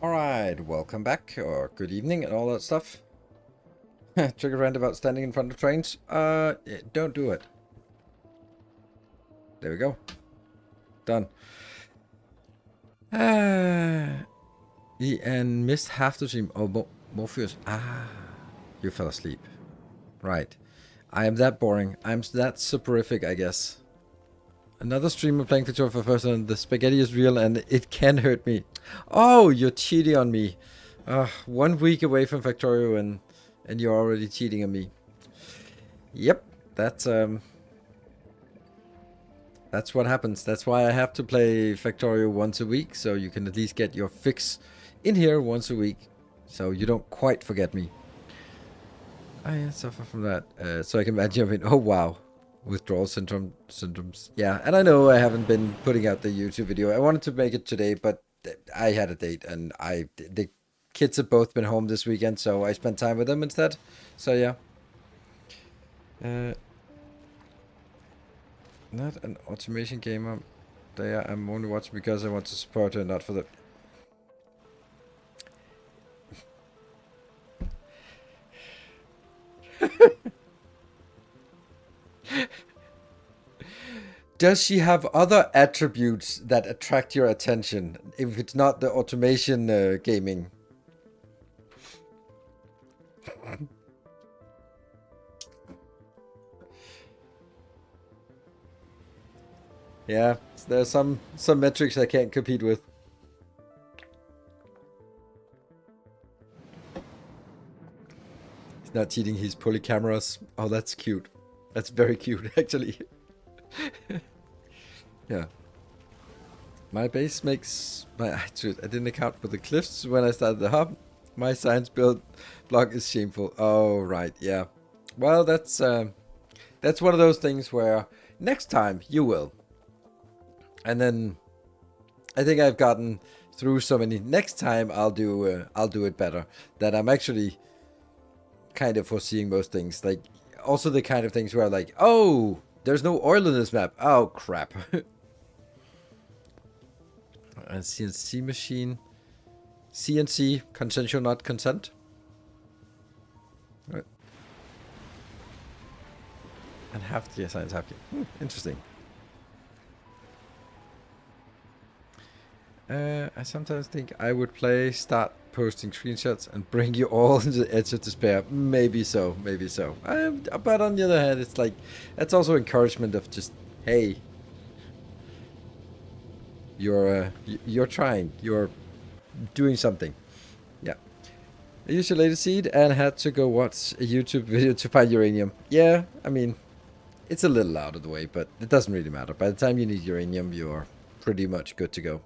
Alright, welcome back, or good evening and all that stuff. Trigger rant about standing in front of trains. Don't do it. There we go. Done. And missed half the stream. Oh, Morpheus. You fell asleep. Right. I am that boring. I'm that soporific, I guess. Another streamer playing Factorio for first time. The spaghetti is real and it can hurt me. Oh, you're cheating on me. 1 week away from Factorio and you're already cheating on me. Yep, that's what happens. That's why I have to play Factorio once a week, so you can at least get your fix in here once a week, so you don't quite forget me. I suffer from that, so I can imagine. Oh wow. Withdrawal syndromes. Yeah, and I know I haven't been putting out the YouTube video. I wanted to make it today, but I had a date, and the kids have both been home this weekend, so I spent time with them instead. So yeah. Not an automation gamer. I'm only watching because I want to support her, not for the. Does she have other attributes that attract your attention? If it's not the automation gaming. Yeah, there's some metrics I can't compete with. He's not cheating, he's pulling cameras. Oh, that's cute. That's very cute, actually. Yeah. My base makes... I didn't account for the cliffs when I started the hub. My science build block is shameful. Oh, right, yeah. Well, that's one of those things where next time you will. And then I think I've gotten through so many. Next time I'll do it better. That I'm actually kind of foreseeing most things. Like also the kind of things where like, oh, there's no oil in this map. Oh crap. A CNC machine. CNC, consensual not consent. Right. And half the science half. Interesting. I sometimes think I would start posting screenshots and bring you all into the edge of despair. Maybe so, maybe so. But on the other hand, it's like, that's also encouragement of just, hey, you're trying, you're doing something. Yeah. I used your latest seed and had to go watch a YouTube video to find uranium. Yeah, I mean, it's a little out of the way, but it doesn't really matter. By the time you need uranium, you're pretty much good to go.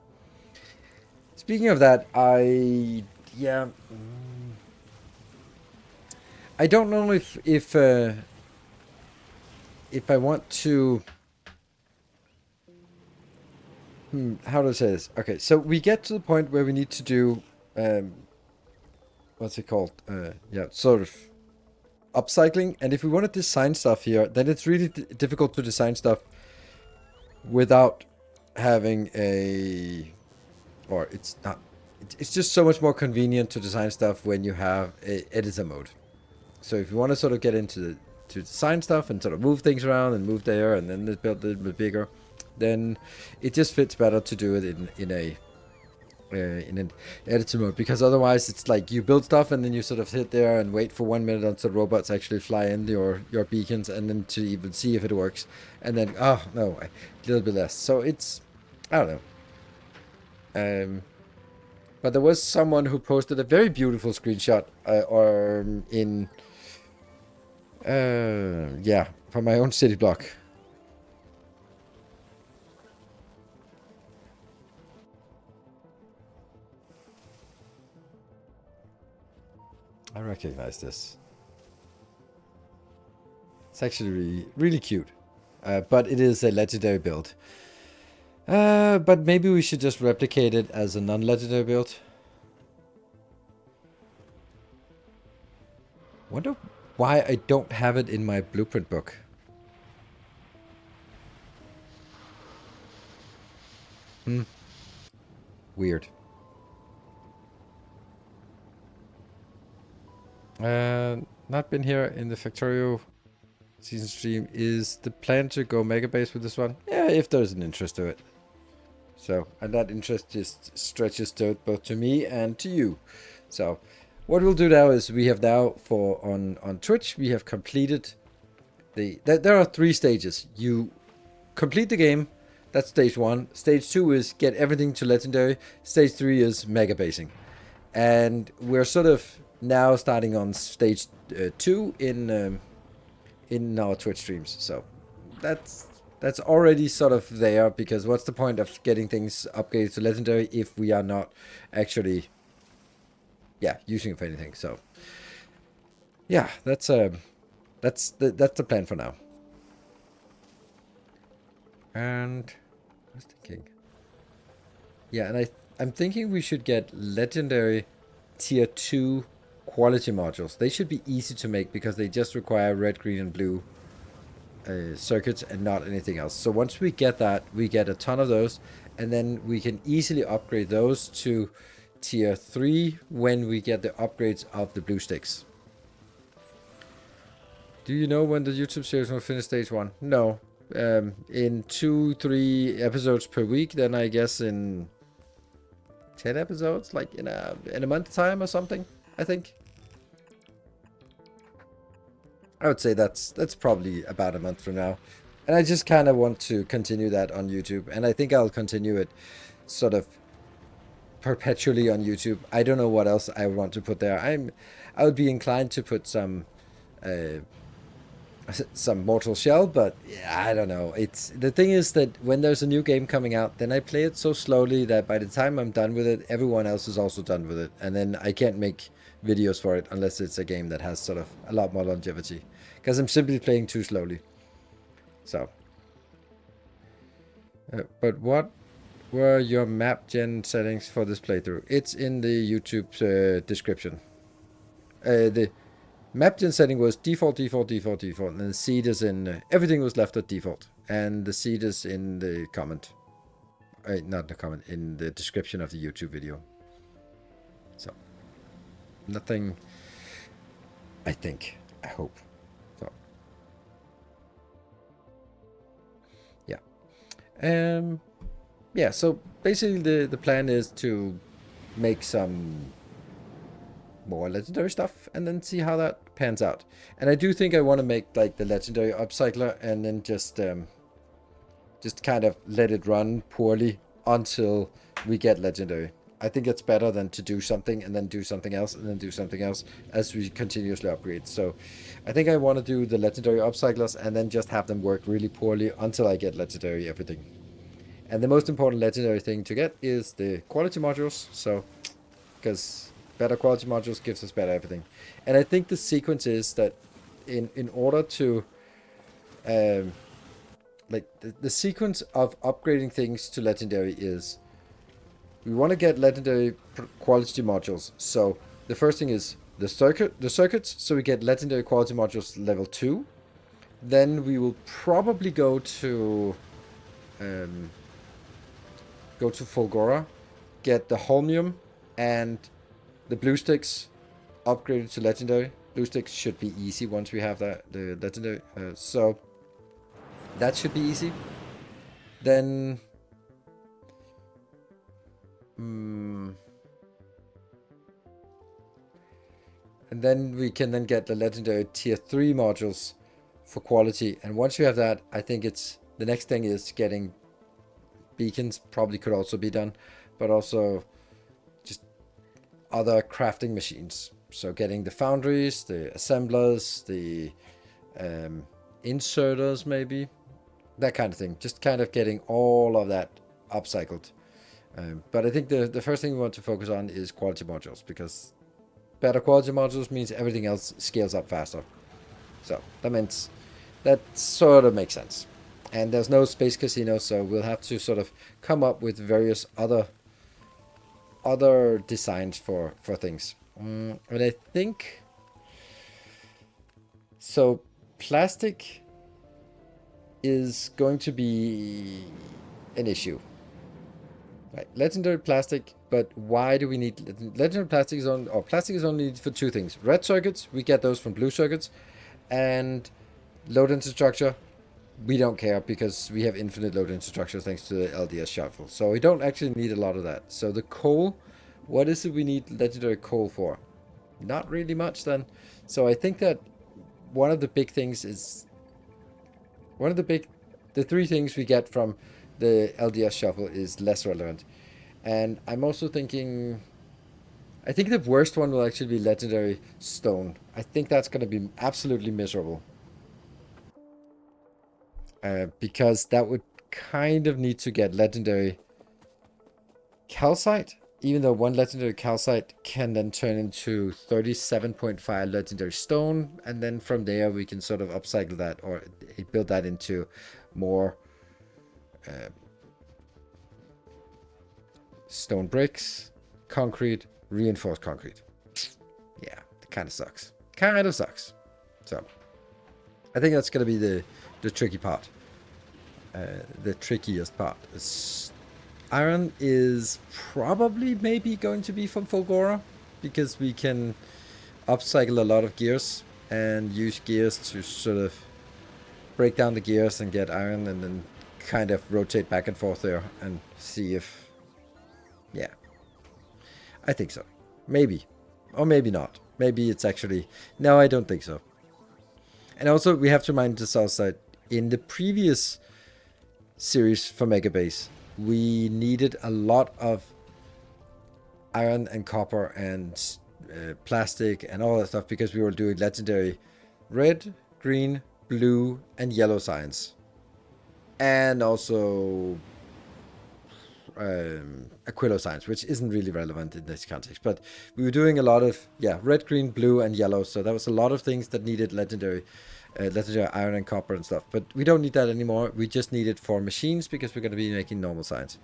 Speaking of that, I don't know if I want to. How do I say this? Okay, so we get to the point where we need to do, what's it called? Yeah, sort of upcycling. And if we want to design stuff here, then it's really difficult to design stuff without having a. Or it's not. It's just so much more convenient to design stuff when you have a editor mode. So if you want to sort of get into to design stuff and sort of move things around and move there and then build a little bit bigger, then it just fits better to do it in an editor mode, because otherwise it's like you build stuff and then you sort of sit there and wait for 1 minute until robots actually fly in your beacons, and then to even see if it works, and then oh no, a little bit less. So it's, I don't know. But there was someone who posted a very beautiful screenshot, yeah, from my own city block. I recognize this. It's actually really, really cute, but it is a legendary build. But maybe we should just replicate it as a non-legendary build. Wonder why I don't have it in my blueprint book. Weird. Not been here in the Factorio season stream. Is the plan to go mega base with this one? Yeah, if there's an interest to it. So, and that interest just stretches to both to me and to you. So, what we'll do now is we have now on Twitch, we have completed there are 3 stages. You complete the game, that's stage 1. Stage 2 is get everything to legendary. Stage 3 is mega basing. And we're sort of now starting on stage 2 in our Twitch streams. So, that's already sort of there, because what's the point of getting things upgraded to legendary if we are not actually, using it for anything? So, yeah, that's the plan for now. And I was thinking, yeah, and I'm thinking we should get legendary tier 2 quality modules. They should be easy to make because they just require red, green, and blue circuits and not anything else. So once we get that, we get a ton of those, and then we can easily upgrade those to tier 3 when we get the upgrades of the blue sticks. Do you know when the YouTube series will finish stage 1? No. in 2-3 episodes per week, then I guess in 10 episodes, like in a month's time or something, I think. I would say that's probably about a month from now. And I just kind of want to continue that on YouTube. And I think I'll continue it sort of perpetually on YouTube. I don't know what else I want to put there. I would be inclined to put some Mortal Shell, but yeah, I don't know. It's the thing is that when there's a new game coming out, then I play it so slowly that by the time I'm done with it, everyone else is also done with it, and then I can't make videos for it unless it's a game that has sort of a lot more longevity, because I'm simply playing too slowly. So, but what were your map gen settings for this playthrough? It's in the YouTube description. The map gen setting was default, default, default, default, and the seed is in, everything was left at default, and the seed is in the comment. Not the comment, in the description of the YouTube video. So, nothing, I think, I hope. So, yeah. Yeah, so basically the plan is to make some more legendary stuff and then see how that pans out. And I do think I want to make like the legendary upcycler and then just kind of let it run poorly until we get legendary. I think it's better than to do something and then do something else and then do something else as we continuously upgrade. So I think I want to do the legendary upcyclers and then just have them work really poorly until I get legendary everything. And the most important legendary thing to get is the quality modules. So, because better quality modules gives us better everything. And I think the sequence is that in order to, like the sequence of upgrading things to legendary is, we want to get legendary quality modules. So the first thing is the circuits. So we get legendary quality modules level 2. Then we will probably go to Fulgora, get the Holmium and the blue sticks upgraded to legendary. Blue sticks should be easy once we have the legendary. So that should be easy. Then and then we can then get the legendary tier 3 modules for quality. And once we have that, I think it's the next thing is getting beacons. Probably could also be done, but also just other crafting machines. So getting the foundries, the assemblers, the inserters, maybe that kind of thing. Just kind of getting all of that upcycled. But I think the first thing we want to focus on is quality modules, because better quality modules means everything else scales up faster. So that sort of makes sense. And there's no space casino, so we'll have to sort of come up with various other designs for things. And I think so. Plastic is going to be an issue. Right, legendary plastic, but why do we need legendary plastic? Plastic is only needed for two things: red circuits, we get those from blue circuits, and load infrastructure. We don't care because we have infinite load infrastructure thanks to the LDS shuffle. So we don't actually need a lot of that. So the coal, what is it we need legendary coal for? Not really much then. So I think that one of the big things is the three things we get from the LDS shuffle is less relevant. And I'm also thinking, I think the worst one will actually be legendary stone. I think that's going to be absolutely miserable. Because that would kind of need to get legendary calcite, even though one legendary calcite can then turn into 37.5 legendary stone, and then from there we can sort of upcycle that or build that into more stone bricks, concrete, reinforced concrete. Yeah, it kind of sucks. Kind of sucks. So I think that's going to be the tricky part. The trickiest part. Iron is probably maybe going to be from Fulgora, because we can upcycle a lot of gears and use gears to sort of break down the gears and get iron, and then kind of rotate back and forth there and see if... Yeah. I think so. Maybe. Or maybe not. Maybe it's actually... No, I don't think so. And also, we have to mind the south side. In the previous series for Megabase, we needed a lot of iron and copper and plastic and all that stuff because we were doing legendary red, green, blue, and yellow signs. And also Aquilo signs, which isn't really relevant in this context. But we were doing a lot of, red, green, blue, and yellow. So that was a lot of things that needed legendary iron and copper and stuff. But we don't need that anymore. We just need it for machines because we're going to be making normal signs.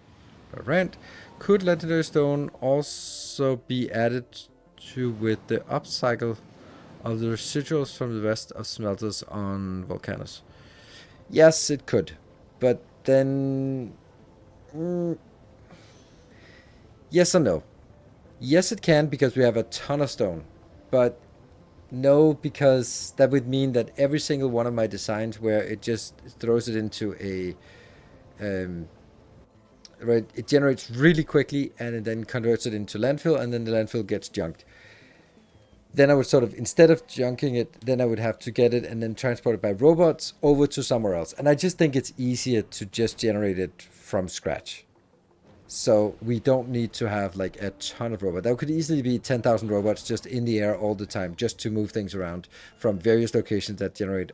Rent. Could legendary stone also be added to with the upcycle of the residuals from the rest of smelters on volcanoes? Yes, it could. But then... yes and no. Yes, it can because we have a ton of stone. But no, because that would mean that every single one of my designs where it just throws it into a... right, it generates really quickly and it then converts it into landfill, and then the landfill gets junked. Then I would sort of, instead of junking it, then I would have to get it and then transport it by robots over to somewhere else. And I just think it's easier to just generate it from scratch. So we don't need to have like a ton of robots. That could easily be 10,000 robots just in the air all the time, just to move things around from various locations that generate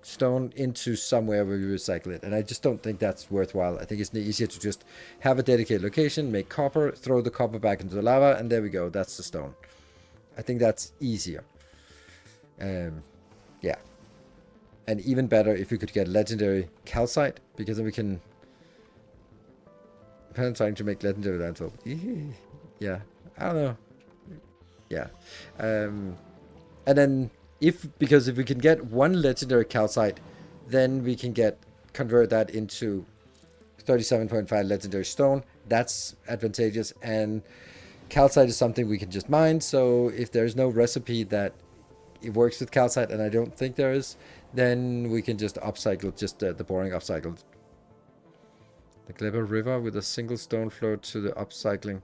stone into somewhere where we recycle it. And I just don't think that's worthwhile. I think it's easier to just have a dedicated location, make copper, throw the copper back into the lava, and there we go. That's the stone. I think that's easier. Yeah. And even better if we could get legendary calcite, because then we can... I'm trying to make legendary landfill. Yeah. I don't know. Yeah. And then because if we can get one legendary calcite, then we can convert that into 37.5 legendary stone. That's advantageous. And calcite is something we can just mine. So if there's no recipe that it works with calcite, and I don't think there is, then we can just upcycle just the boring upcycled. The Gleba River with a single stone flow to the upcycling.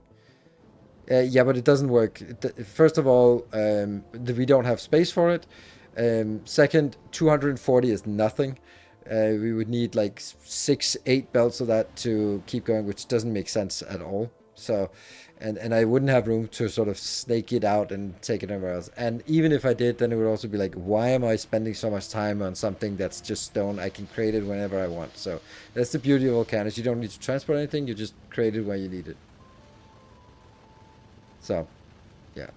Yeah, but it doesn't work. First of all, we don't have space for it. Second, 240 is nothing. We would need like 6-8 belts of that to keep going, which doesn't make sense at all. So, and I wouldn't have room to sort of snake it out and take it anywhere else. And even if I did, then it would also be like, why am I spending so much time on something that's just stone? I can create it whenever I want. So that's the beauty of volcanoes. You don't need to transport anything. You just create it when you need it. So, yeah.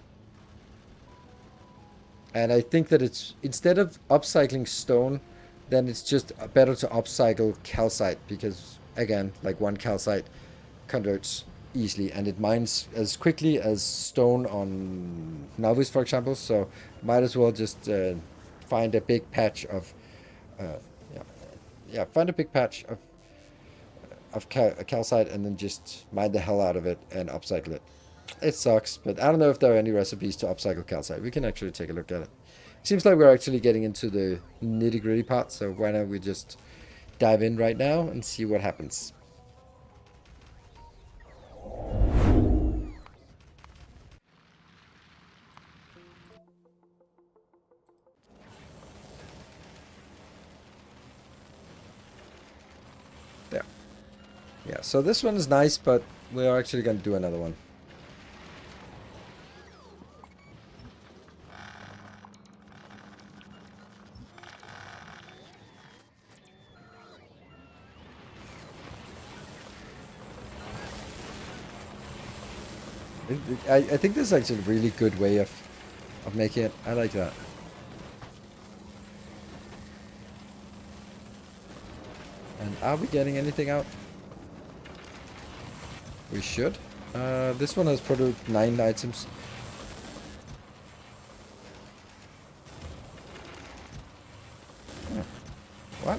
And I think that it's, instead of upcycling stone, then it's just better to upcycle calcite, because again, like one calcite converts easily and it mines as quickly as stone on Novice, for example. So might as well just find a big patch of find a big patch of calcite and then just mine the hell out of it and upcycle it. It sucks, but I don't know if there are any recipes to upcycle calcite. We can actually take a look at it. Seems like we're actually getting into the nitty-gritty part, so why don't we just dive in right now and see what happens. There. Yeah, so this one is nice, but we're actually going to do another one. I think this is actually a really good way of making it. I like that. And are we getting anything out? We should. This one has produced 9 items. What?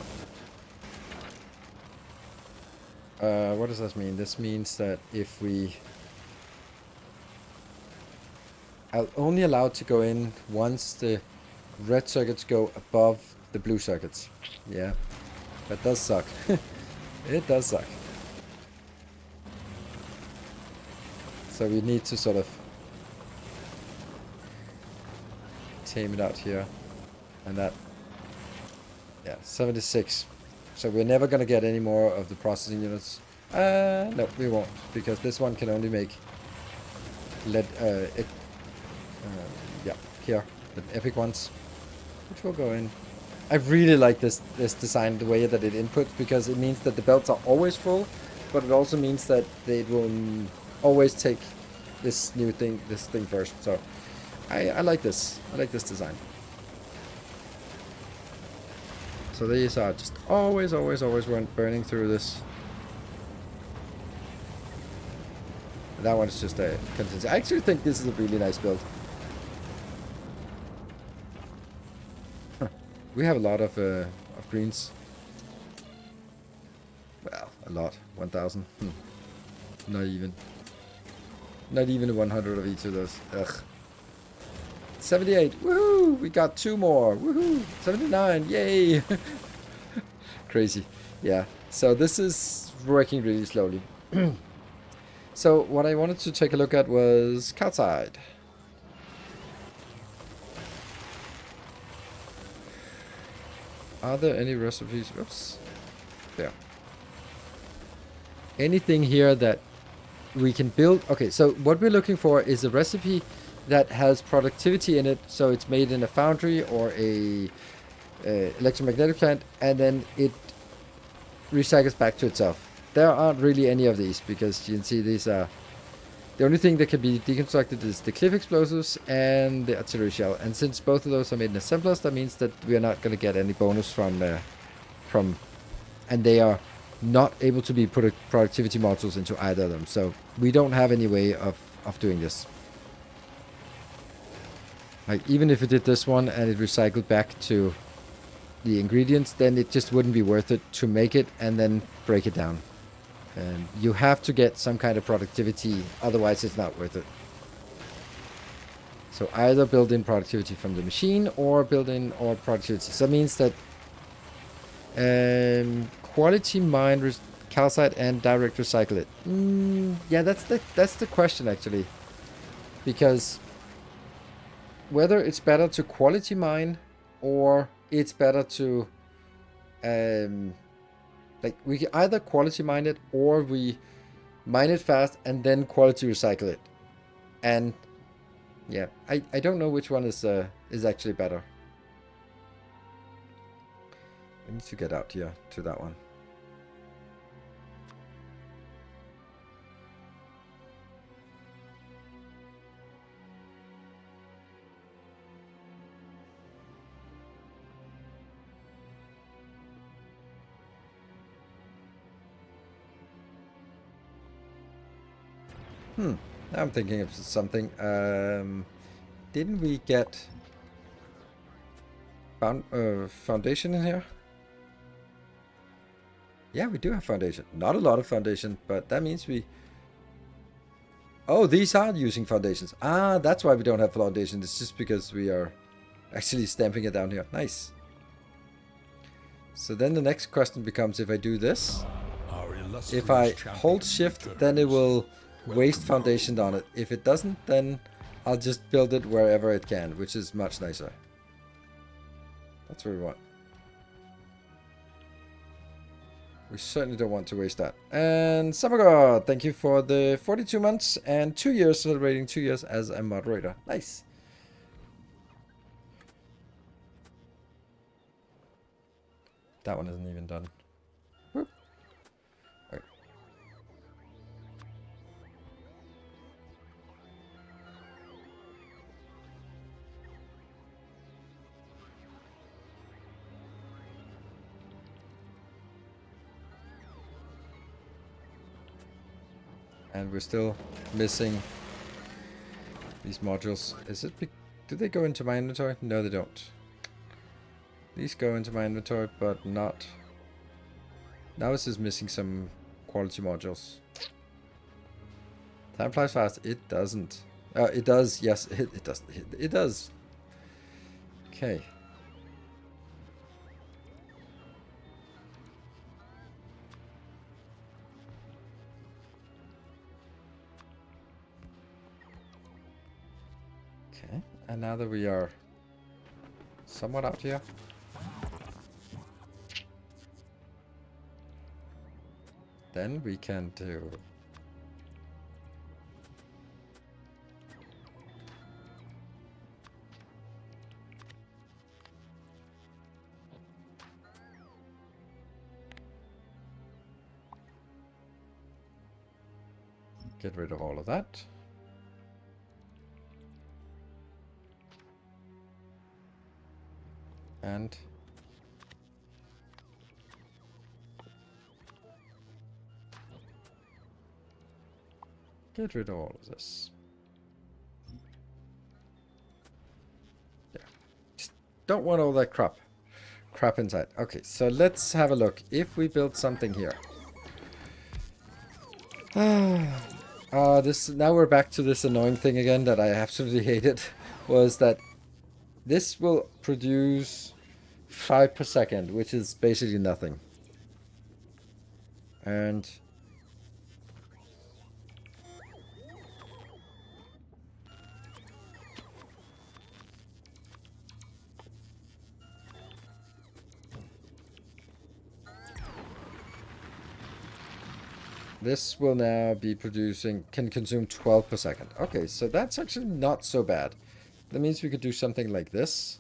What does this mean? This means that if we... I'm only allowed to go in once the red circuits go above the blue circuits. Yeah, that does suck. It does suck. So we need to sort of tame it out here. And that, yeah, 76. So we're never going to get any more of the processing units. No, we won't, because this one can only make yeah, here, the epic ones, which will go in. I really like this design, the way that it inputs, because it means that the belts are always full, but it also means that it will always take this thing first. So I like this. I like this design. So these are just always burning through this. That one is just a contingency. I actually think this is a really nice build. We have a lot of greens. Well, a lot. 1,000. Not even. Not even 100 of each of those. Ugh. 78. Woohoo! We got 2 more. Woohoo! 79. Yay! Crazy. Yeah. So this is working really slowly. So what I wanted to take a look at was calcite. Are there any recipes? Oops. There. Anything here that we can build? Okay, so what we're looking for is a recipe that has productivity in it. So it's made in a foundry or a electromagnetic plant, and then it recycles back to itself. There aren't really any of these, because you can see these are... The only thing that can be deconstructed is the cliff explosives and the artillery shell. And since both of those are made in assemblers, that means that we are not going to get any bonus from... And they are not able to be put productivity modules into either of them. So we don't have any way of doing this. Like, even if we did this one and it recycled back to the ingredients, then it just wouldn't be worth it to make it and then break it down. And you have to get some kind of productivity, otherwise it's not worth it. So either build in productivity from the machine or build in or productivity. So that means that quality mine calcite and direct recycle it. Yeah, that's the question actually. Because whether it's better to quality mine or it's better to like, we can either quality mine it or we mine it fast and then quality recycle it. And yeah, I don't know which one is actually better. I need to get out here to that one. Now I'm thinking of something. Didn't we get foundation in here? Yeah, we do have foundation. Not a lot of foundation, but that means we... Oh, these are using foundations. Ah, that's why we don't have foundation. It's just because we are actually stamping it down here. Nice. So then the next question becomes, if I do this, if I hold shift, then it will waste foundation on it. If it doesn't, then I'll just build it wherever it can, which is much nicer. That's what we want. We certainly don't want to waste that. And Samagod, thank you for the 42 months and 2 years, celebrating 2 years as a moderator. Nice. That one isn't even done. Whoop. Right. And we're still missing these modules. Is it? Do they go into my inventory? No, they don't. These go into my inventory, but not. Now this is missing some quality modules. Time flies fast. It doesn't. It does. Yes, it does. It does. Okay. And now that we are somewhat out here, then we can do get rid of all of that. And get rid of all of this. Yeah. Just don't want all that crap inside. Okay, so let's have a look. If we build something here. This now we're back to this annoying thing again that I absolutely hated, was that this will produce 5 per second, which is basically nothing. And this will now be producing, can consume 12 per second. Okay, so that's actually not so bad. That means we could do something like this.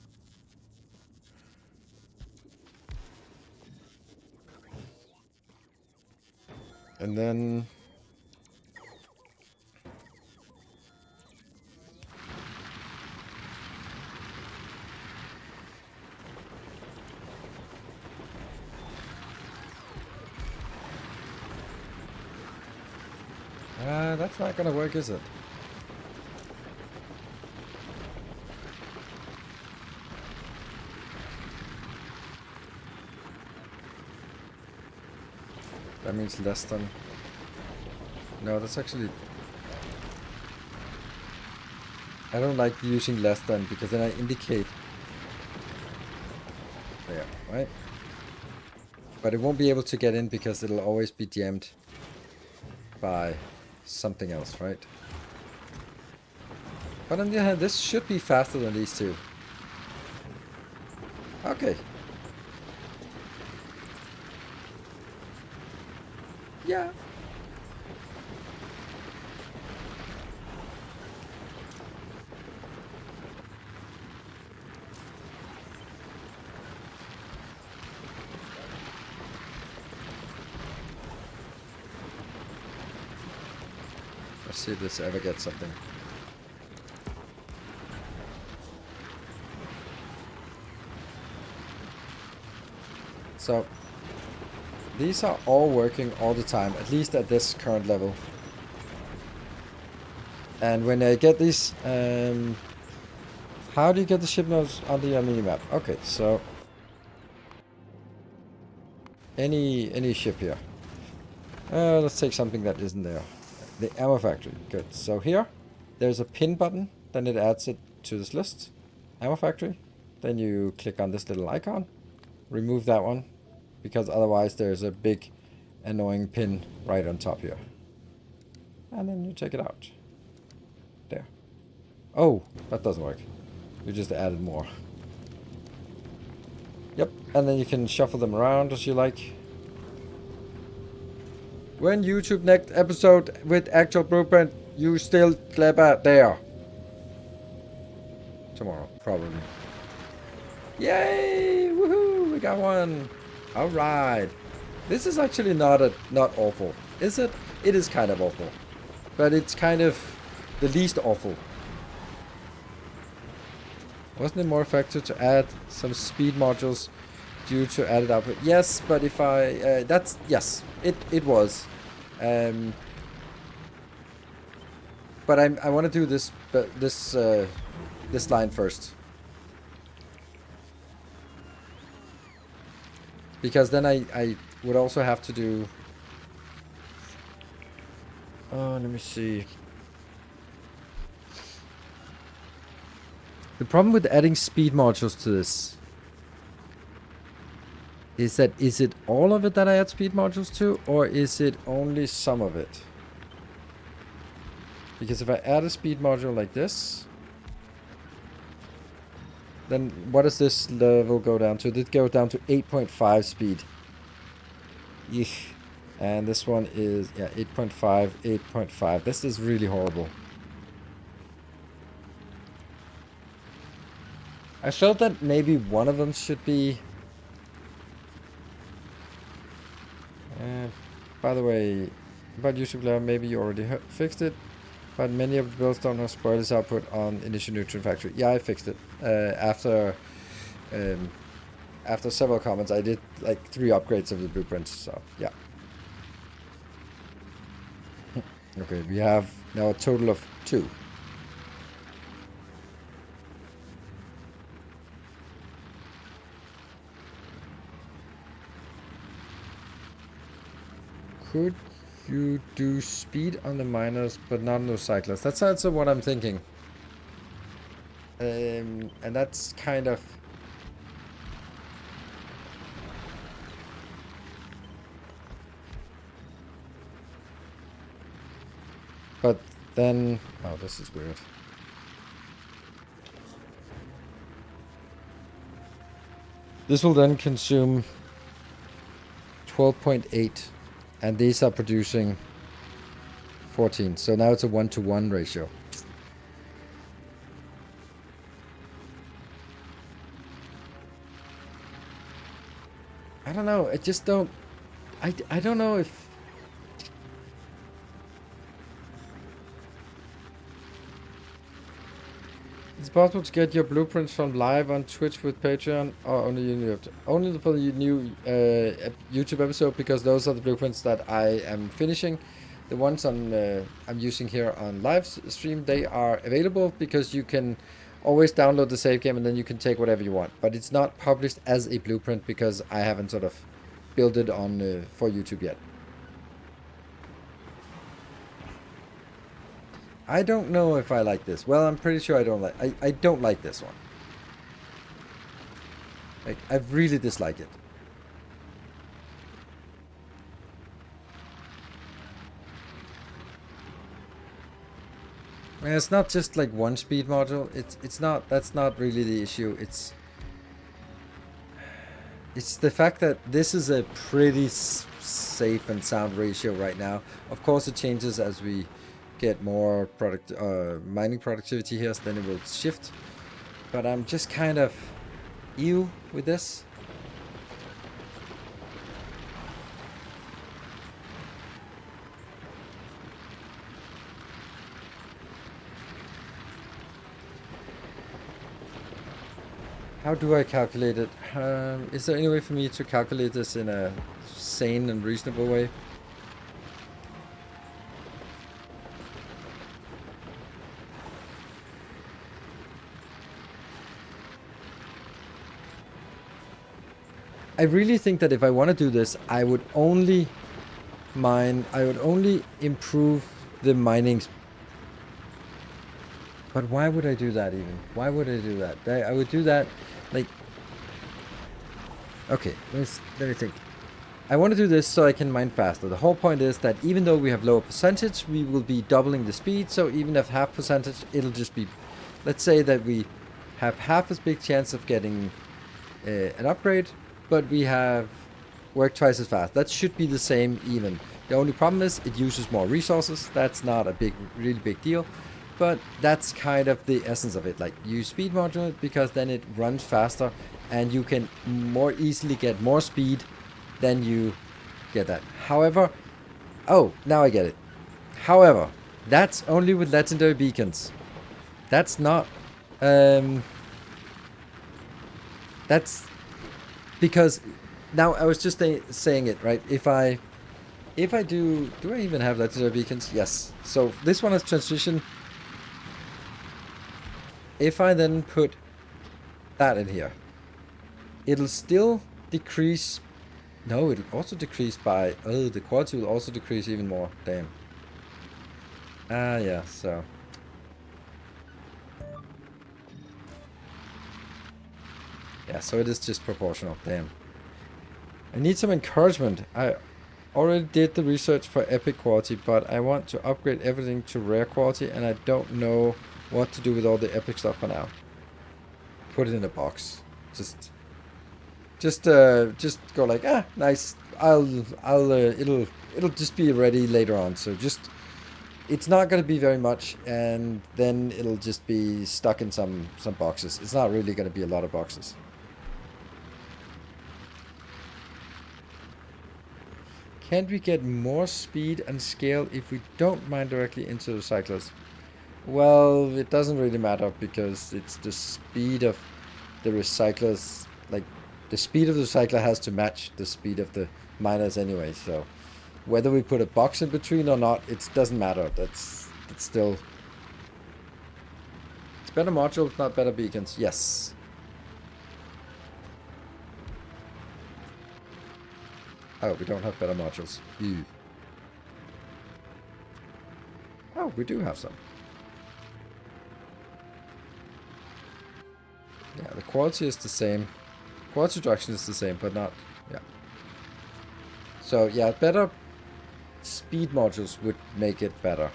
And then that's not gonna work, is it? That means less than. No, that's actually. I don't like using less than, because then I indicate. There, right? But it won't be able to get in because it'll always be jammed by something else, right? But on the other hand, this should be faster than these two. Okay. Yeah. Let's see if this ever gets something. So, these are all working all the time, at least at this current level. And when I get these, how do you get the ship nodes on the mini-map? Okay, so any ship here. Let's take something that isn't there. The ammo factory. Good. So here, there's a pin button. Then it adds it to this list. Ammo factory. Then you click on this little icon. Remove that one, because otherwise there's a big annoying pin right on top here. And then you take it out. There. Oh, that doesn't work. You just added more. Yep, and then you can shuffle them around as you like. When YouTube next episode with actual blueprint, you still clever there. Tomorrow, probably. Yay! Woohoo! We got one. All right. This is actually not awful, is it? It is kind of awful, but it's kind of the least awful. Wasn't it more effective to add some speed modules due to added output? Yes, but if I yes, it was. But I want to do this this line first, because then I would also have to do. Oh, let me see. The problem with adding speed modules to this is that, is it all of it that I add speed modules to, or is it only some of it? Because if I add a speed module like this, then what does this level go down to? It goes down to 8.5 speed. Yeesh. And this one is, yeah, 8.5, 8.5. This is really horrible. I felt that maybe one of them should be... by the way, about YouTube Lab, maybe you already fixed it, but many of the builds don't have spoilers output on initial nutrient factory. Yeah, I fixed it. After several comments, I did like 3 upgrades of the blueprints, so yeah. Okay, we have now a total of 2. Could you do speed on the miners, but not on the cyclists? That's also what I'm thinking. And that's kind of... But then... Oh, this is weird. This will then consume 12.8. And these are producing 14. So now it's a 1-to-1 ratio. I don't know. I just don't... I don't know if... It's possible to get your blueprints from live on Twitch with Patreon, or only for the new YouTube episode, because those are the blueprints that I am finishing. The ones on I'm using here on live stream, they are available because you can always download the save game and then you can take whatever you want. But it's not published as a blueprint because I haven't sort of built it on for YouTube yet. I don't know if I like this. Well, I'm pretty sure I don't like... I don't like this one. Like, I really dislike it. And it's not just like one speed module. It's not... That's not really the issue. It's the fact that this is a pretty safe and sound ratio right now. Of course, it changes as we get more mining productivity here, so then it will shift. But I'm just kind of ew with this. How do I calculate it? Is there any way for me to calculate this in a sane and reasonable way? I really think that if I want to do this, I would only improve the mining. But why would I do that even? Why would I do that? I would do that, like... Okay, let me think. I want to do this so I can mine faster. The whole point is that even though we have lower percentage, we will be doubling the speed. So even if half percentage, it'll just be... Let's say that we have half as big chance of getting an upgrade, but we have worked twice as fast. That should be the same even. The only problem is it uses more resources. That's not a really big deal, but that's kind of the essence of it. Like, use speed module because then it runs faster and you can more easily get more speed than you get that. However, oh, now I get it. However, that's only with legendary beacons. That's not, that's because now I was just saying it, right? If I do I even have legendary beacons? Yes. So this one has transition. If I then put that in here, it'll still decrease. No, it'll also decrease by, oh, the quality will also decrease even more. Damn. Yeah, so. Yeah, so it is just proportional. Damn. I need some encouragement. I already did the research for epic quality, but I want to upgrade everything to rare quality, and I don't know what to do with all the epic stuff for now. put it in a box. Just go like, nice. It'll just be ready later on. So it's not gonna be very much, and then it'll just be stuck in some boxes. It's not really gonna be a lot of boxes. Can't we get more speed and scale if we don't mine directly into the recyclers? Well, it doesn't really matter because it's the speed of the recyclers. Like, the speed of the recycler has to match the speed of the miners anyway. So whether we put a box in between or not, it doesn't matter. That's still. It's better modules, not better beacons. Yes. Oh, we don't have better modules. Ew. Oh, we do have some. Yeah, the quality is the same. Quality reduction is the same, but not... Yeah. So, yeah, better speed modules would make it better.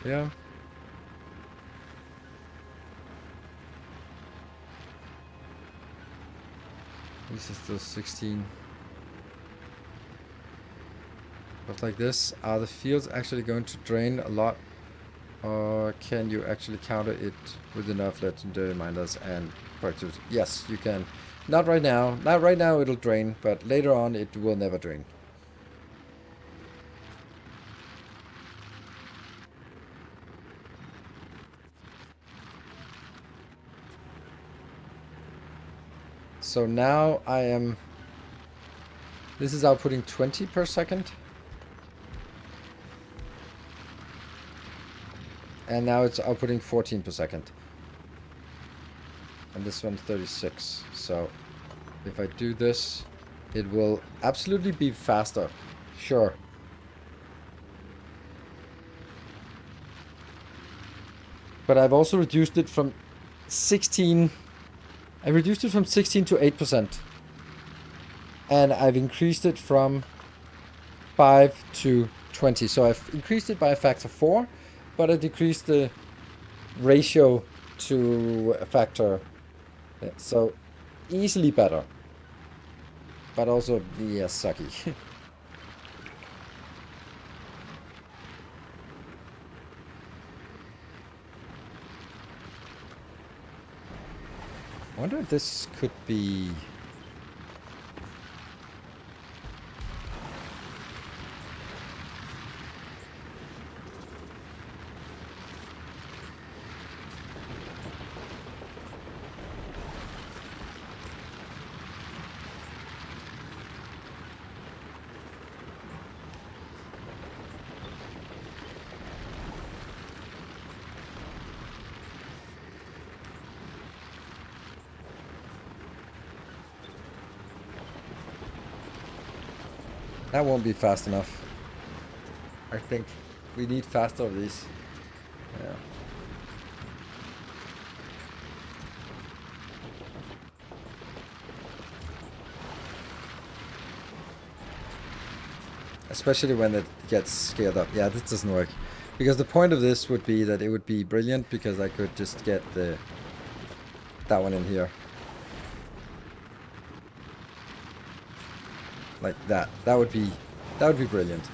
Yeah. This is still 16. But like this, are the fields actually going to drain a lot? Or can you actually counter it with enough legendary miners and productivity? Yes, you can. Not right now. Not right now it'll drain, but later on it will never drain. So now I am... This is outputting 20 per second. And now it's outputting 14 per second. And this one 36. So if I do this, it will absolutely be faster. Sure. But I've also reduced it from 16... I reduced it from 16 to 8%. And I've increased it from 5 to 20. So I've increased it by a factor 4, but I decreased the ratio to a factor. Yeah, so easily better. But also, yeah, sucky. I wonder if this could be... That won't be fast enough. I think we need faster of these. Yeah. Especially when it gets scaled up. Yeah, this doesn't work. Because the point of this would be that it would be brilliant because I could just get that one in here. Like that. That would be brilliant.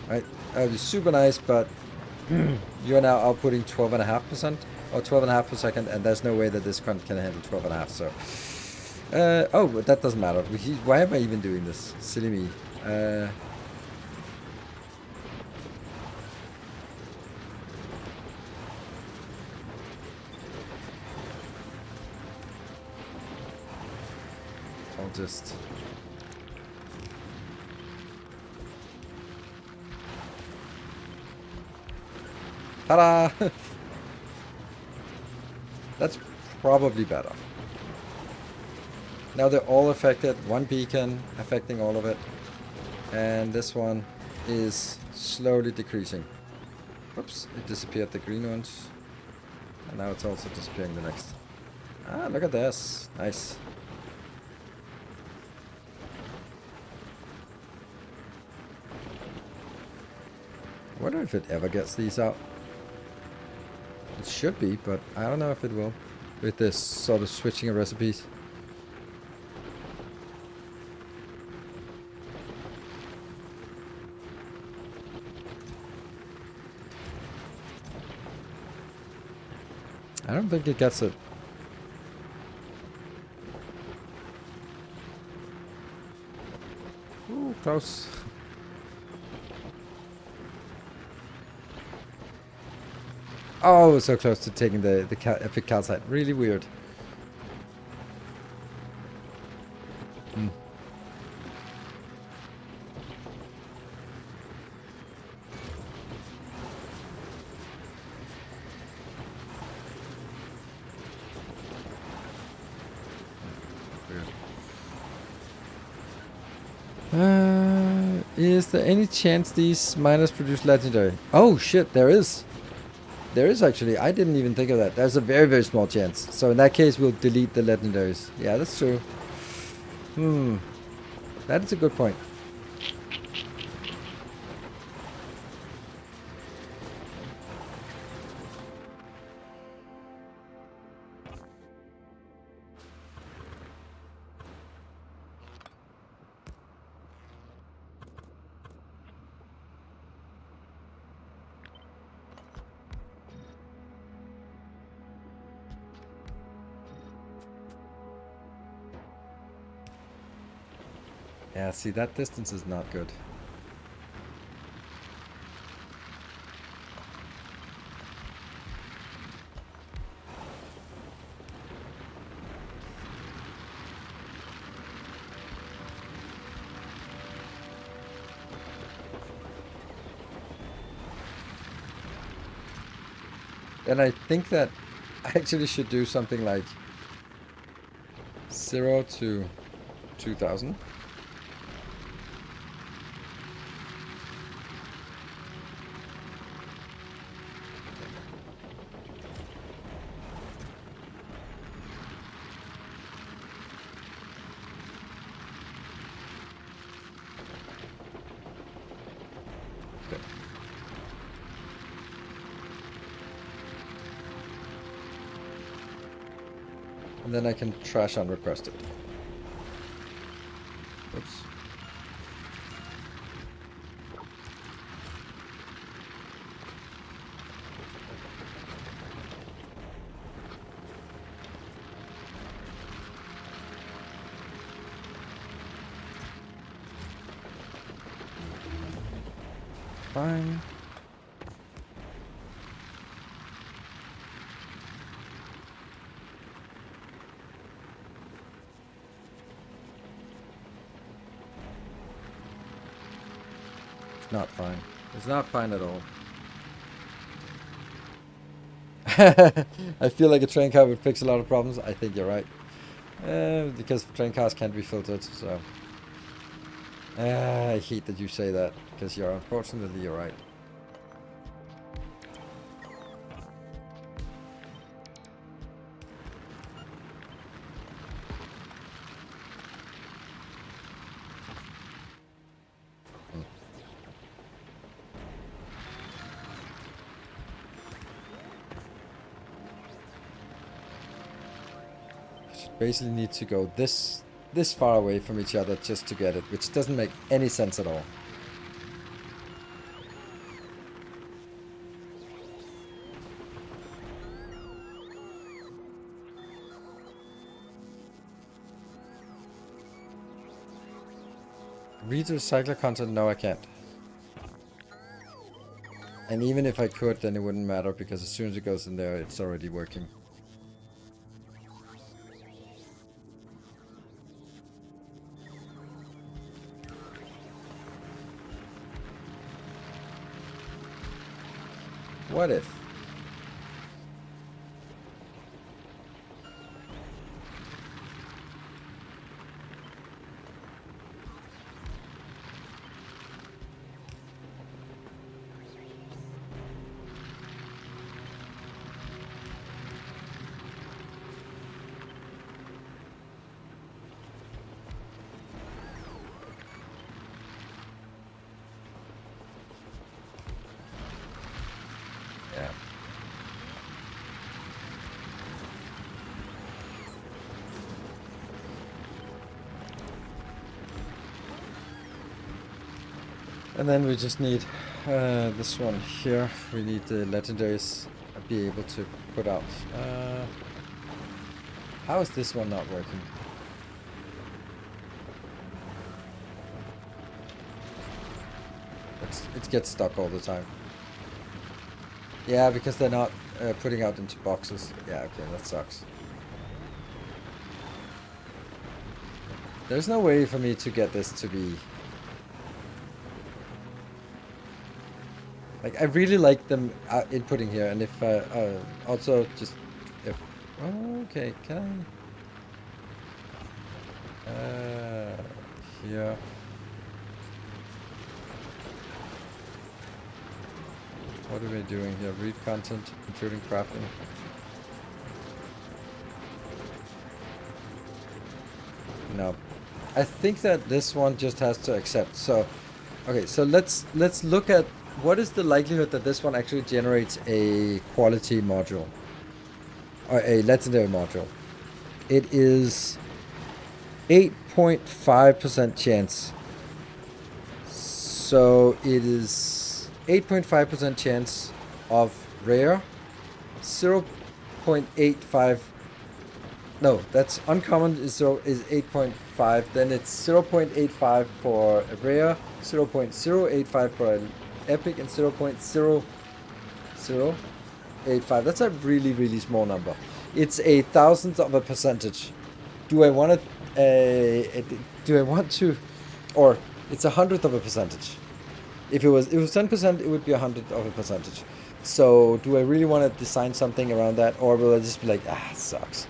Right? That would be super nice, but you're now outputting 12.5% or 12.5 per second, and there's no way that this can handle 12.5. So, oh, but that doesn't matter. Why am I even doing this? Silly me. I'll just... Ta-da! That's probably better. Now they're all affected. One beacon affecting all of it. And this one is slowly decreasing. Oops, it disappeared the green ones. And now it's also disappearing the next. Ah, look at this. Nice. I wonder if it ever gets these out. It should be, but I don't know if it will. With this sort of switching of recipes. I don't think it gets it. Ooh, close. Oh, so close to taking the epic calcite. Really weird. Hmm. Is there any chance these miners produce legendary? Oh shit, there is. There is actually. I didn't even think of that. There's a very, very small chance. So in that case, we'll delete the legendaries. Yeah, that's true. That is a good point. Yeah, see, that distance is not good. And I think that I actually should do something like 0 to 2000. And then I can trash unrequested. Oops. Fine. It's not fine. It's not fine at all. I feel like a train car would fix a lot of problems. I think you're right. Because train cars can't be filtered, so... I hate that you say that, because unfortunately you're right. Basically need to go this far away from each other just to get it, which doesn't make any sense at all. Read recycler content? No, I can't. And even if I could, then it wouldn't matter, because as soon as it goes in there, it's already working. What if? Yeah. And then we just need this one here. We need the legendaries be able to put out. How is this one not working? It gets stuck all the time. Yeah, because they're not putting out into boxes. Yeah, okay, that sucks. There's no way for me to get this to be... Like, I really like them inputting here, and if also just... if okay, can I... here... What are we doing here? Read content, including crafting. No. I think that this one just has to accept. So, okay, so let's look at what is the likelihood that this one actually generates a quality module. Or a legendary module. It is 8.5% chance. So it is 8.5% chance of rare, 0.85. No, that's uncommon is 8.5. Then it's 0.85 for a rare, 0.085 for an epic, and 0.0085. That's a really, really small number. It's a thousandth of a percentage. Do I want to, or it's 100th of a percentage. If it was 10%, it would be 100th of a percentage. So do I really want to design something around that, or will I just be like, it sucks?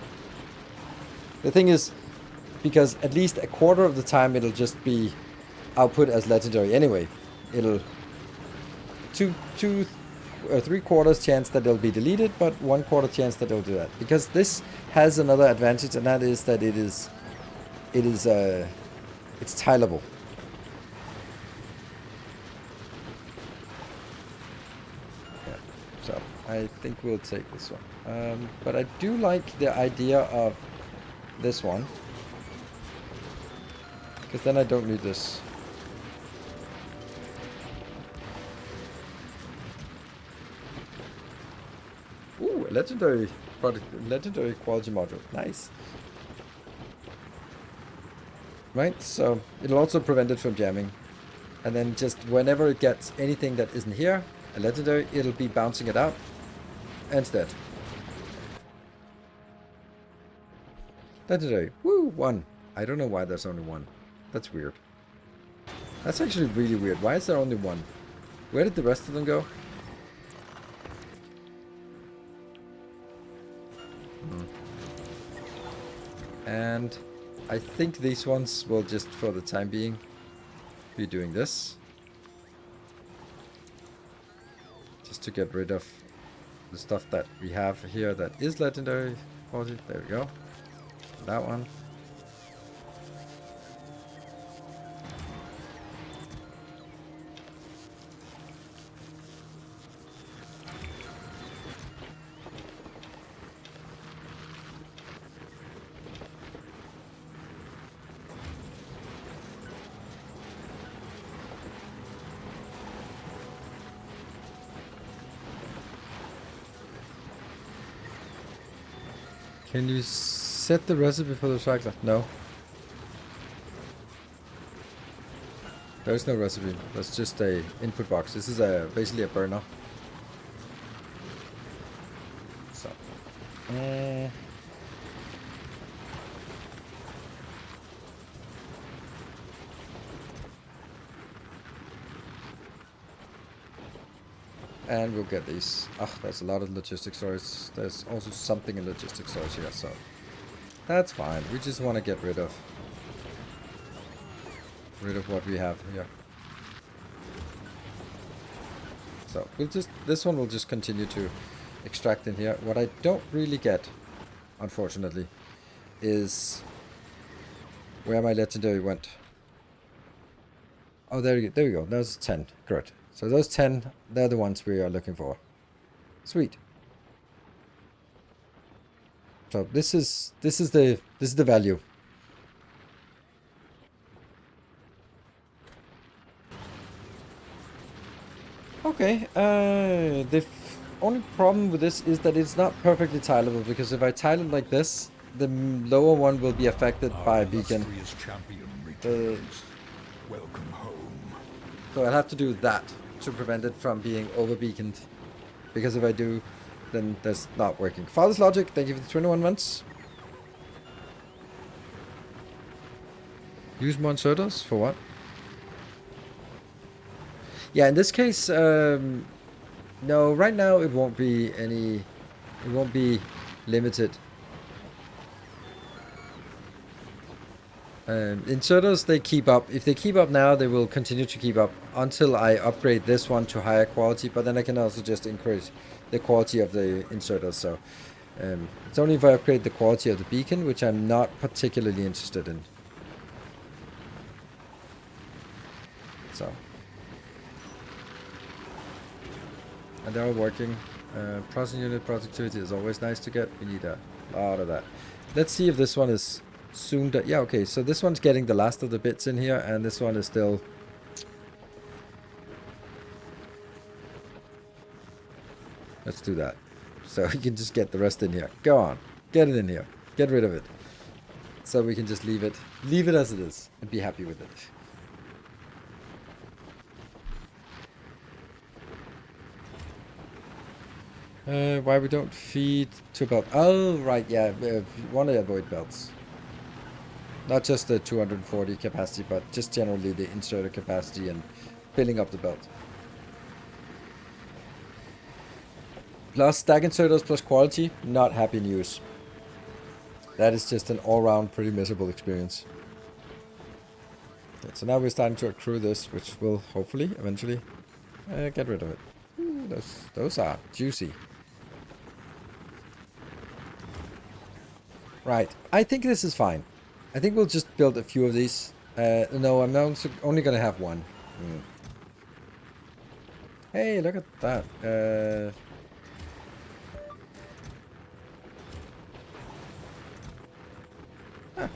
The thing is, because at least a quarter of the time it'll just be output as legendary anyway. It'll 3/4 chance that it'll be deleted, but 1/4 chance that it'll do that. Because this has another advantage, and that is that it's tileable. So I think we'll take this one. But I do like the idea of this one, because then I don't need this. Ooh, a legendary product, legendary quality module. Nice. Right, so it'll also prevent it from jamming. And then just whenever it gets anything that isn't here, a legendary, it'll be bouncing it out instead. Legendary. Woo! 1. I don't know why there's only 1. That's weird. That's actually really weird. Why is there only 1? Where did the rest of them go? And I think these ones will just, for the time being, be doing this. Just to get rid of the stuff that we have here that is legendary quality. There we go. That one. Can you set the recipe for the tractor? No. There's no recipe. That's just a input box. This is basically a burner. So. And we'll get these. There's a lot of logistics storage. There's also something in logistics storage here, so that's fine. We just want to get rid of what we have here. So we'll just, this one will just continue to extract in here. What I don't really get, unfortunately, is where my legendary went. Oh, there we go. There's 10. Good. So those 10, they're the ones we are looking for. Sweet. So this is the value. Okay, the only problem with this is that it's not perfectly tileable, because if I tile it like this, the lower one will be affected by a beacon. Champion returns. Welcome home. So I'll have to do that to prevent it from being over beaconed. Because if I do, then that's not working. Father's Logic, thank you for the 21 months. Use more inserters? For what? Yeah, in this case, no, right now it won't be limited. Inserters, they keep up. If they keep up now, they will continue to keep up until I upgrade this one to higher quality, but then I can also just increase the quality of the inserters. So it's only if I upgrade the quality of the beacon, which I'm not particularly interested in. So, and they're all working. Processing unit productivity is always nice to get. We need a lot of that. Let's see if this one is soon done. Yeah, okay, so this one's getting the last of the bits in here, and this one is still... Let's do that. So we can just get the rest in here. Go on. Get it in here. Get rid of it. So we can just leave it. Leave it as it is and be happy with it. Why we don't feed to belt? Oh, right, yeah. We want to avoid belts. Not just the 240 capacity, but just generally the inserter capacity and filling up the belt. Plus stack inserters plus quality, not happy news. That is just an all-round pretty miserable experience. Okay, so now we're starting to accrue this, which will hopefully, eventually, get rid of it. Ooh, those are juicy. Right, I think this is fine. I think we'll just build a few of these. No, I'm only gonna have one. Hey, look at that. Huh.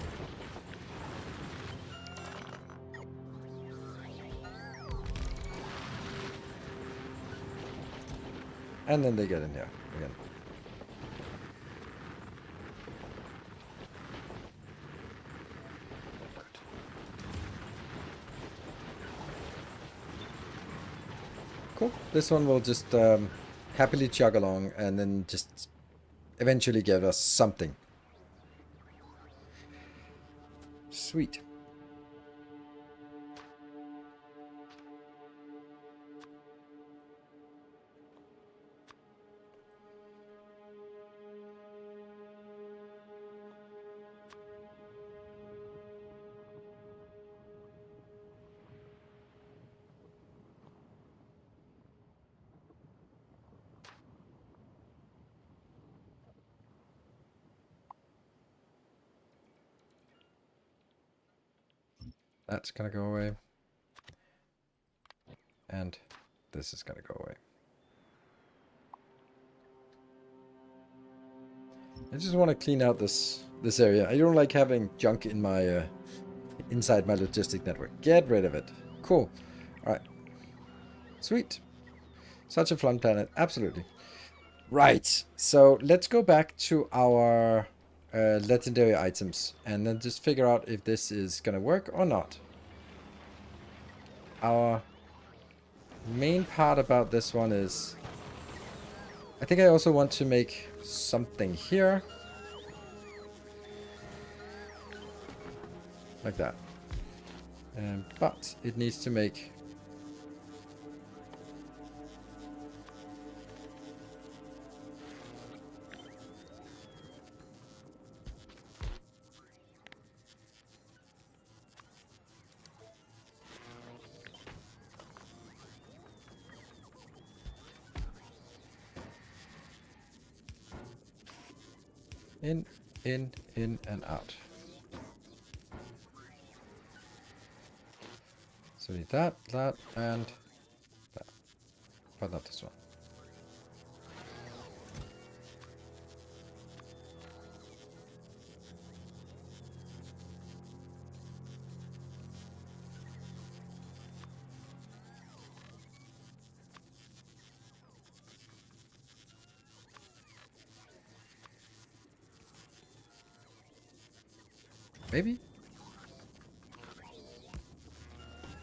And then they get in here again. Cool. This one will just happily chug along and then just eventually give us something. Sweet. That's gonna go away. And this is gonna go away. I just want to clean out this area. I don't like having junk in my inside my logistic network. Get rid of it. Cool. Alright. Sweet. Such a fun planet. Absolutely. Right. So let's go back to our legendary items and then just figure out if this is gonna work or not. Our main part about this one is... I think I also want to make something here. Like that. But it needs to make... in, and out. So we need that, and that. But not this one. Maybe?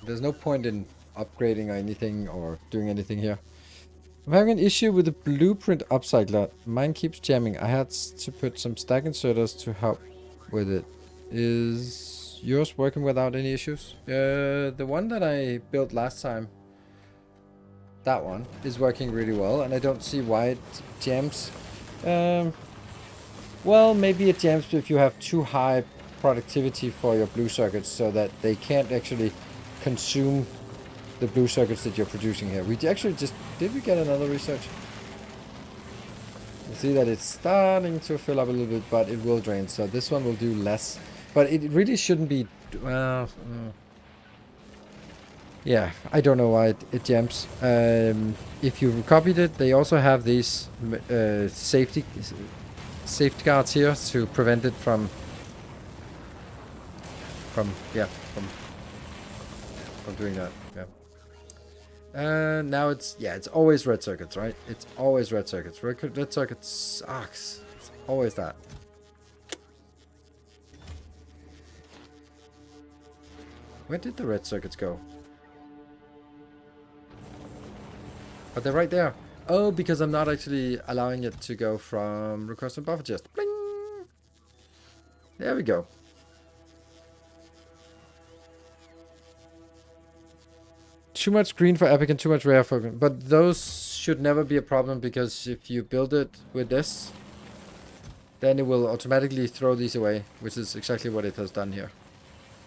There's no point in upgrading or anything or doing anything here. I'm having an issue with the blueprint upcycler. Mine keeps jamming. I had to put some stack inserters to help with it. Is yours working without any issues? The one that I built last time, that one, is working really well, and I don't see why it jams. Well, maybe it jams if you have too high productivity for your blue circuits so that they can't actually consume the blue circuits that you're producing here. We actually just... Did we get another research? You see that it's starting to fill up a little bit, but it will drain. So this one will do less. But it really shouldn't be... yeah, I don't know why it jams. If you copied it, they also have these safeguards here to prevent it from doing that. Yeah. Now it's always red circuits, right? It's always red circuits. Red circuits sucks. It's always that. Where did the red circuits go? Oh, they're right there. Oh, because I'm not actually allowing it to go from request and buffer chest. Bling! There we go. Too much green for epic and too much rare for... But those should never be a problem, because if you build it with this, then it will automatically throw these away, which is exactly what it has done here.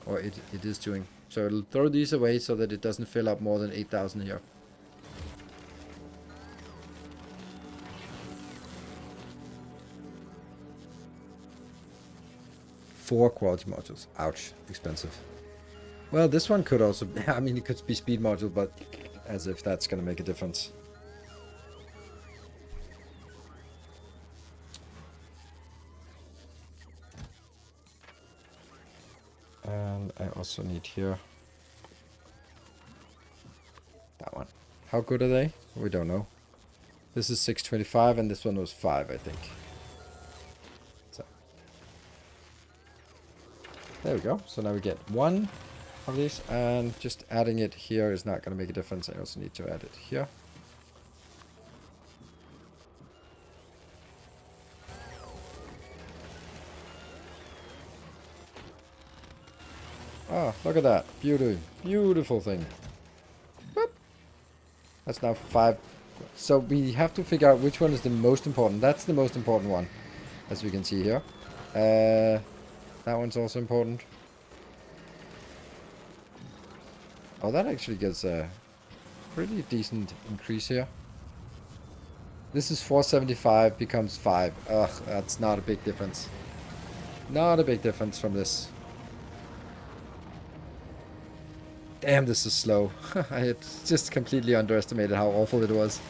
Or it is doing. So it'll throw these away so that it doesn't fill up more than 8,000 here. Four quality modules. Ouch. Expensive. Well, this one could also... I mean, it could be speed module, but as if that's going to make a difference. And I also need here... that one. How good are they? We don't know. This is 625 and this one was 5, I think. So. There we go. So now we get one of these, and just adding it here is not going to make a difference. I also need to add it here. Oh, look at that. Beautiful thing. Boop. That's now 5. So we have to figure out which one is the most important. That's the most important one, as we can see here. That one's also important. Oh, that actually gets a pretty decent increase here. This is 475, becomes 5. Ugh, that's not a big difference. Not a big difference from this. Damn, this is slow. I had just completely underestimated how awful it was.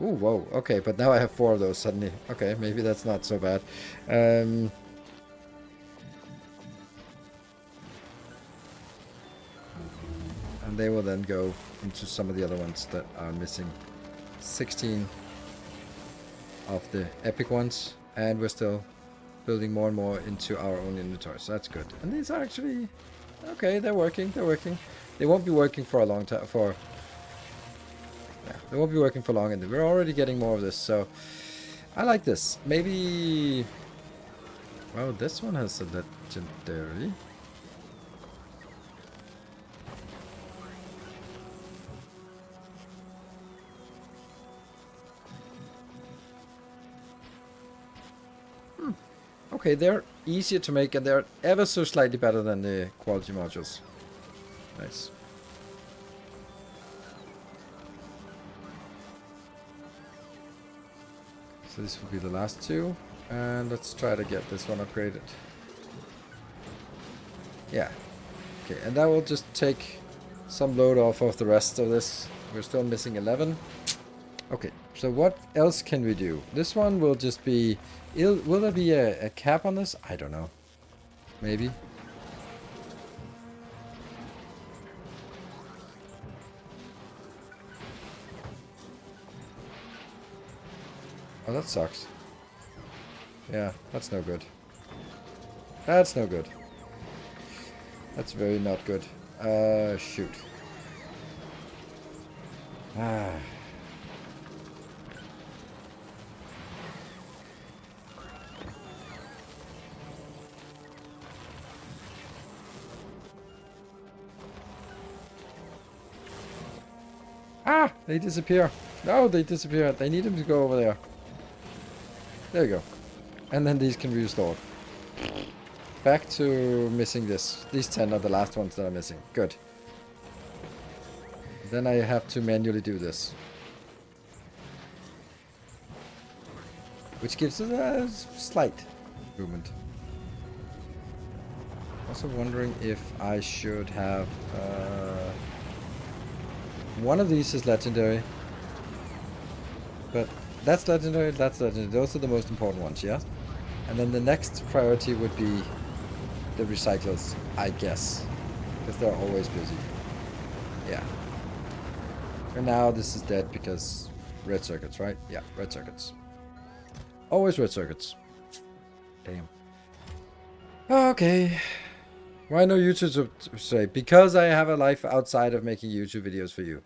Ooh, whoa. Okay, but now I have 4 of those suddenly. Okay, maybe that's not so bad. And they will then go into some of the other ones that are missing. 16 of the epic ones, and we're still building more and more into our own inventory, so that's good. And these are actually okay. They're working. They won't be working for a long time. They won't be working for long, and we're already getting more of this, so I like this. Maybe... well, this one has a legendary. Okay, they're easier to make, and they're ever so slightly better than the quality modules. Nice. So this will be the last 2, and let's try to get this one upgraded. Yeah. Okay, and that will just take some load off of the rest of this. We're still missing 11. Okay, so what else can we do? This one will just be... will there be a cap on this? I don't know. Maybe. Oh, that sucks. Yeah, that's no good. That's no good. That's very not good. Shoot. Ah. Ah! They disappear. No, they disappear. They need him to go over there. There you go. And then these can be restored. Back to missing this. These 10 are the last ones that are missing. Good. Then I have to manually do this. Which gives us a slight improvement. Also wondering if I should have... one of these is legendary. But that's legendary, that's legendary. Those are the most important ones, yeah? And then the next priority would be the recyclers, I guess. Because they're always busy. Yeah. And now this is dead because red circuits, right? Yeah, red circuits. Always red circuits. Damn. Okay. Why no YouTube to say? Because I have a life outside of making YouTube videos for you.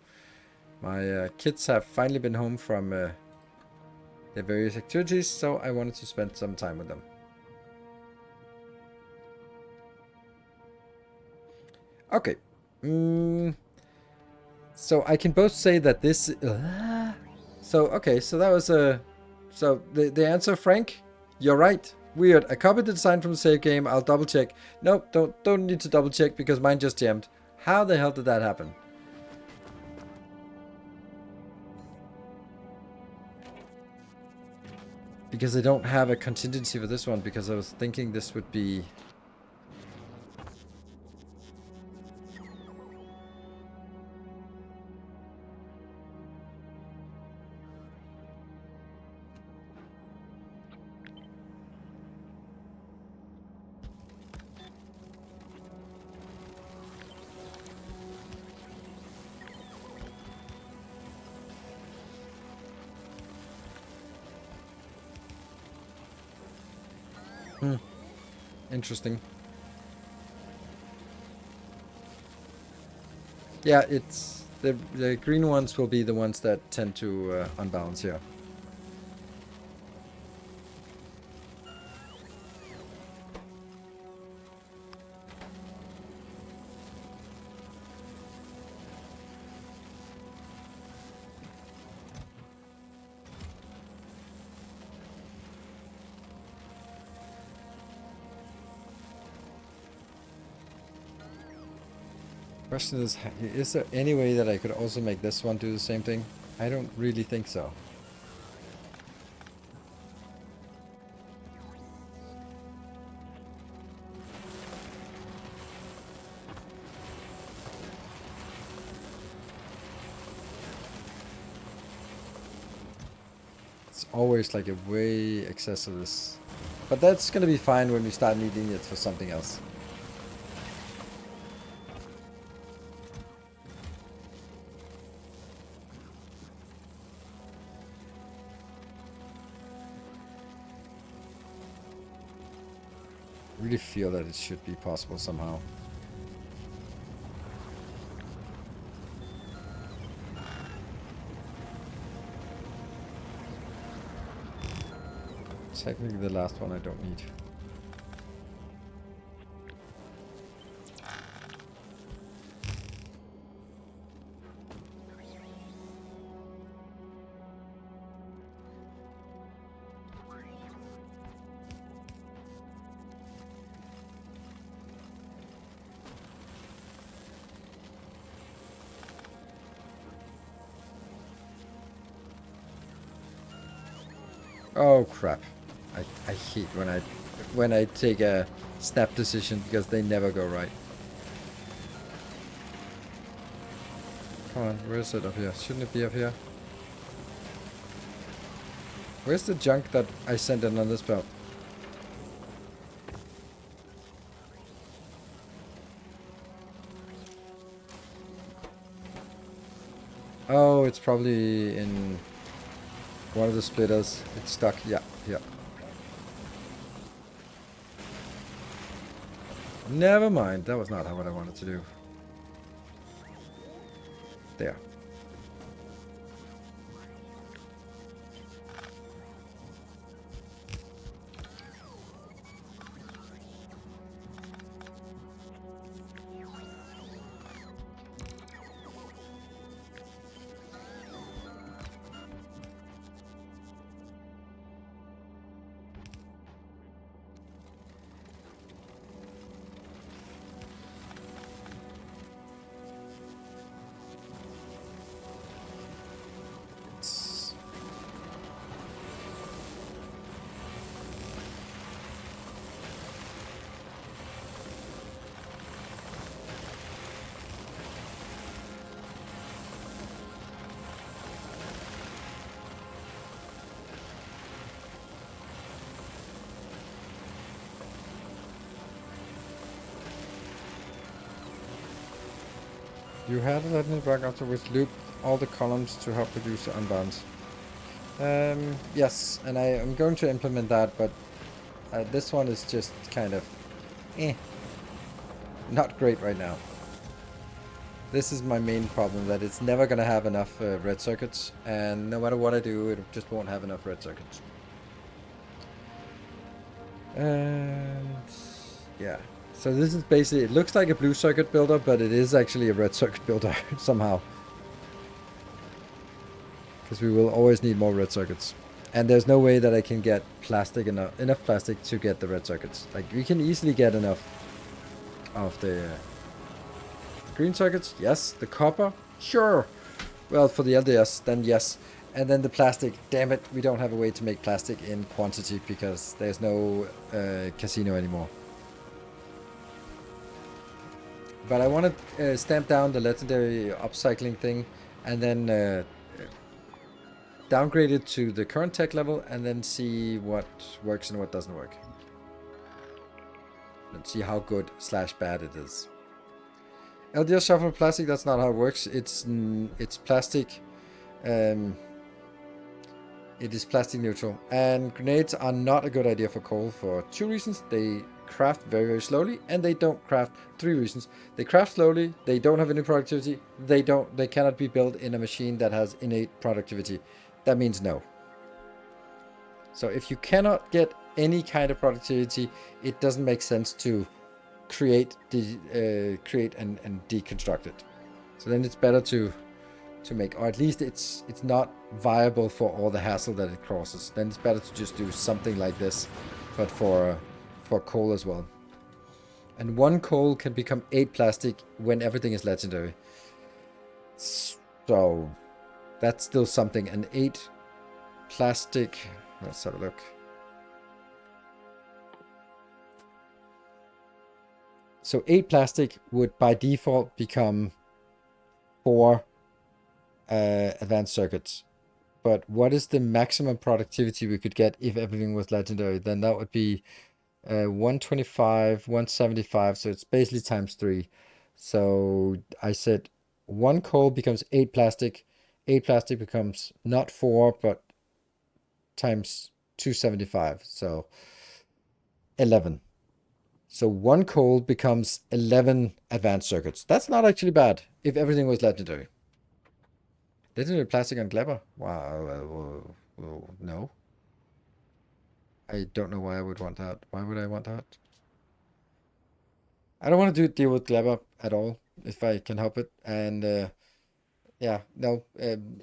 My kids have finally been home from their various activities, so I wanted to spend some time with them. Okay. So I can both say that this... So, okay, so that was a... So, the answer, Frank, you're right. Weird. I copied the design from the save game. I'll double check. Nope, don't need to double check because mine just jammed. How the hell did that happen? Because I don't have a contingency for this one because I was thinking this would be... Interesting. Yeah, it's... The green ones will be the ones that tend to unbalance here. Question is there any way that I could also make this one do the same thing? I don't really think so. It's always like a way excess of this. But that's gonna be fine when we start needing it for something else. I really feel that it should be possible somehow. Technically the last one I don't need. Oh crap. I hate when I take a snap decision because they never go right. Come on, where is it up here? Shouldn't it be up here? Where's the junk that I sent in on this belt? Oh, it's probably in one of the splitters. It's stuck. Yeah, yeah. Never mind. That was not what I wanted to do. There. You had a lightning bug after which looped all the columns to help produce the unbounds. Yes, and I am going to implement that, but this one is just kind of not great right now. This is my main problem, that it's never going to have enough red circuits, and no matter what I do, it just won't have enough red circuits. And yeah, so this is basically, it looks like a blue circuit builder, but it is actually a red circuit builder somehow. Because we will always need more red circuits. And there's no way that I can get plastic enough plastic to get the red circuits. Like, we can easily get enough of the green circuits. Yes. The copper. Sure. Well, for the LDS, then yes. And then the plastic. Damn it, we don't have a way to make plastic in quantity because there's no casino anymore. But I want to stamp down the legendary upcycling thing and then downgrade it to the current tech level and then see what works and what doesn't work. And see how good / bad it is. LDS shuffle plastic, that's not how it works. It's plastic. It is plastic neutral. And grenades are not a good idea for coal for 2 reasons. They craft very, very slowly, and they don't craft 3 reasons. They craft slowly, they don't have any productivity, they cannot be built in a machine that has innate productivity. That means no. So if you cannot get any kind of productivity, it doesn't make sense to create and deconstruct it. So then it's better to make, or at least it's not viable for all the hassle that it causes. Then it's better to just do something like this, but for coal as well. And 1 coal can become 8 plastic when everything is legendary. So that's still something. And 8 plastic. Let's have a look. So 8 plastic would by default become 4 advanced circuits. But what is the maximum productivity we could get if everything was legendary? Then that would be 125, 175. So it's basically times 3. So I said 1 coal becomes 8 plastic. 8 plastic becomes not 4, but times 275. So 11. So 1 coal becomes 11 advanced circuits. That's not actually bad if everything was legendary. Legendary plastic on Glebber? Wow. No. I don't know why I would want that. Why would I want that? I don't want to deal with Glebber at all, if I can help it. And yeah, no,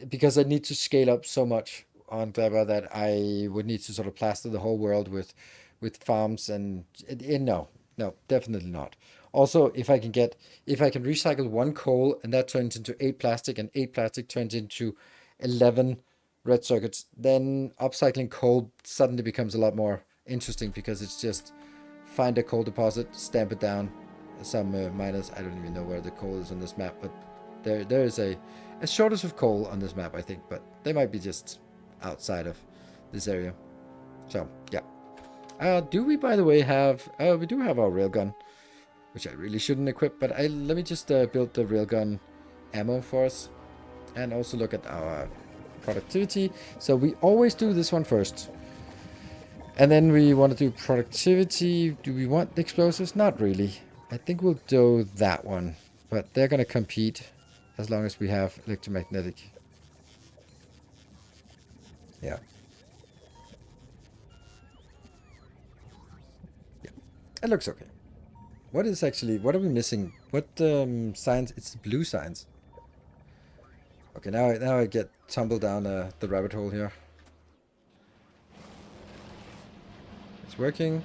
because I need to scale up so much on Glebber that I would need to sort of plaster the whole world with farms and no, definitely not. Also, if I can recycle 1 coal and that turns into 8 plastic and 8 plastic turns into 11 red circuits, then upcycling coal suddenly becomes a lot more interesting because it's just find a coal deposit, stamp it down. Some miners, I don't even know where the coal is on this map, but there is a shortage of coal on this map, I think, but they might be just outside of this area. So yeah. Do we, by the way, have we do have our railgun, which I really shouldn't equip, but let me just build the railgun ammo for us and also look at our productivity. So we always do this one first. And then we want to do productivity. Do we want the explosives? Not really. I think we'll do that one. But they're going to compete as long as we have electromagnetic. Yeah. Yeah. It looks okay. What is actually... What are we missing? What science? It's the blue science. Okay, now I get tumbled down the rabbit hole here. It's working.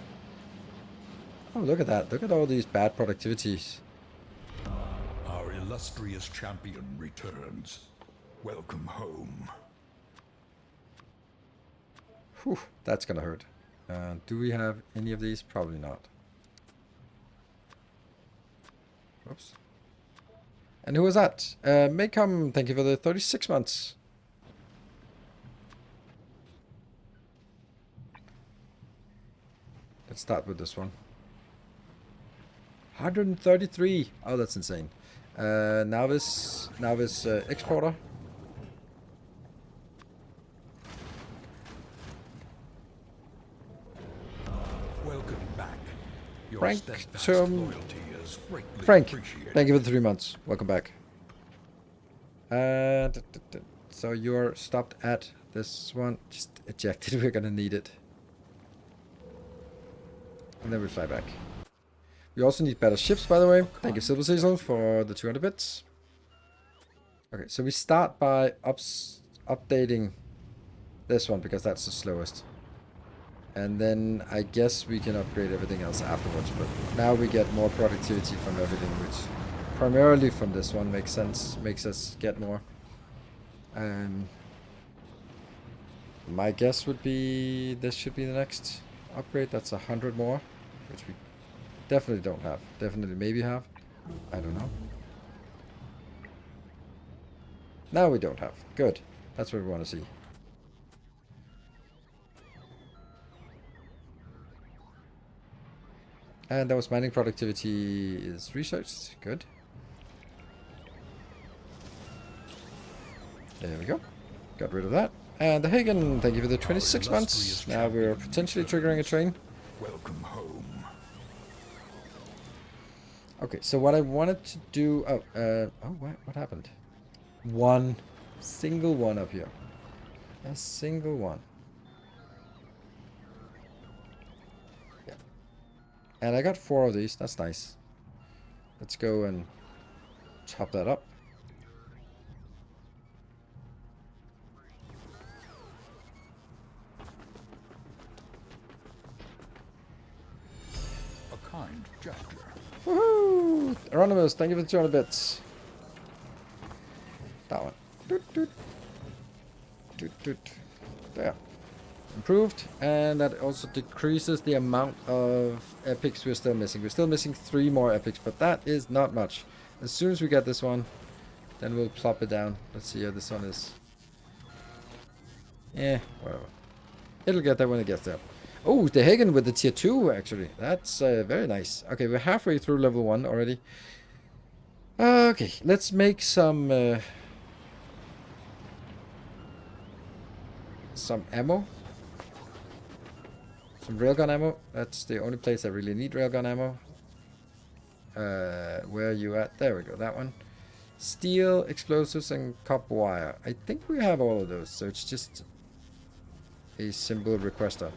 Oh, look at that. Look at all these bad productivities. Our illustrious champion returns. Welcome home. Whew, that's gonna hurt. Do we have any of these? Probably not. Oops. And who was that? Maycom, thank you for the 36 months. Let's start with this one. 133. Oh, that's insane. Novice exporter. Welcome back. Your Frank, steadfast loyalty is greatly Frank, appreciated. thank you for the 3 months. Welcome back. So you're stopped at this one. Just ejected. We're gonna need it. And then we fly back. We also need better ships, by the way. Thank you, Silver Cecil, for the 200 bits. Okay, so we start by updating this one, because that's the slowest. And then I guess we can upgrade everything else afterwards. But now we get more productivity from everything, which primarily from this one makes sense. Makes us get more. My guess would be this should be the next upgrade. That's 100 more, which we definitely don't have. Definitely maybe have. I don't know. Now we don't have. Good. That's what we want to see. And that was mining productivity is researched. Good. There we go. Got rid of that. And the Hagen, thank you for the 26 months. Now we're potentially triggering a train. Welcome home. Okay, so what I wanted to do... what happened? One single one up here. A single one. Yeah. And I got 4 of these. That's nice. Let's go and chop that up. A kind gesture. Woohoo! Anonymous, thank you for the 200 bits. That one. Doot, doot. Doot, doot. There. Improved. And that also decreases the amount of epics we're still missing. We're still missing 3 more epics, but that is not much. As soon as we get this one, then we'll plop it down. Let's see how this one is. Whatever. It'll get there when it gets there. Oh, the Hagen with the tier 2, actually. That's very nice. Okay, we're halfway through level 1 already. Okay, let's make some ammo. Some railgun ammo. That's the only place I really need railgun ammo. Where are you at? There we go, that one. Steel, explosives, and copper wire. I think we have all of those, so it's just a simple requester.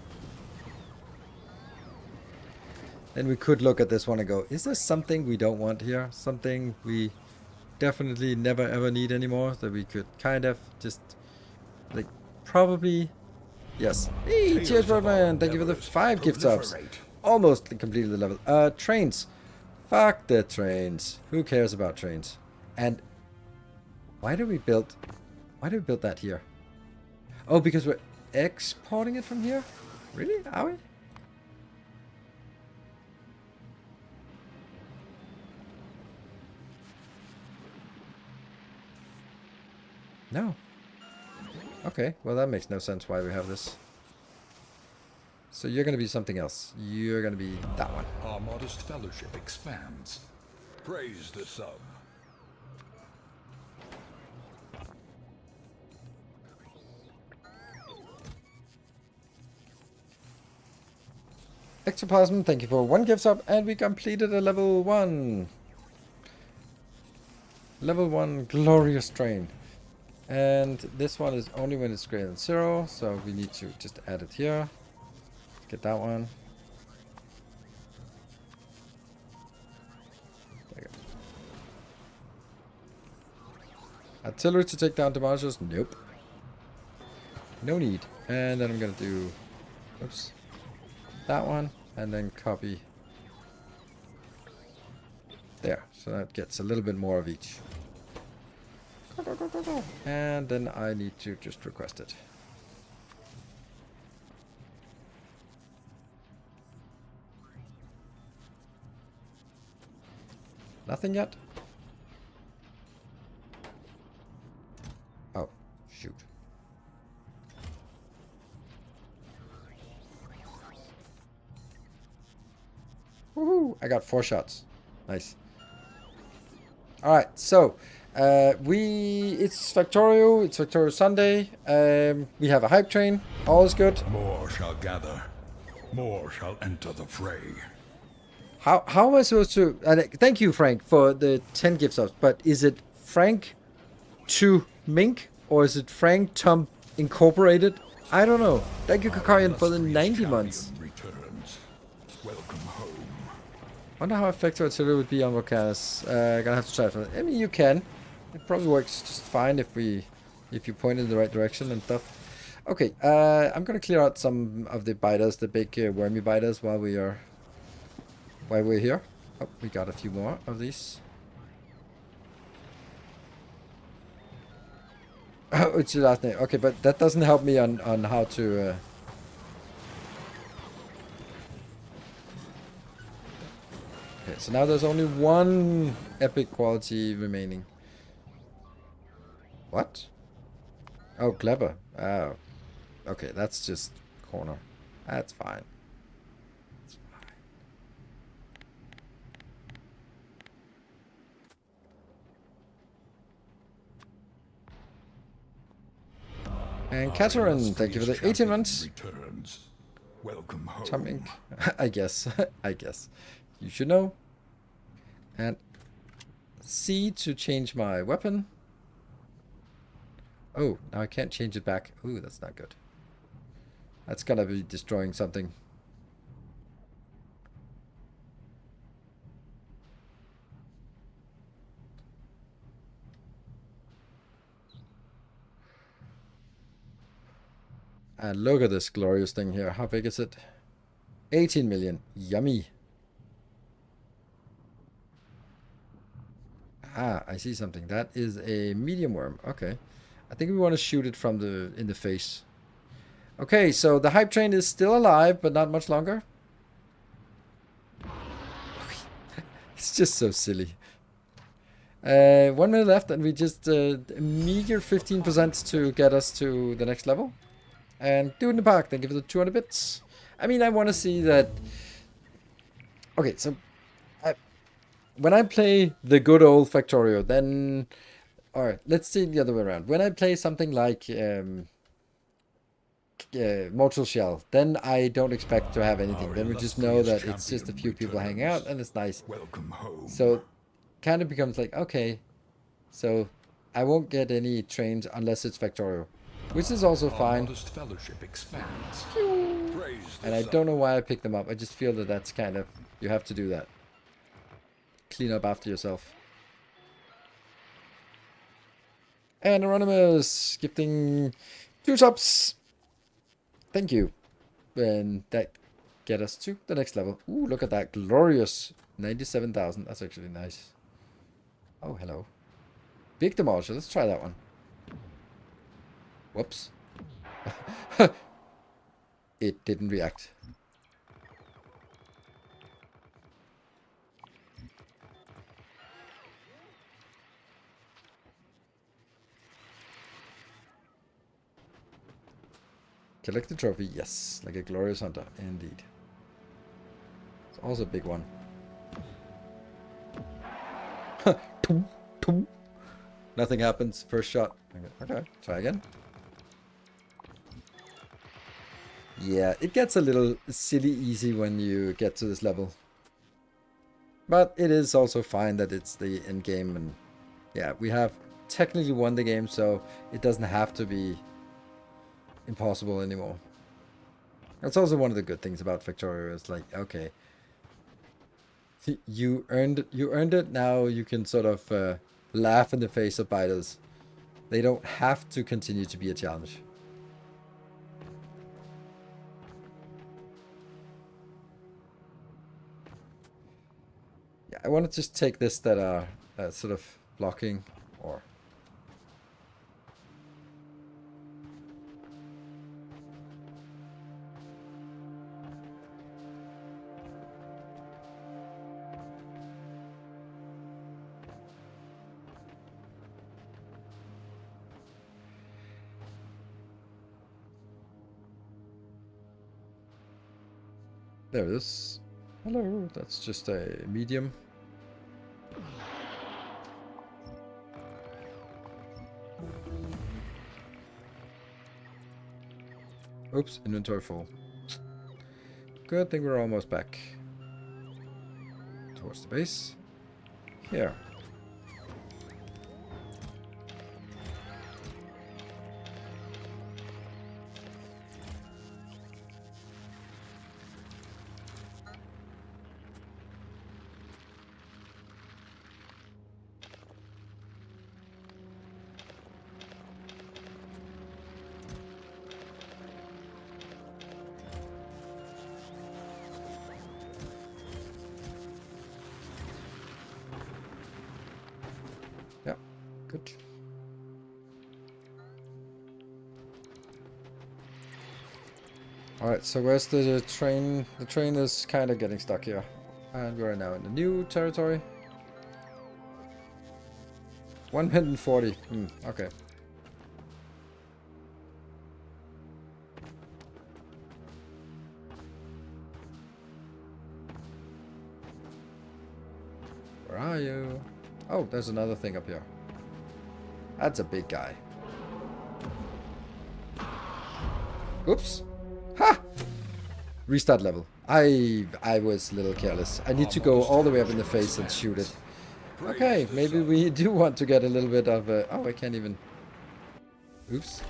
Then we could look at this one and go, is there something we don't want here? Something we definitely never ever need anymore that we could kind of just, like, probably... Yes. Hey, cheers, Broadman. Thank you for the 5 gift subs. Almost completed the level. Trains. Fuck the trains. Who cares about trains? And why do we build that here? Oh, because we're exporting it from here? Really? Are we? No. Okay, well that makes no sense why we have this. So you're going to be something else. You're going to be that one. Our modest fellowship expands. Praise the sub. Ectoplasm, thank you for 1 gift sub, and we completed a level 1. Level 1 glorious train. And this one is only when it's greater than 0, so we need to just add it here. Get that one. There you go. Artillery to take down demolishers? Nope. No need. And then I'm gonna do, oops, that one, and then copy there. So that gets a little bit more of each. And then I need to just request it. Nothing yet? Oh, shoot. Woohoo! I got 4 shots. Nice. Alright, so it's Factorio, it's Factorio Sunday. We have a hype train, all is good. More shall gather. More shall enter the fray. How am I supposed to... thank you, Frank, for the 10 gift subs, but is it Frank to Mink, or is it Frank Tom Incorporated? I don't know. Thank you, Kakarian, for the 90 months. Returns. Welcome home. Wonder how effective artillery would be on volcanoes. Gonna have to try it. I mean, you can. It probably works just fine if you point in the right direction and stuff. Okay, I'm gonna clear out some of the biters, the big wormy biters, while we're here. Oh, we got a few more of these. Oh, it's your last name. Okay, but that doesn't help me on how to. Okay, so now there's only 1 epic quality remaining. What? Oh, clever. Oh. Okay, that's just corner. That's fine. That's fine. And Catherine, thank you for the 18 months. Returns. Welcome home. Tom Inc. I guess. I guess. You should know. And C to change my weapon. Oh, now I can't change it back. Ooh, that's not good. That's gonna be destroying something. And look at this glorious thing here. How big is it? 18 million. Yummy. Ah, I see something. That is a medium worm. Okay. I think we want to shoot it from in the face. Okay, so the hype train is still alive, but not much longer. It's just so silly. 1 minute left, and we just a meager 15% to get us to the next level. And do it in the park. Thank you for the 200 bits. I mean, I want to see that. Okay, so when I play the good old Factorio, then... Alright, let's see the other way around. When I play something like Mortal Shell, then I don't expect to have anything. Then we just know that it's just a few people hanging out, and it's nice. Welcome home. So, kind of becomes like, okay, so I won't get any trains unless it's Factorio. Which is also fine. Fellowship expands. And I don't know why I picked them up. I just feel that that's kind of... You have to do that. Clean up after yourself. And Anonymous gifting 2 subs. Thank you. And that get us to the next level. Ooh, look at that. Glorious. 97,000. That's actually nice. Oh, hello. Big demolisher. Let's try that one. Whoops. It didn't react. Collect the trophy, yes, like a glorious hunter, indeed. It's also a big one. Nothing happens, first shot. Okay, try again. Yeah, it gets a little silly easy when you get to this level. But it is also fine that it's the end game, and yeah, we have technically won the game, so it doesn't have to be impossible anymore. That's also one of the good things about Factorio. It's like, okay, you earned it. Now you can sort of laugh in the face of biters. They don't have to continue to be a challenge. Yeah, I want to just take this that are sort of blocking, or there it is. Hello, that's just a medium. Oops, inventory full. Good thing we're almost back. Towards the base. Here. Yeah, good. Alright, so where's the train? The train is kind of getting stuck here. And we're now in the new territory. 140. Okay. Where are you? Oh, there's another thing up here. That's a big guy. Oops. Ha! Restart level. I was a little careless. I need to go all the way up in the face and shoot it. Okay, maybe we do want to get a little bit of a... Oh, I can't even... Oops.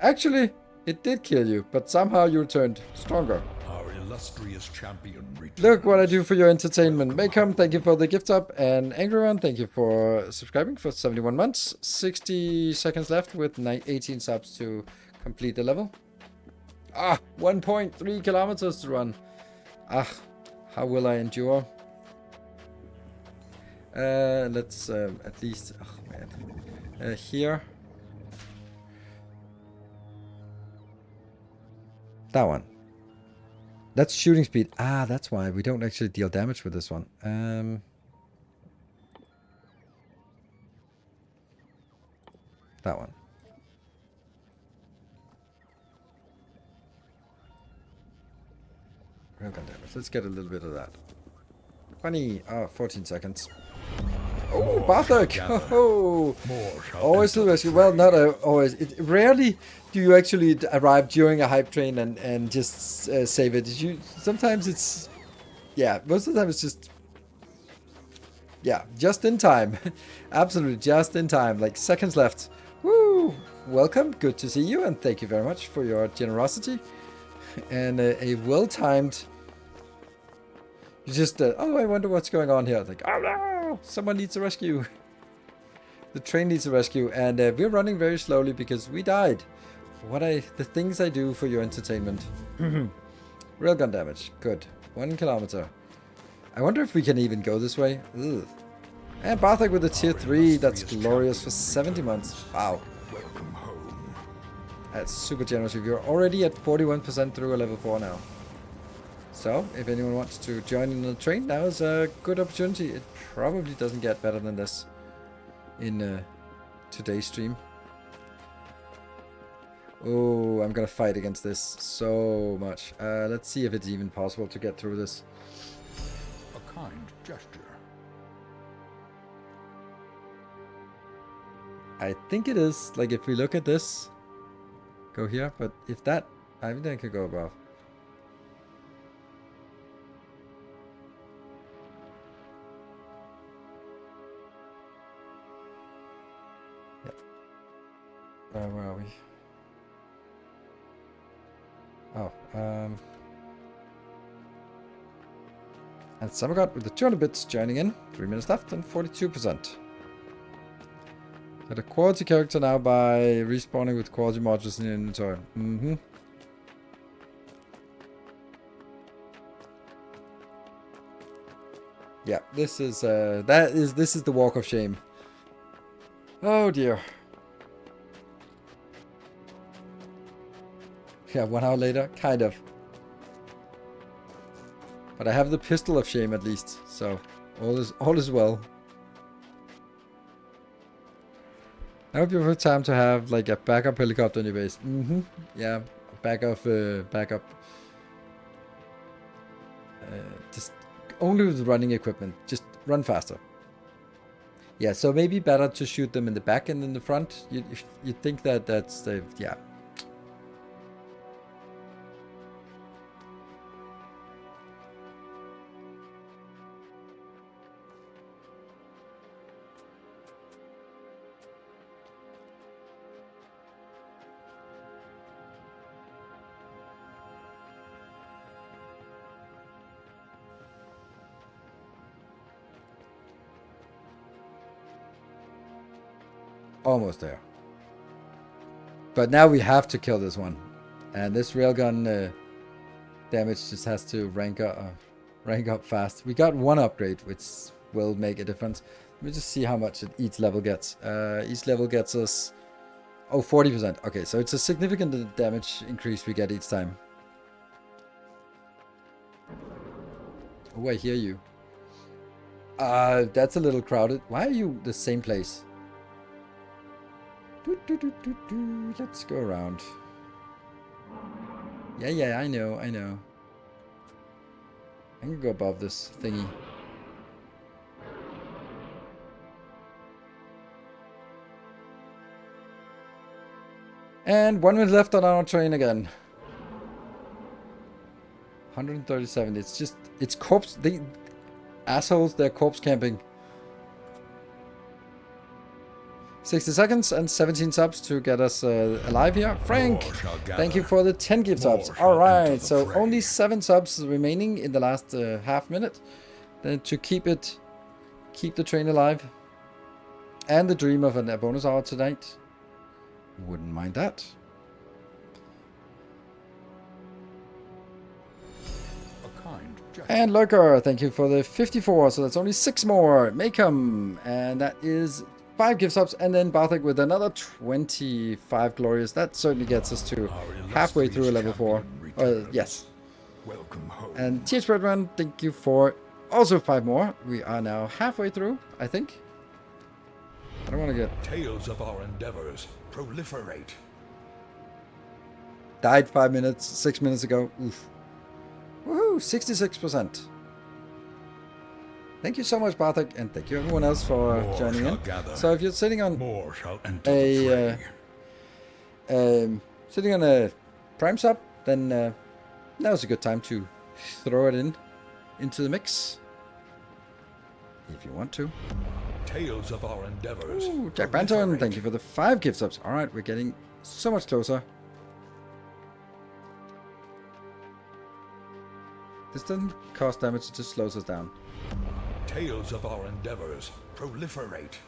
Actually, it did kill you, but somehow you returned stronger. Our illustrious champion returns. Look what I do for your entertainment. Maycom, thank you for the gift up. And Angry One, thank you for subscribing for 71 months. 60 seconds left with 18 subs to complete the level. 1.3 kilometers to run. How will I endure? Let's at least... Oh, man. Here. That one. That's shooting speed. That's why we don't actually deal damage with this one. That one. Railgun damage. Let's get a little bit of that. 20. 14 seconds. Oh, Bartek! Oh, always to the rescue. Well, not always. Rarely do you actually arrive during a hype train and just save it. Sometimes it's... Yeah, most of the time it's just... Yeah, just in time. Absolutely, just in time. Like, seconds left. Woo! Welcome, good to see you, and thank you very much for your generosity. And a well-timed... You just, oh, I wonder what's going on here. Like, oh no! Someone needs a rescue. The train needs a rescue, and we're running very slowly because we died. The things I do for your entertainment. Railgun damage, good. 1 kilometer. I wonder if we can even go this way. Ugh. And Bartek with a tier 3, that's glorious for 70 months. Wow. Welcome home. That's super generous. You're already at 41% through a level 4 now. So, if anyone wants to join in the train, now is a good opportunity. It probably doesn't get better than this in today's stream. Oh, I'm gonna fight against this so much. Let's see if it's even possible to get through this. A kind gesture. I think it is. Like, if we look at this, go here. But if that... I think I could go above. Yep. Where are we? Oh, and Summergod with the 200 bits joining in. 3 minutes left and 42%. Got a quality character now by respawning with quality modules in the inventory. Mm-hmm. Yeah, this is this is the walk of shame. Oh dear. Yeah, 1 hour later, kind of. But I have the pistol of shame at least, so all is well. That would be a good time to have like a backup helicopter in your base. Mm-hmm. Yeah, backup. Just only with running equipment. Just run faster. Yeah, so maybe better to shoot them in the back and in the front. You think that's the yeah. Almost there. But now we have to kill this one. And this railgun damage just has to rank up fast. We got 1 upgrade, which will make a difference. Let me just see how much each level gets. Each level gets us... Oh, 40%. Okay, so it's a significant damage increase we get each time. Oh, I hear you. That's a little crowded. Why are you the same place? Let's go around. Yeah, I know. I can go above this thingy. And 1 minute left on our train again. 137. It's just, it's corpse. They assholes. They're corpse camping. 60 seconds and 17 subs to get us alive here. Frank, thank you for the 10 gift subs. Alright, so only 7 subs remaining in the last half minute. Then to keep the train alive. And the dream of a bonus hour tonight. Wouldn't mind that. And Lurker, thank you for the 54. So that's only 6 more. Maycom, and that is 5 gift subs, and then Bartek with another 25 glorious. That certainly gets us to halfway through a level 4. Yes. Welcome home. And TH Redman, thank you for also 5 more. We are now halfway through, I think. I don't want to get... Tales of our endeavors proliferate. Died 6 minutes ago. Oof. Woohoo, 66%. Thank you so much, Bartek, and thank you everyone else for joining in. So if you're sitting on a Prime sub, then now's a good time to throw it into the mix, if you want to. Tales of our endeavors. Ooh, Jack Banton, thank you for the 5 gift subs. All right, we're getting so much closer. This doesn't cost damage; it just slows us down. Tales of our endeavors proliferate.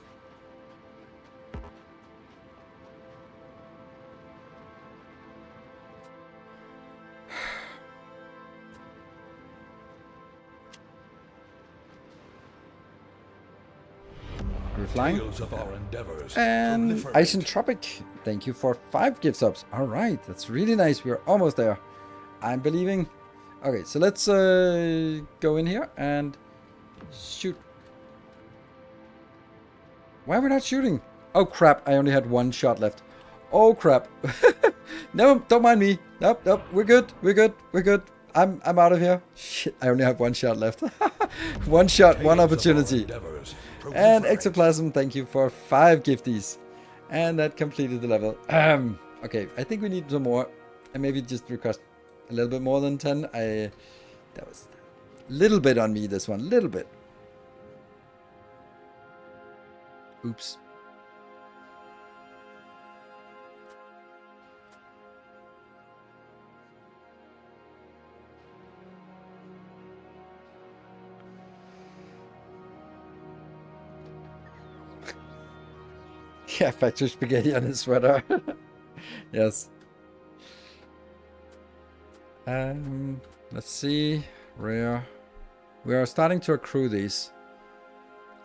Are we flying? Tales of our endeavors And proliferate. Isentropic, thank you for 5 gift subs. All right, that's really nice. We're almost there. I'm believing. Okay, so let's go in here and shoot. Why are we not shooting? Oh crap, I only had 1 shot left. Oh crap. No, don't mind me. Nope, we're good. I'm out of here. Shit, I only have 1 shot left. 1 shot, 1 opportunity. And Ectoplasm, thank you for 5 gifties. And that completed the level. Okay, I think we need some more. And maybe just request a little bit more than 10. That was a little bit on me, this one. Little bit. Oops. Yeah, factory spaghetti on his sweater. Yes. Let's see. Rare. We are starting to accrue these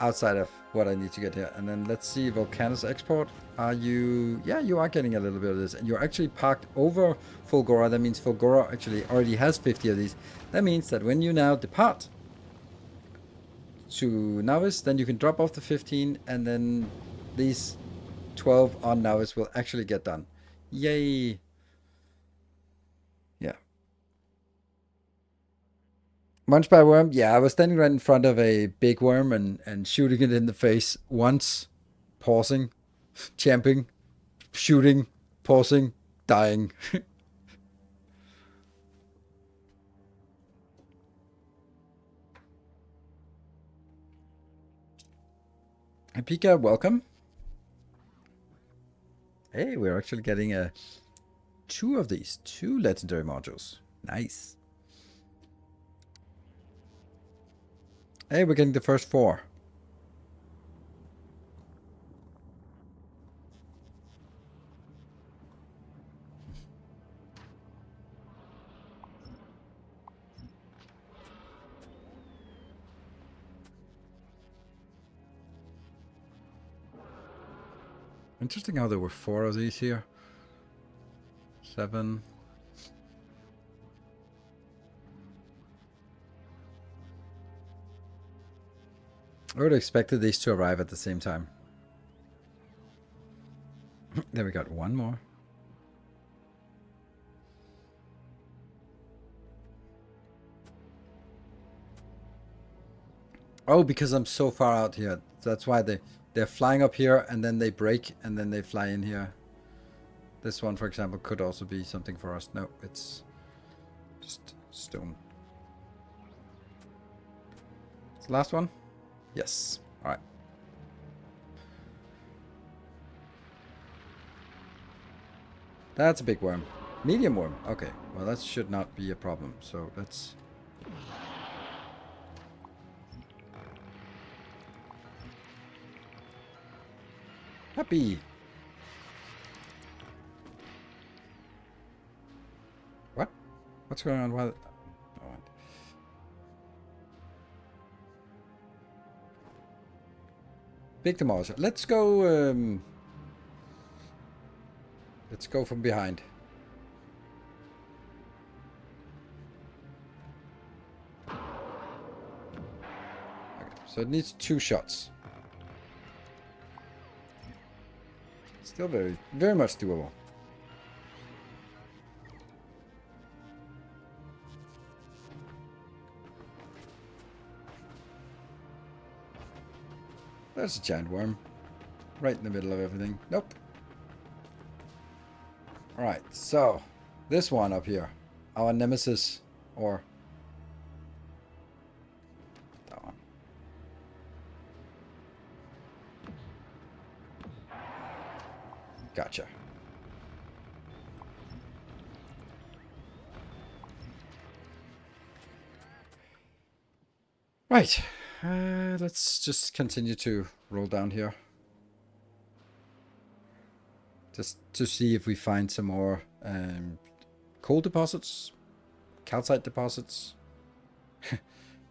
outside of what I need to get here. And then let's see, Volcanus export. Are you... Yeah, you are getting a little bit of this. And you're actually parked over Fulgora. That means Fulgora actually already has 50 of these. That means that when you now depart to Novice, then you can drop off the 15 and then these 12 on Novice will actually get done. Yay! Yeah. Munch by worm? Yeah, I was standing right in front of a big worm and shooting it in the face once, pausing, champing, shooting, pausing, dying. Hey, Pika, welcome. Hey, we're actually getting two of these, 2 legendary modules. Nice. Hey, we're getting the first 4. Interesting how there were 4 of these here. 7. I would have expected these to arrive at the same time. There we got 1 more. Oh, because I'm so far out here. That's why they're flying up here and then they break and then they fly in here. This one, for example, could also be something for us. No, it's just stone. It's the last one? Yes. All right. That's a big worm. Medium worm. Okay. Well, that should not be a problem. So let's... Happy. What? What's going on? Why? Oh. Big demolisher. Let's go. Let's go from behind. Okay, so it needs 2 shots. Still very, very much doable. There's a giant worm. Right in the middle of everything. Nope. Alright, so this one up here. Our nemesis, or that one. Gotcha. Right. Let's just continue to roll down here. Just to see if we find some more coal deposits, calcite deposits.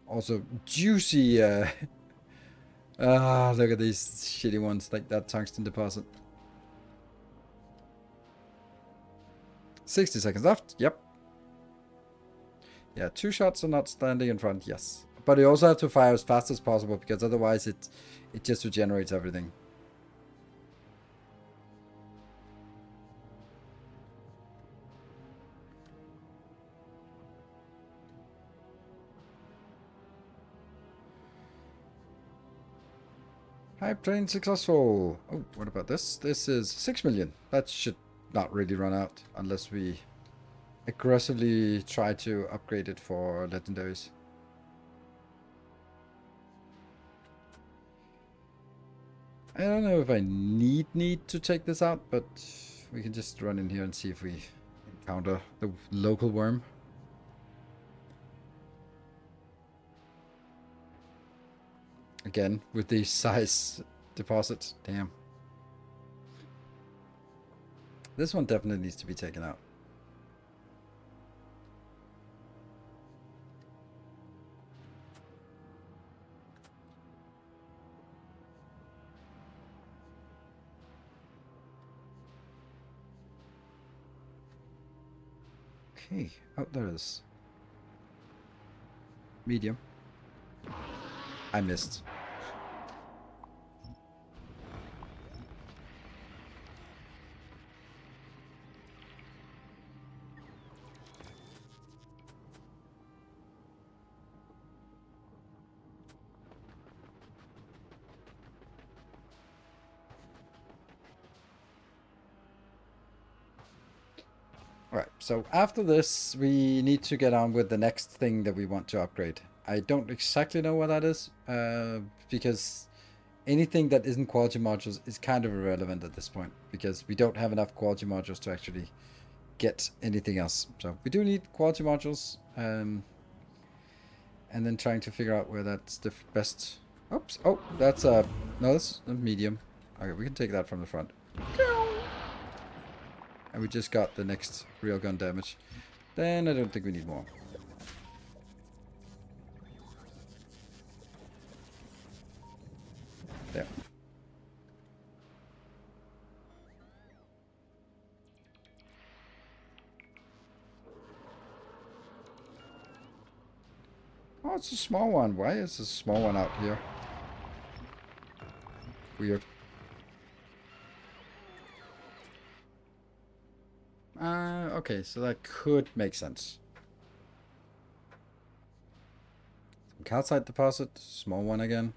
Also juicy. Look at these shitty ones, like that tungsten deposit. 60 seconds left. Yep. Yeah, 2 shots are not standing in front. Yes. But you also have to fire as fast as possible because otherwise it just regenerates everything. Hype train successful. Oh, what about this? This is 6 million. That should not really run out unless we aggressively try to upgrade it for legendaries. I don't know if I need to take this out, but we can just run in here and see if we encounter the local worm. Again, with the size deposits. Damn. This one definitely needs to be taken out. Okay, oh, there it is. Medium. I missed. Alright, so after this, we need to get on with the next thing that we want to upgrade. I don't exactly know what that is, because anything that isn't quality modules is kind of irrelevant at this point, because we don't have enough quality modules to actually get anything else. So we do need quality modules, and then trying to figure out where that's the best. Oops, oh, that's no, that's a medium. Okay, we can take that from the front. And we just got the next railgun damage. Then I don't think we need more. There. Oh, it's a small one. Why is a small one out here? Weird. Okay, so that could make sense. Some calcite deposit, small one again.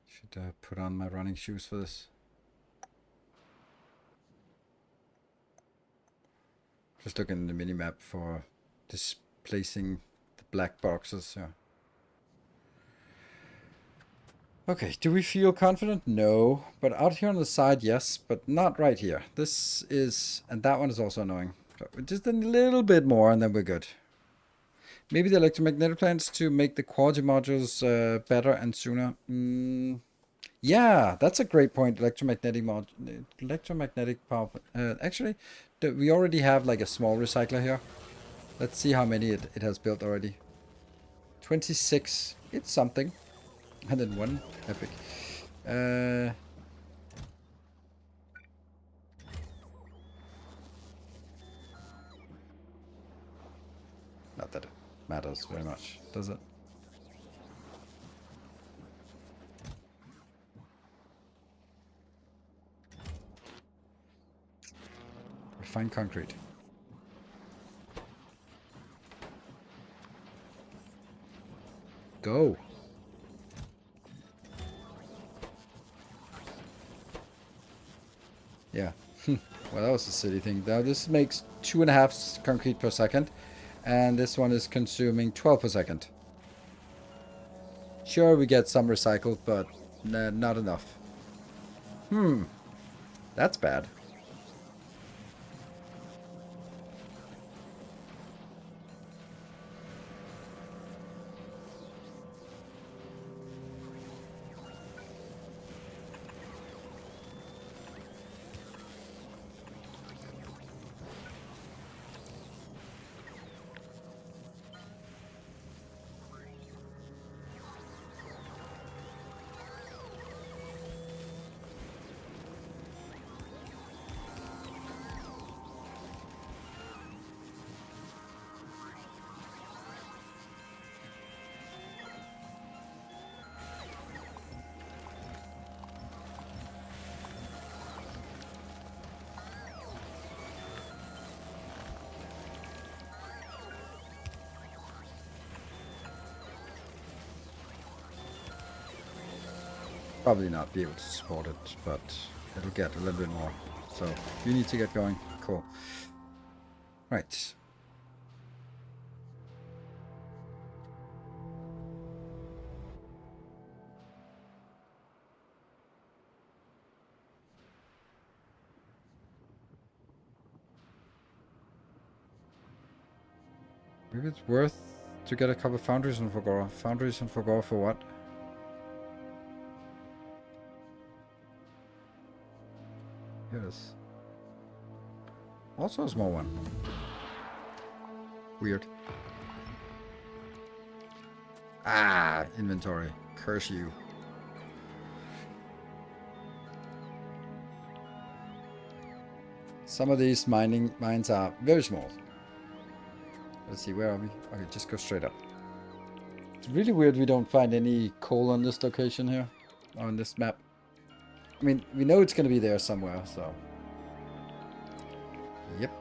Should put on my running shoes for this. Just looking at the minimap for displacing the black boxes. Yeah. Okay, do we feel confident? No. But out here on the side, yes. But not right here. This is... And that one is also annoying. So just a little bit more and then we're good. Maybe the electromagnetic plants to make the quality modules better and sooner. Yeah, that's a great point. Electromagnetic power. Actually, we already have like a small recycler here. Let's see how many it has built already. 26. It's something. And then one epic. Not that it matters very much, does it? Refined concrete. Go. Yeah. Well, that was a silly thing. Now this makes 2.5 concrete per second. And this one is consuming 12 per second. Sure, we get some recycled, but not enough. That's bad. probably not be able to support it, but it'll get a little bit more. So you need to get going. Cool. Right. Maybe it's worth to get a couple of foundries in Fagora. Foundries in Fagora for what? Yes. Also a small one. Weird. Ah, inventory. Curse you. Some of these mines are very small. Let's see, where are we? Okay, just go straight up. It's really weird we don't find any coal on this location here. On this map. I mean, we know it's going to be there somewhere, so... Yep.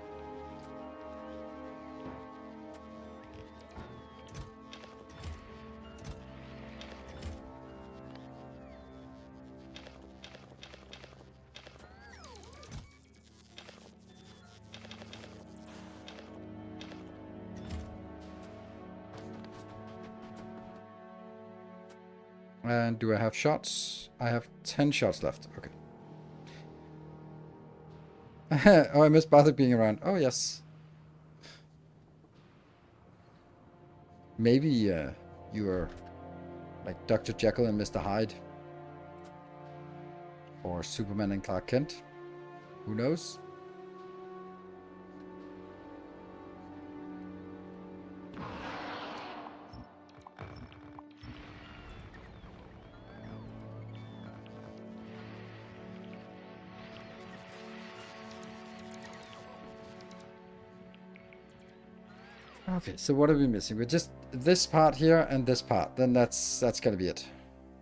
And do I have shots? I have 10 shots left. Okay. Oh, I miss Bartek being around. Oh, yes. Maybe you are like Dr. Jekyll and Mr. Hyde. Or Superman and Clark Kent. Who knows? Okay, so what are we missing? We're just this part here and this part. Then that's gonna be it.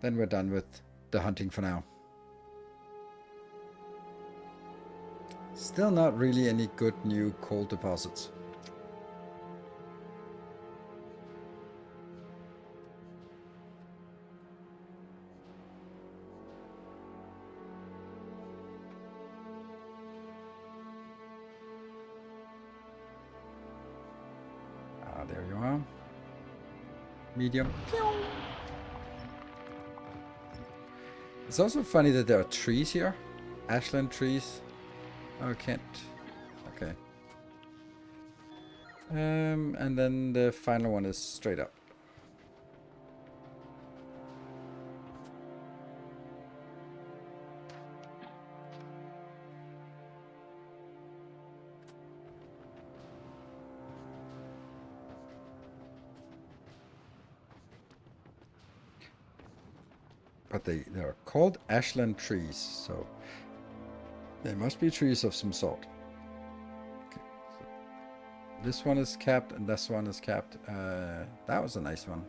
Then we're done with the hunting for now. Still not really any good new coal deposits. Ah, there you are. Medium. It's also funny that there are trees here. Ashland trees. Oh, I can't. Okay. And then the final one is straight up. But they're called ashland trees, so they must be trees of some sort. Okay, so this one is capped and this one is capped. That was a nice one.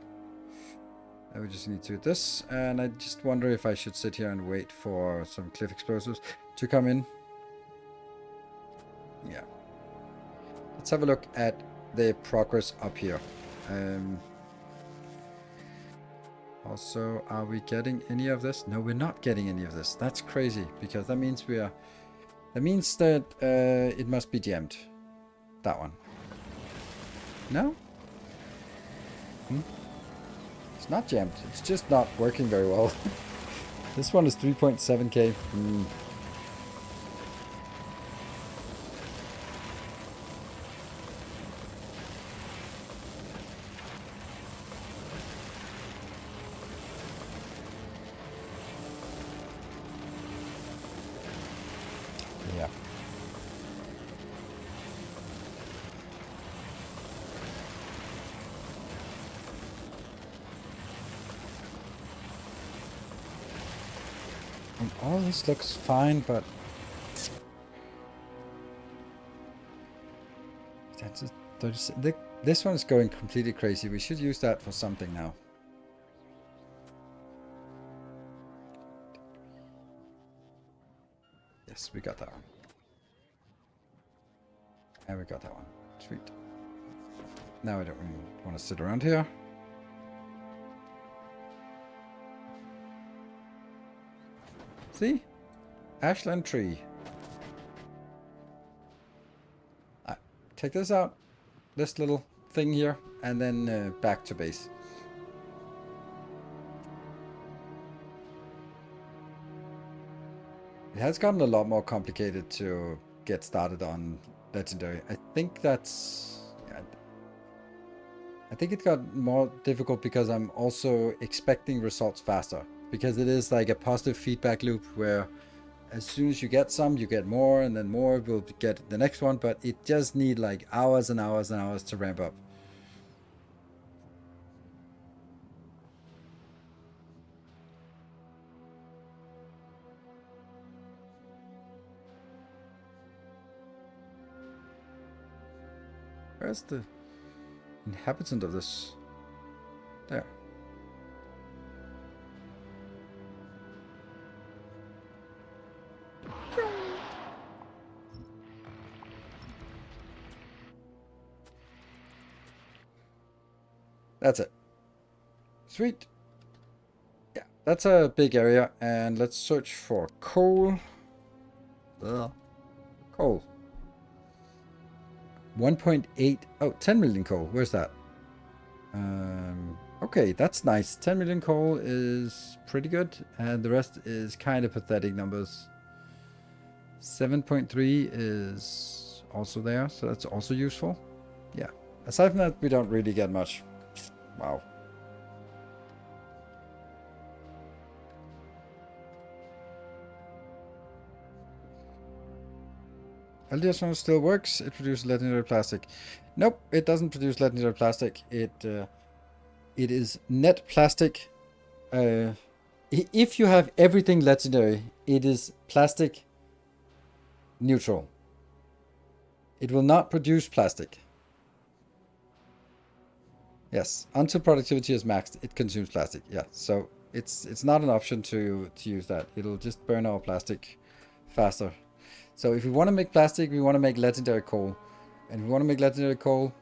Now we just need to do this, and I just wonder if I should sit here and wait for some cliff explosives to come in. Yeah. Let's have a look at the progress up here. Also, are we getting any of this? No, we're not getting any of this. That's crazy, because that means we are... That means that it must be jammed. That one. No? It's not jammed. It's just not working very well. This one is 3.7k. Yeah. And all this looks fine, but that's a 36. This one is going completely crazy. We should use that for something now. Yes, we got that one. And we got that one. Sweet. Now I don't really want to sit around here. See? Ashland tree. Take this out. This little thing here. And then back to base. It has gotten a lot more complicated to get started on Legendary. I think that's... Yeah, I think it got more difficult because I'm also expecting results faster. Because it is like a positive feedback loop where as soon as you get some, you get more, and then more will get the next one. But it just need like hours and hours and hours to ramp up. Where's the inhabitant of this? There. That's it. Sweet. Yeah, that's a big area, and let's search for coal. Coal. 1.8. Oh, 10 million coal. Where's that? Okay, that's nice. 10 million coal is pretty good, and the rest is kind of pathetic numbers. 7.3 is also there, so that's also useful. Yeah. Aside from that, we don't really get much. Wow. LDS still works. It produces legendary plastic. Nope, it doesn't produce legendary plastic. It is net plastic. If you have everything legendary, it is plastic neutral. It will not produce plastic. Yes, until productivity is maxed, it consumes plastic. Yeah, so it's not an option to use that. It'll just burn our plastic faster. So if we want to make plastic, we want to make legendary coal. And if we want to make legendary coal,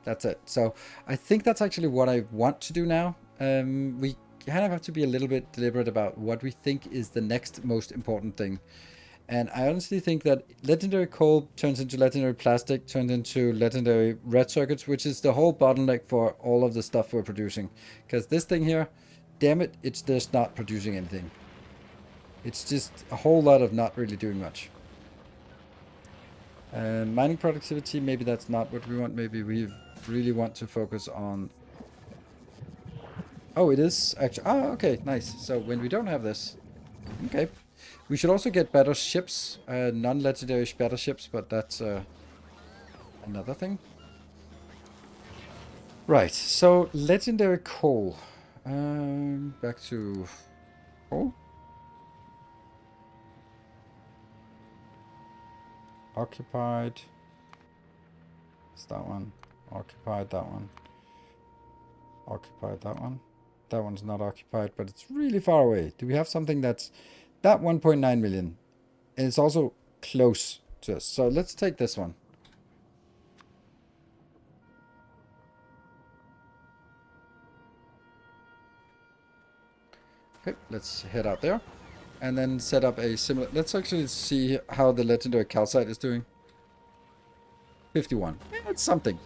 that's it. So I think that's actually what I want to do now. We kind of have to be a little bit deliberate about what we think is the next most important thing. And I honestly think that legendary coal turns into legendary plastic, turns into legendary red circuits, which is the whole bottleneck for all of the stuff we're producing. Because this thing here, damn it, it's just not producing anything. It's just a whole lot of not really doing much. Mining productivity, maybe that's not what we want. Maybe we really want to focus on... Oh, it is actually... Oh, okay, nice. So when we don't have this... Okay. We should also get better ships, non-legendary better ships, but that's another thing. Right, so legendary coal. Back to coal. Occupied. It's that one. Occupied, that one. Occupied, that one. That one's not occupied, but it's really far away. Do we have something that's... That 1.9 million. And it's also close to us. So let's take this one. Okay, let's head out there. And then set up a similar... Let's actually see how the legendary calcite is doing. 51. Yeah, it's something.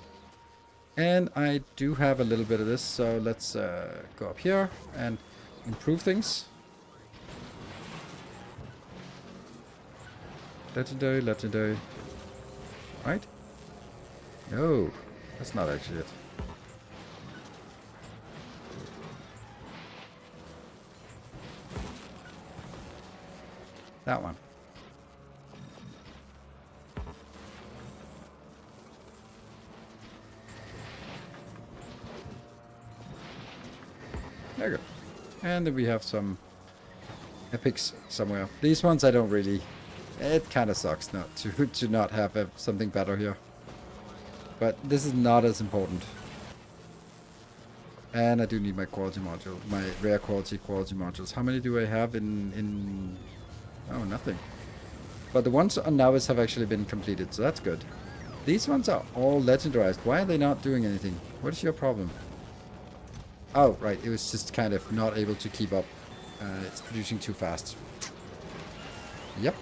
And I do have a little bit of this. So let's go up here and improve things. Legendary, legendary. Right? No, that's not actually it. That one. There you go. And then we have some epics somewhere. These ones I don't really... It kind of sucks not to not have something better here. But this is not as important. And I do need my quality module, my rare quality modules. How many do I have in... Oh, nothing. But the ones on Nilaus have actually been completed, so that's good. These ones are all legendarized. Why are they not doing anything? What is your problem? Oh, right. It was just kind of not able to keep up. It's producing too fast. Yep.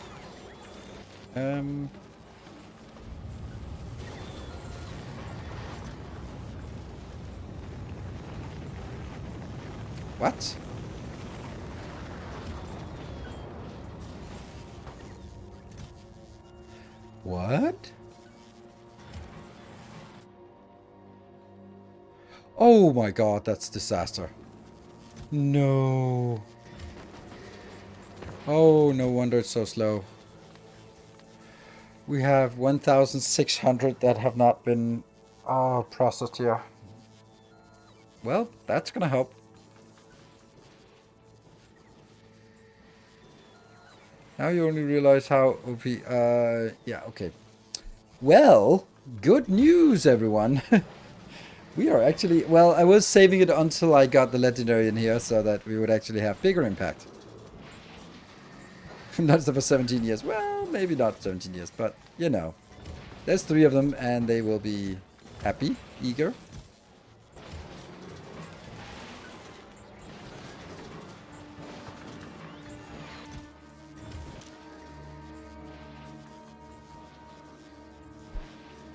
What? What? Oh my god, that's disaster. No. Oh, no wonder it's so slow. We have 1,600 that have not been processed here. Well, that's gonna help. Now you only realize how OP. Yeah, okay. Well, good news, everyone. We are actually, well, I was saving it until I got the legendary in here so that we would actually have bigger impact. Not for 17 years. Well, maybe not 17 years, but you know. There's 3 of them and they will be happy, eager.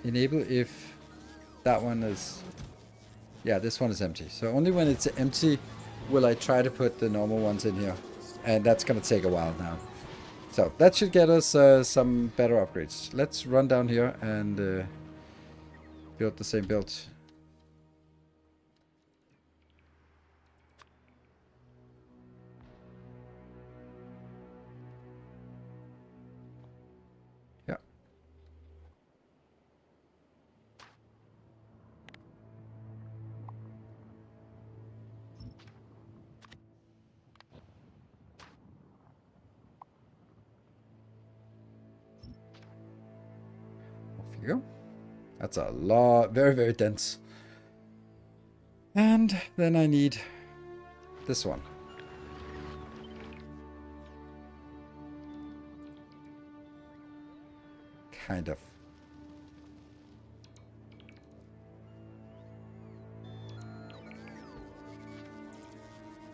Enable if that one is... Yeah, this one is empty. So only when it's empty will I try to put the normal ones in here. And that's going to take a while now. So that should get us some better upgrades. Let's run down here and build the same build. Yeah. Off you go. That's a lot, very, very dense. And then I need this one. Kind of.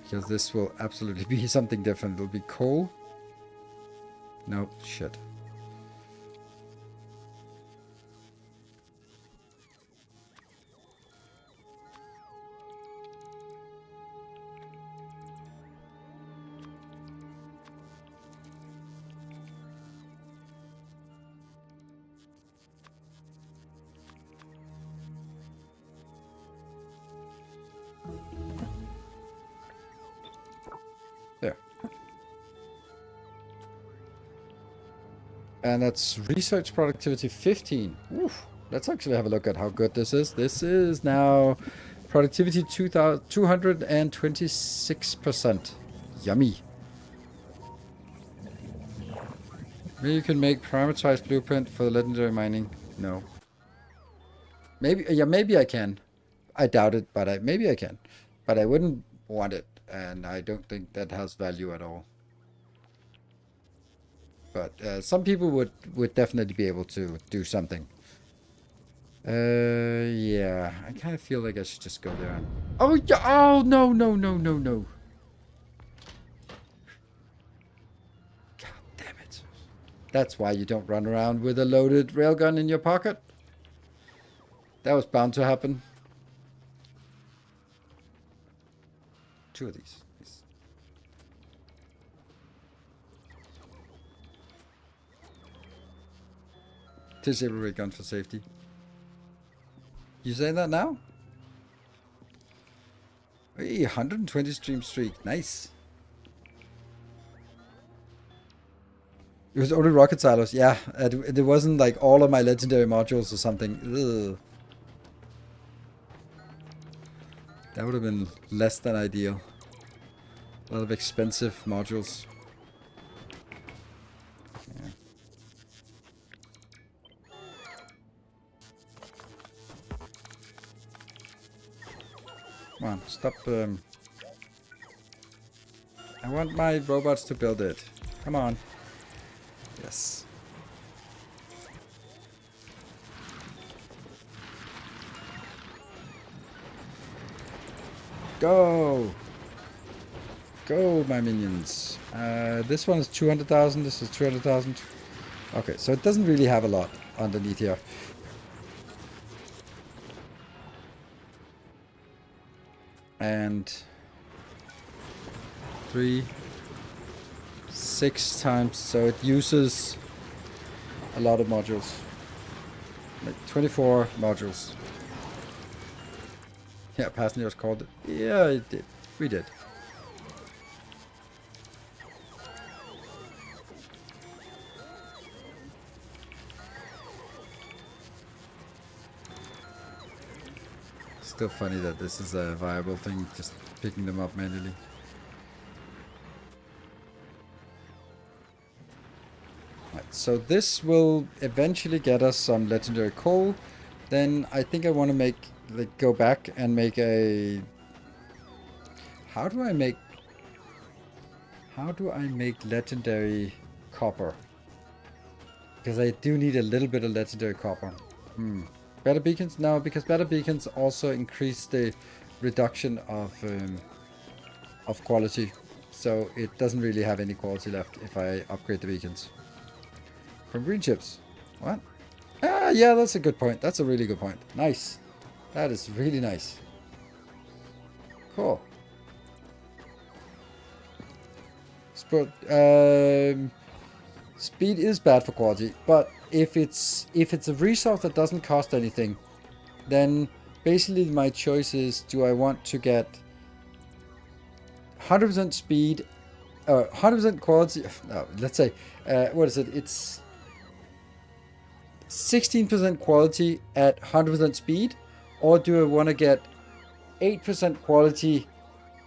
Because this will absolutely be something different. It'll be coal. No, shit. There. And that's research productivity 15. Oof. Let's actually have a look at how good this is. This is now productivity 226%. Yummy. Maybe you can make parameterized blueprint for the legendary mining. No. Maybe, yeah, maybe I can. I doubt it, but maybe I can. But I wouldn't want it, and I don't think that has value at all. But some people would definitely be able to do something. Yeah, I kind of feel like I should just go there. Oh, yeah! Oh, no, no, no, no, no. God damn it. That's why you don't run around with a loaded railgun in your pocket. That was bound to happen. 2 of these. Disable ray gun for safety. You saying that now? Hey, 120 stream streak. Nice. It was only rocket silos. Yeah, it wasn't like all of my legendary modules or something. Ugh. That would have been less than ideal. A lot of expensive modules. Yeah. Come on, stop. I want my robots to build it. Come on. Yes. Go! Go, my minions. This one is 200,000. This is 200,000. Okay, so it doesn't really have a lot underneath here. And 3, 6 times. So it uses a lot of modules. Like 24 modules. Yeah, passengers called it. Yeah, it did. We did. Still funny that this is a viable thing, just picking them up manually. Right, so this will eventually get us some legendary coal. Then I think I want to make, like, go back and make a... How do I make legendary copper? Because I do need a little bit of legendary copper. Better beacons? No, because better beacons also increase the reduction of quality. So it doesn't really have any quality left if I upgrade the beacons. From green chips. What? Ah, yeah, that's a good point. That's a really good point. Nice. That is really nice. Cool. Speed is bad for quality, but if it's a resource that doesn't cost anything, then basically my choice is: do I want to get 100% speed, 100% quality? No, let's say, what is it? It's 16% quality at 100% speed, or do I want to get 8% quality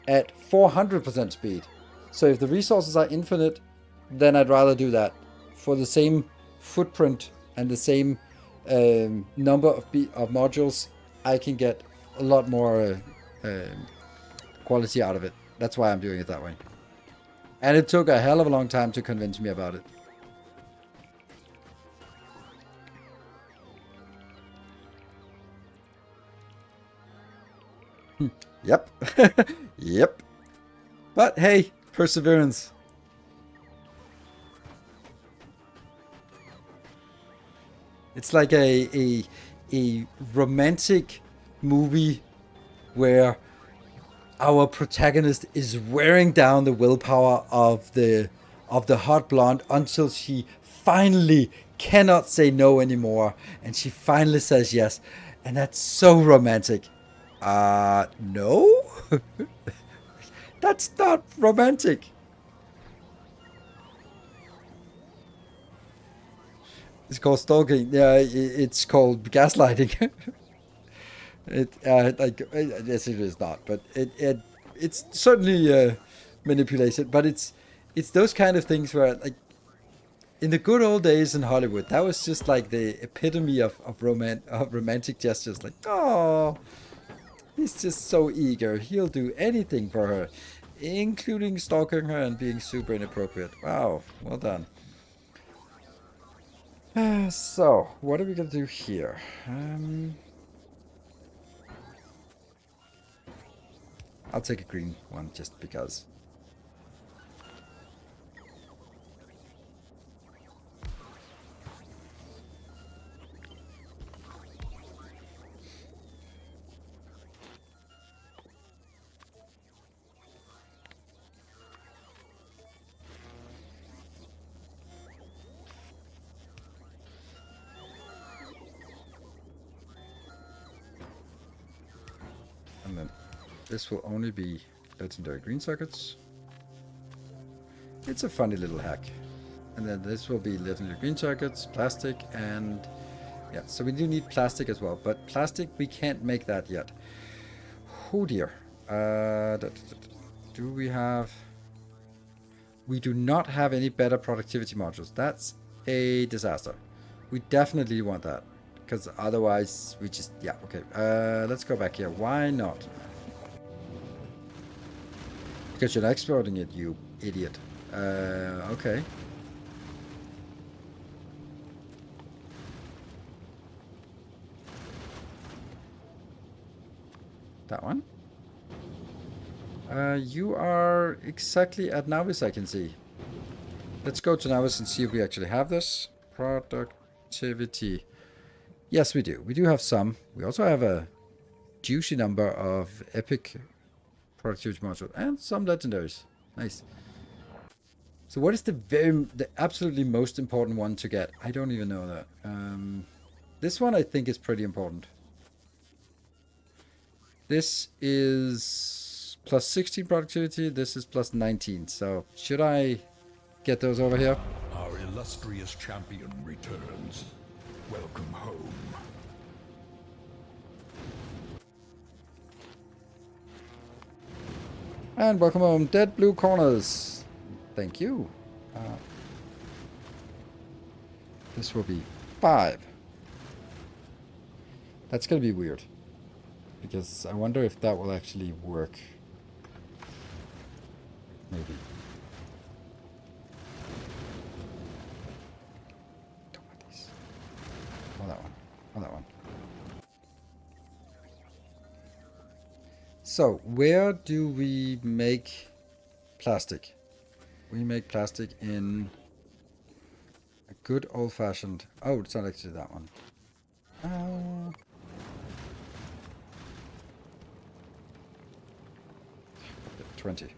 at 400% speed? So if the resources are infinite, then I'd rather do that. For the same footprint and the same number of modules, I can get a lot more quality out of it. That's why I'm doing it that way. And it took a hell of a long time to convince me about it. Yep. Yep. But hey, perseverance. It's like a romantic movie where our protagonist is wearing down the willpower of the hot blonde until she finally cannot say no anymore, and she finally says yes, and that's so romantic. No, that's not romantic. It's called stalking. Yeah, it's called gaslighting. Yes, it is not, but it's certainly manipulation. But it's those kind of things where, like, in the good old days in Hollywood, that was just like the epitome of romantic gestures. Like, oh, he's just so eager. He'll do anything for her, including stalking her and being super inappropriate. Wow, well done. So, what are we gonna do here? I'll take a green one just because. And then this will only be legendary green circuits. It's a funny little hack. And then this will be legendary green circuits, plastic, and yeah, so we do need plastic as well. But plastic, we can't make that yet. Oh dear. Do we have... We do not have any better productivity modules. That's a disaster. We definitely want that. Because otherwise, we just... Yeah, okay. Let's go back here. Why not? Because you're not exporting it, you idiot. Okay. That one. You are exactly at Navis, I can see. Let's go to Navis and see if we actually have this. Productivity. Yes, we do. We do have some. We also have a juicy number of epic productivity modules and some legendaries. Nice. So what is the absolutely most important one to get? I don't even know that. This one I think is pretty important. This is plus 16 productivity. This is plus 19. So should I get those over here? Our illustrious champion returns. Welcome home. And welcome home, Dead Blue Corners. Thank you. This will be 5. That's going to be weird. Because I wonder if that will actually work. Maybe. Don't want these. Oh, that one. Oh, that one. So, where do we make plastic? We make plastic in a good old-fashioned... Oh, it's not actually that one. 20.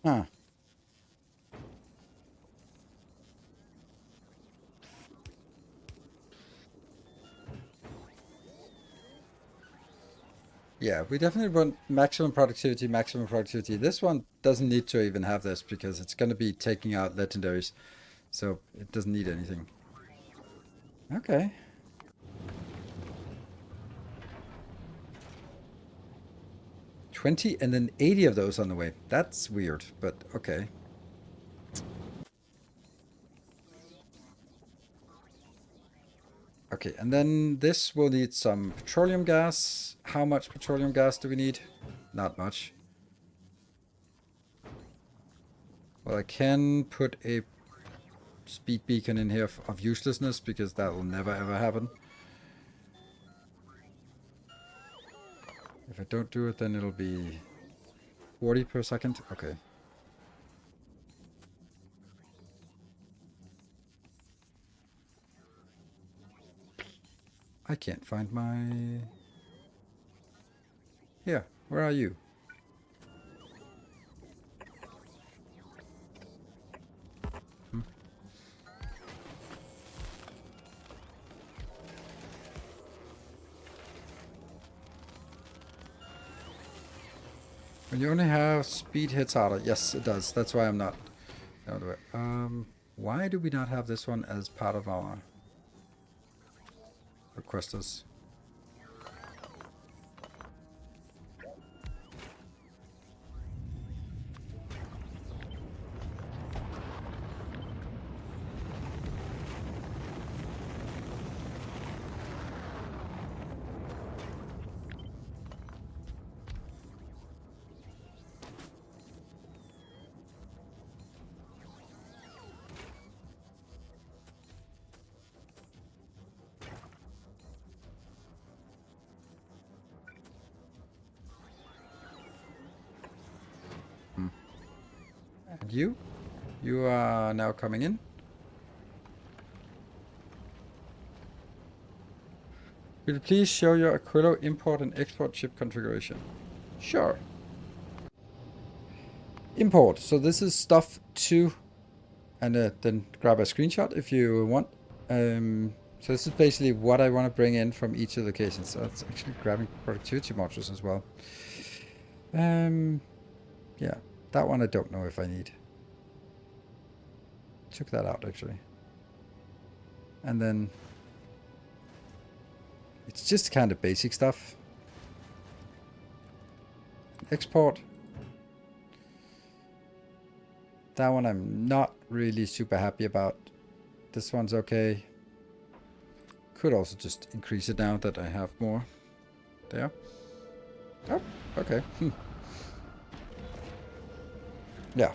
Huh. Yeah, we definitely want maximum productivity, maximum productivity. This one doesn't need to even have this because it's going to be taking out legendaries. So it doesn't need anything. Okay. $20 and then 80 of those on the way. That's weird, but okay. Okay, and then this will need some petroleum gas. How much petroleum gas do we need? Not much. Well, I can put a speed beacon in here of uselessness because that will never ever happen. If I don't do it, then it'll be 40 per second. Okay. I can't find my... Here, where are you? Hmm? When you only have speed hits harder. Yes, it does. That's why I'm not... why do we not have this one as part of our requesters? And you? You are now coming in. Will you please show your Aquilo import and export chip configuration? Sure. Import. So this is stuff 2. And then grab a screenshot if you want. So this is basically what I want to bring in from each of the locations. So that's actually grabbing productivity modules as well. Yeah, that one I don't know if I need. Took that out actually. And then it's just kind of basic stuff. Export. That one I'm not really super happy about. This one's okay. Could also just increase it now that I have more. There. Oh, okay. Yeah.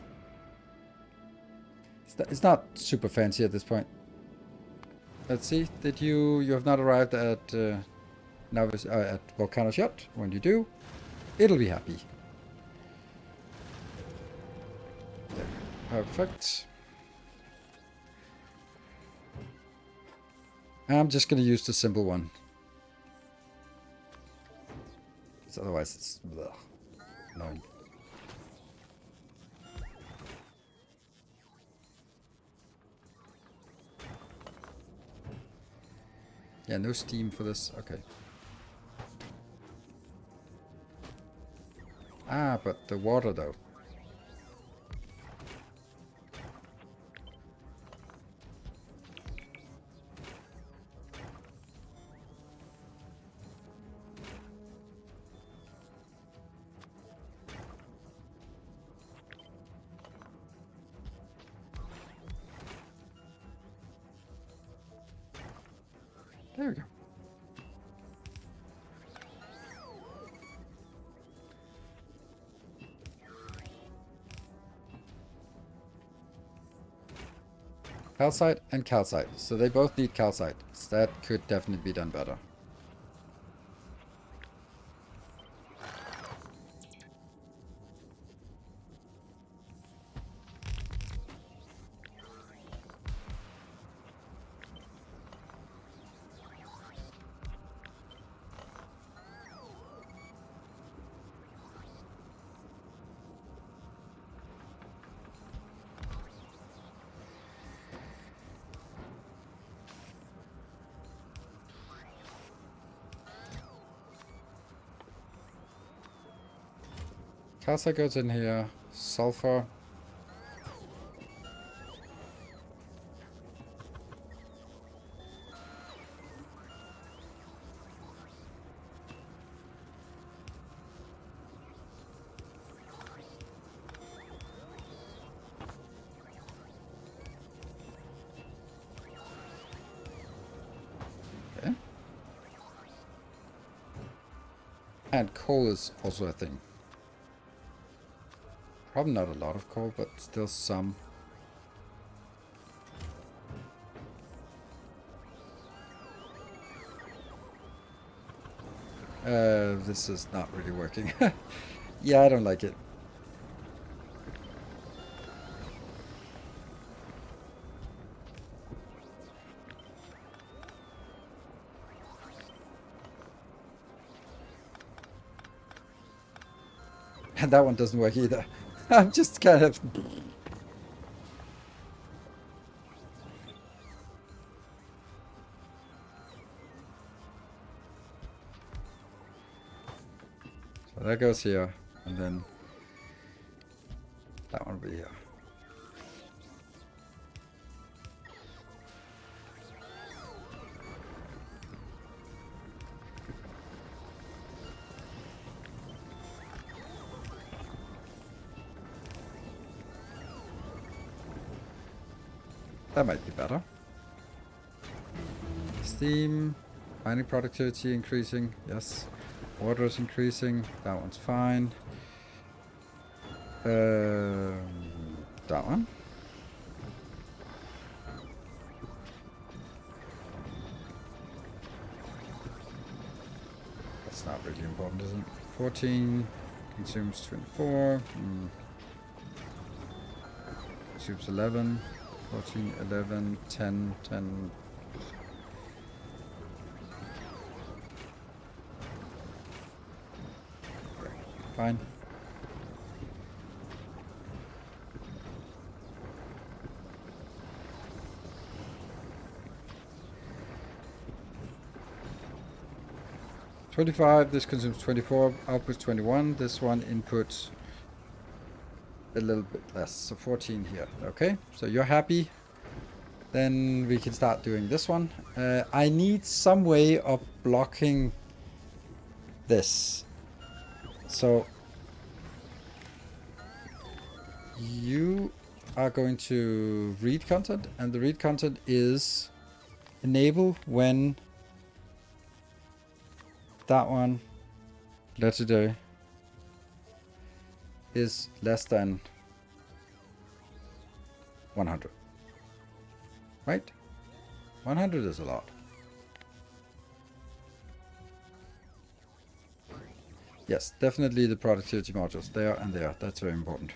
It's not super fancy at this point. Let's see. Did you have not arrived at at Volcano's yacht? When you do, it'll be happy. There. Perfect. I'm just gonna use the simple one. Otherwise it's annoying. Yeah, no steam for this. Okay. Ah, but the water though. There we go. Calcite and calcite. So they both need calcite. So that could definitely be done better. Calcite goes in here. Sulfur. Okay. And coal is also a thing. Probably not a lot of coal, but still some. This is not really working. Yeah, I don't like it. And that one doesn't work either. I'm just kind of... So that goes here, and then that one will be here. That might be better. Steam, mining productivity increasing, yes. Water is increasing, that one's fine. That one. That's not really important, is it? 14 consumes 24. Consumes 11. 14, 11, 10, 10. Fine. $25, this consumes 24, outputs 21, this one inputs a little bit less, so 14 here. Okay, so you're happy. Then we can start doing this one. I need some way of blocking this. So you are going to read content, and the read content is enable when that one, legendary, is less than 100. Right? 100 is a lot. Yes, definitely the productivity modules there and there. That's very important.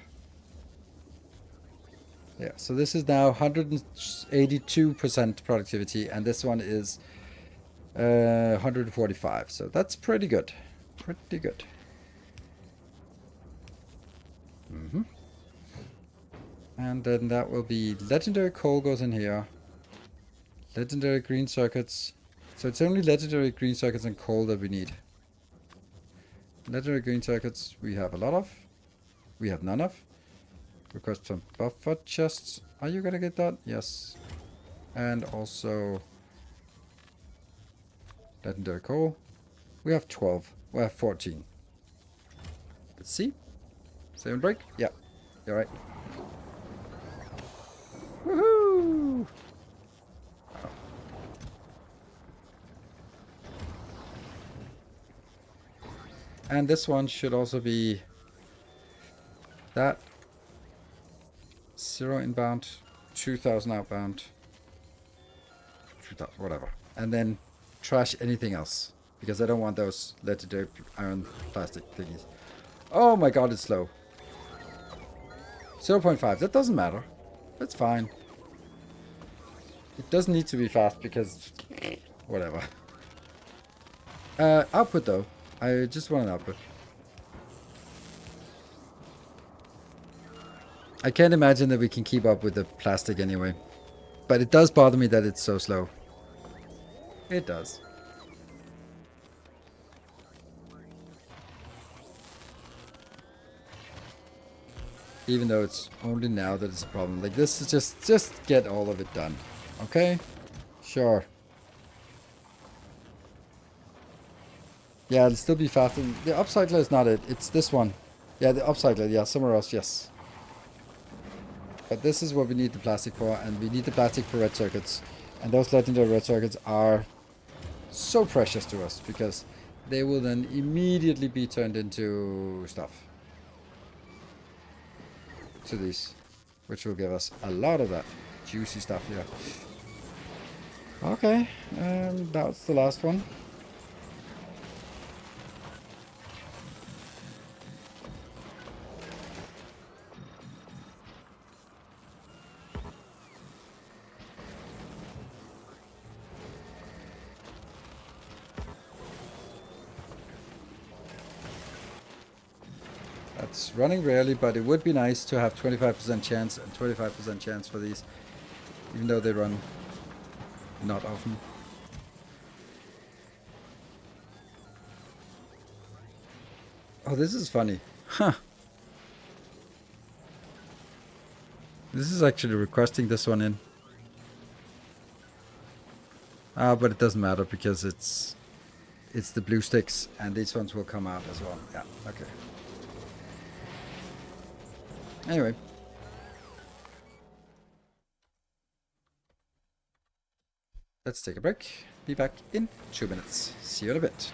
Yeah, so this is now 182% productivity, and this one is 145. So that's pretty good. Pretty good. And then that will be legendary coal goes in here. Legendary green circuits. So it's only legendary green circuits and coal that we need. Legendary green circuits we have a lot of. We have none of. Request some buffer chests. Are you gonna get that? Yes. And also legendary coal. We have 12. We have 14. Let's see. Save and break? Yeah. You're right. Woohoo! And this one should also be that 0 inbound, 2000 outbound, 2000, whatever. And then trash anything else, because I don't want those legendary iron plastic thingies. Oh my god, it's slow. 0.5, that doesn't matter. That's fine. It doesn't need to be fast because whatever. Output though. I just want an output. I can't imagine that we can keep up with the plastic anyway. But it does bother me that it's so slow. It does. Even though it's only now that it's a problem. Like this is just get all of it done. Okay? Sure. Yeah, it'll still be faster. The upcycler is not it. It's this one. Yeah, the upcycler. Yeah, somewhere else. Yes. But this is what we need the plastic for. And we need the plastic for red circuits. And those legendary red circuits are so precious to us. Because they will then immediately be turned into stuff. To these. Which will give us a lot of that juicy stuff here. Okay. And that's the last one. It's running rarely, but it would be nice to have 25% chance and 25% chance for these, even though they run not often. Oh, this is funny. Huh. This is actually requesting this one in. Ah, but it doesn't matter because it's the blue sticks and these ones will come out as well. Yeah, okay. Anyway. Let's take a break. Be back in 2 minutes. See you in a bit.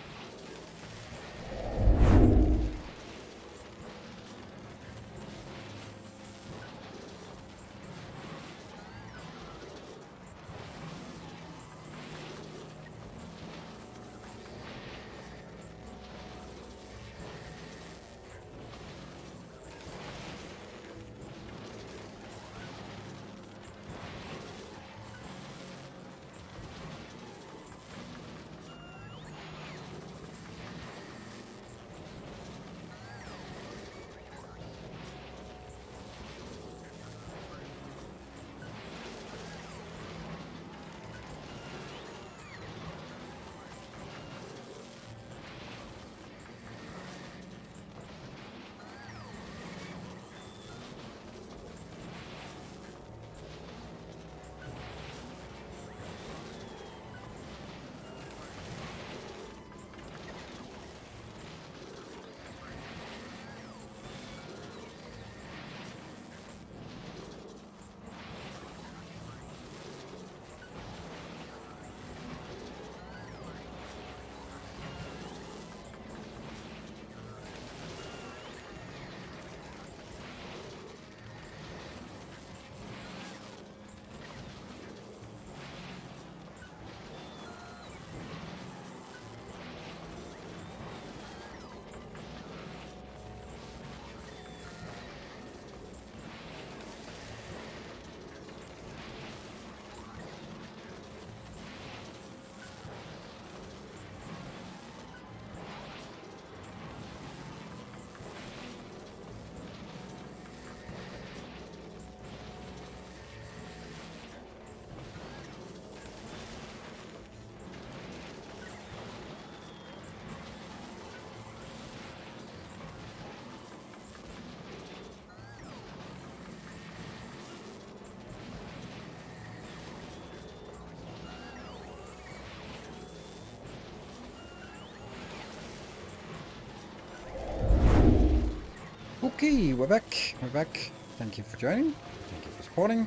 Okay, we're back. We're back. Thank you for joining. Thank you for supporting.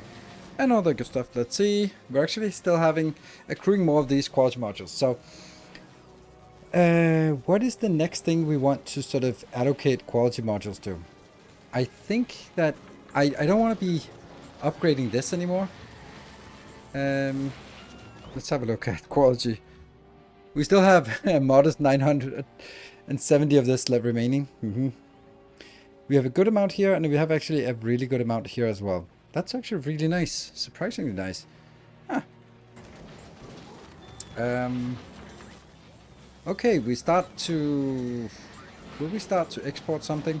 And all the good stuff. Let's see. We're actually still accruing more of these quality modules. So, what is the next thing we want to sort of allocate quality modules to? I think that I don't want to be upgrading this anymore. Let's have a look at quality. We still have a modest 970 of this left remaining. We have a good amount here, and we have actually a really good amount here as well. That's actually really nice. Surprisingly nice. Huh. Okay, we start to... Will we start to export something?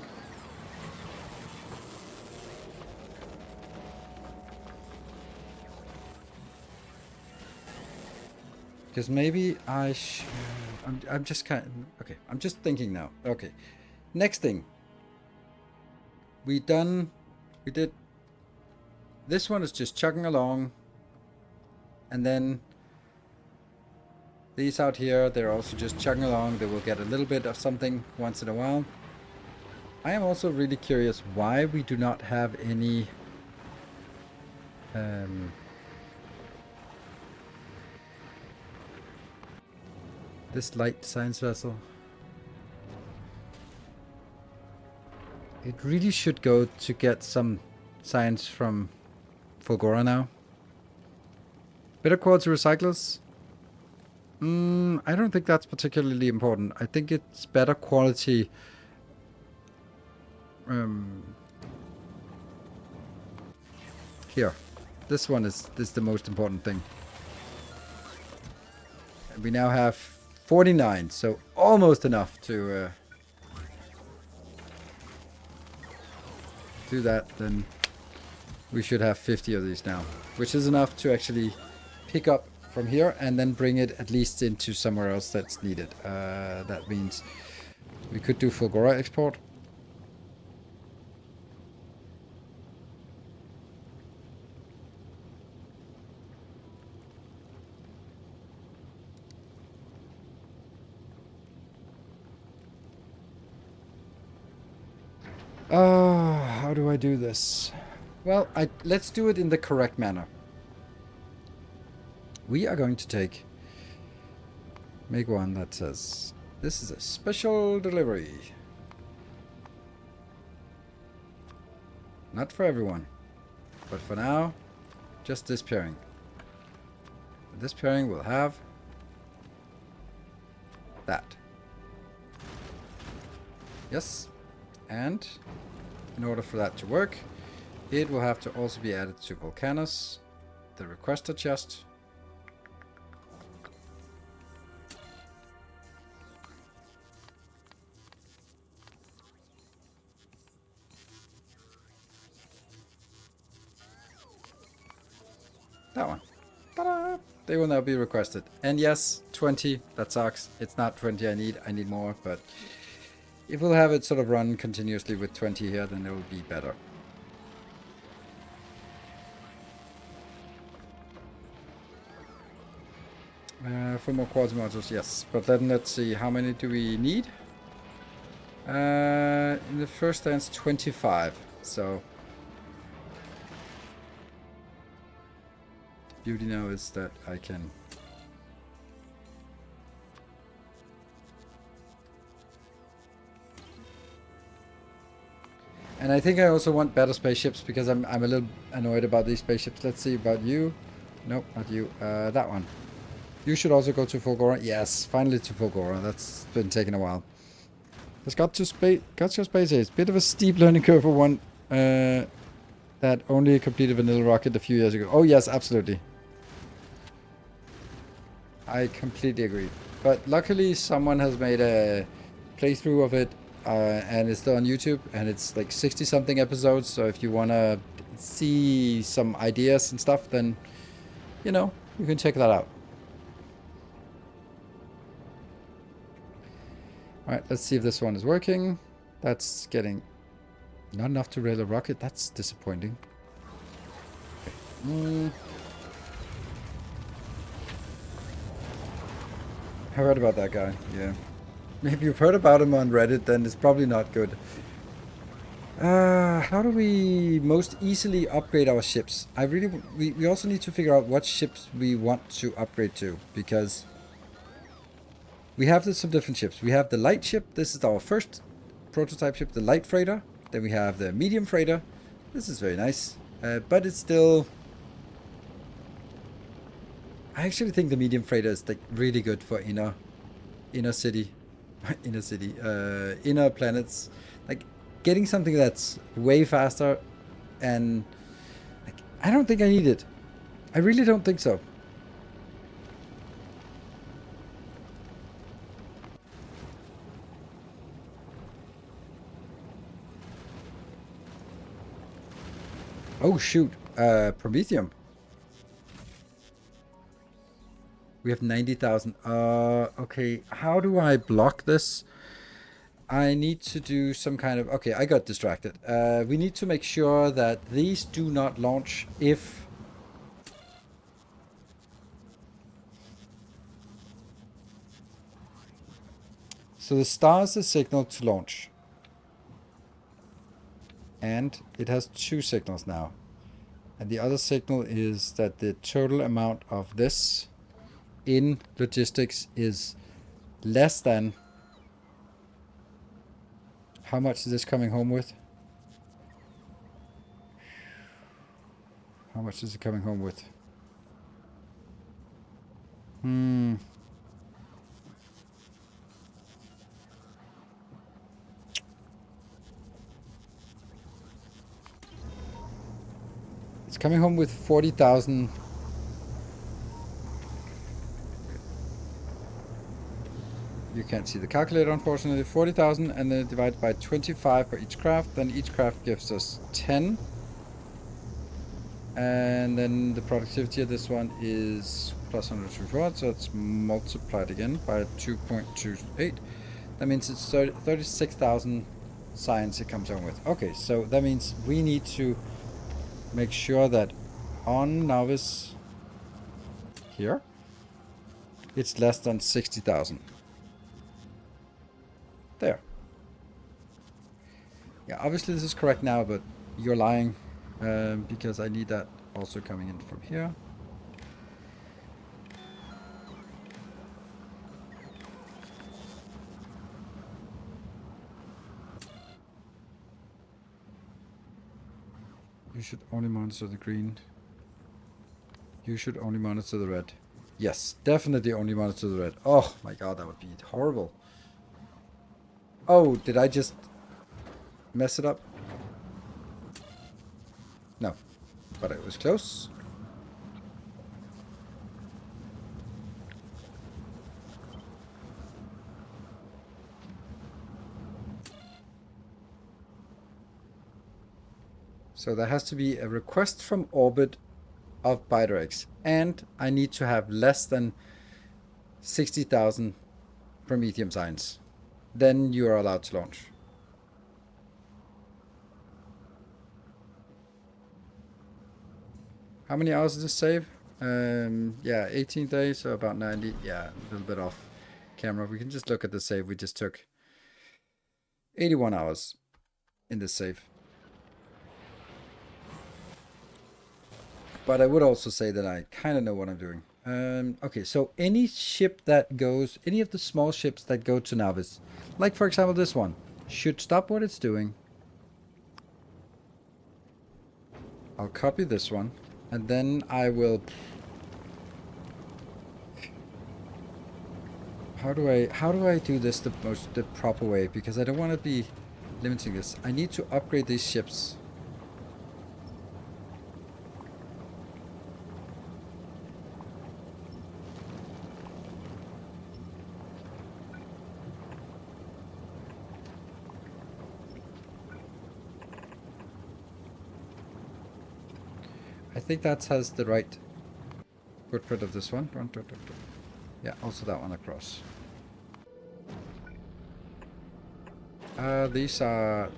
Because maybe I should... I'm just kind of... Okay, I'm just thinking now. Okay. Next thing. We did... This one is just chugging along. And then... These out here, they're also just chugging along. They will get a little bit of something once in a while. I am also really curious why we do not have any... this light science vessel. It really should go to get some science from Fulgora now. Better quality recyclers? I don't think that's particularly important. I think it's better quality here. This one is the most important thing. And we now have 49, so almost enough to do that. Then we should have 50 of these now, which is enough to actually pick up from here and then bring it at least into somewhere else that's needed. That means we could do Fulgora export. How do I do this? Well, let's do it in the correct manner. We are going to make one that says, this is a special delivery. Not for everyone, but for now, just this pairing. This pairing will have that. Yes, and in order for that to work, it will have to also be added to Volcanus, the requester chest. That one. Ta-da! They will now be requested. And yes, 20, that sucks. It's not 20 I need more, but if we'll have it sort of run continuously with 20 here, then it will be better. For more quality modules, yes. But then let's see, how many do we need? In the first stance, 25. So the beauty now is that I can... And I think I also want better spaceships because I'm a little annoyed about these spaceships. Let's see about you. Nope, not you. That one. You should also go to Fulgora. Yes, finally to Fulgora. That's been taking a while. Let's got to space age. Bit of a steep learning curve for one that only completed vanilla rocket a few years ago. Oh yes, absolutely. I completely agree. But luckily someone has made a playthrough of it and it's still on YouTube and it's like 60 something episodes. So if you want to see some ideas and stuff, then you know, you can check that out. Alright, let's see if this one is working. That's getting not enough to rail a rocket. That's disappointing. Okay. I heard about that guy, yeah. If you've heard about him on Reddit, then it's probably not good. How do we most easily upgrade our ships? We also need to figure out what ships we want to upgrade to, because we have some different ships. We have the light ship. This is our first prototype ship, the light freighter. Then we have the medium freighter. This is very nice, but it's still. I actually think the medium freighter is like really good for inner city, inner planets. Like getting something that's way faster, and like I don't think I need it. I really don't think so. Oh shoot, Promethium. We have 90,000. Okay, how do I block this? I need to do some kind of... Okay, I got distracted. We need to make sure that these do not launch if... So the star is the signal to launch. And it has 2 signals now. And the other signal is that the total amount of this in logistics is less than... How much is this coming home with? How much is it coming home with? It's coming home with 40,000. You can't see the calculator, unfortunately. 40,000, and then divided by 25 per each craft. Then each craft gives us 10. And then the productivity of this one is plus 124, so it's multiplied again by 2.28. That means it's 36,000 science it comes home with. Okay, so that means we need to make sure that on Novice here, it's less than 60,000. There. Yeah, obviously this is correct now, but you're lying, because I need that also coming in from here. You should only monitor the green. You should only monitor the red. Yes, definitely only monitor the red. Oh my god, that would be horrible. Oh, did I just mess it up? No, but it was close. So there has to be a request from orbit of Bidrex, and I need to have less than 60,000 Promethium signs. Then you are allowed to launch. How many hours does this save? Yeah, 18 days, so about 90. Yeah, a little bit off camera. We can just look at the save we just took. 81 hours in this save. But I would also say that I kind of know what I'm doing. Okay, so any ship that goes, any of the small ships that go to Navis, like for example this one, should stop what it's doing. I'll copy this one, and then I will... How do I do this the proper way? Because I don't want to be limiting this. I need to upgrade these ships. I think that has the right footprint of this one. Yeah, also that one across. These are...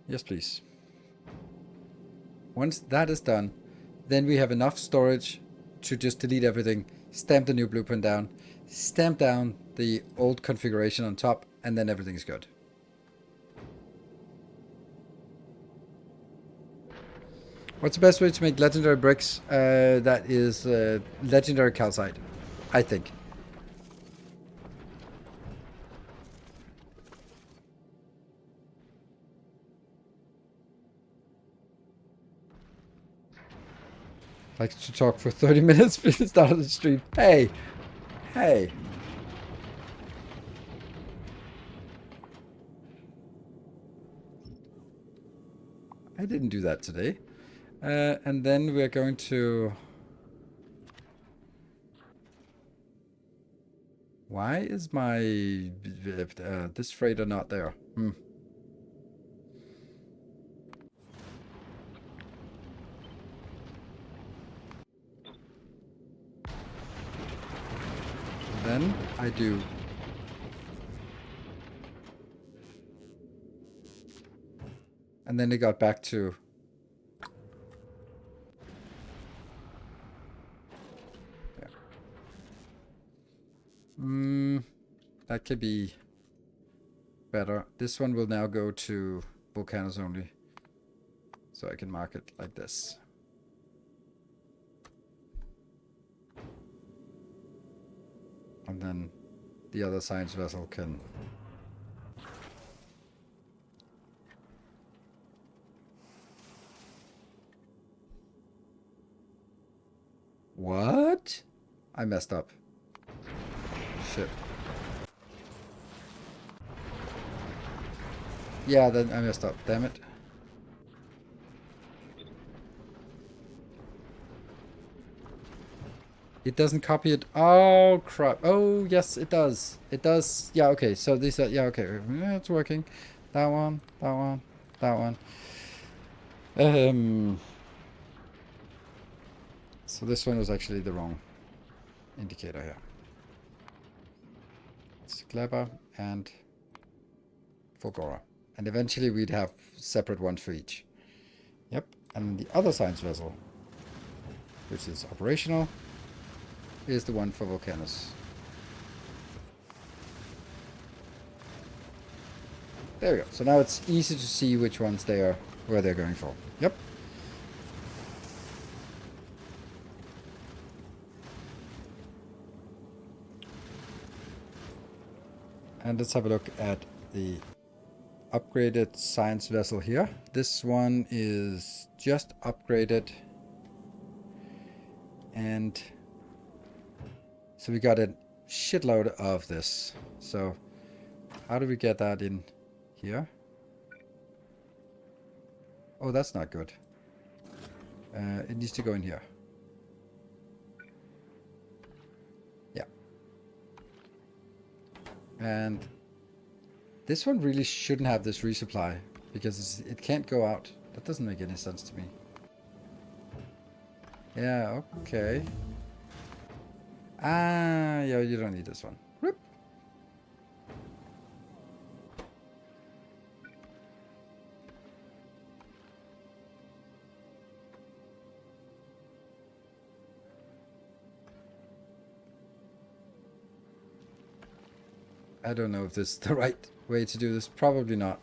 Yes, please. Once that is done, then we have enough storage to just delete everything, stamp the new blueprint down, stamp down the old configuration on top, and then everything's good. What's the best way to make legendary bricks? That is legendary calcite, I think. Like to talk for 30 minutes before the start of the stream. Hey! Hey! I didn't do that today. And then we're going to... Why is my... this freighter not there? Then I do... And then it got back to... That could be better. This one will now go to volcanoes only. So I can mark it like this. And then the other science vessel can... What? I messed up. Shit. Yeah, then I messed up. Damn it. It doesn't copy it. Oh, crap. Oh, yes, it does. It does. Yeah, okay. So these are... Yeah, okay. Yeah, it's working. That one. That one. That one. So this one was actually the wrong indicator here. It's Kleber and Fogora. And eventually we'd have separate ones for each. Yep. And the other science vessel, which is operational, is the one for volcanoes. There we go. So now it's easy to see which ones they are, where they're going for. Yep. And let's have a look at the upgraded science vessel here. This one is just upgraded. And so we got a shitload of this. So how do we get that in here? Oh, that's not good. It needs to go in here. Yeah. And this one really shouldn't have this resupply because it can't go out. That doesn't make any sense to me. Yeah, okay. Ah, yeah, you don't need this one. Whoop. I don't know if this is the right way to do this. Probably not.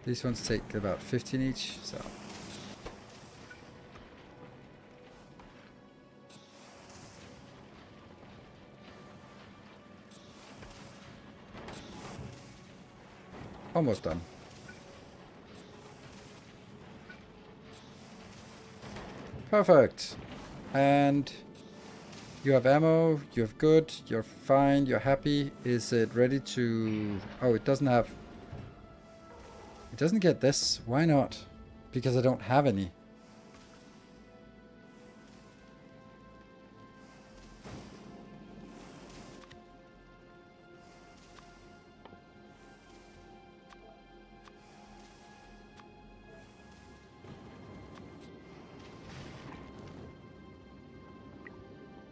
These ones take about 15 each, so... Almost done. Perfect. And you have ammo, you have good, you're fine, you're happy. Is it ready to... Oh, it doesn't have... It doesn't get this. Why not? Because I don't have any.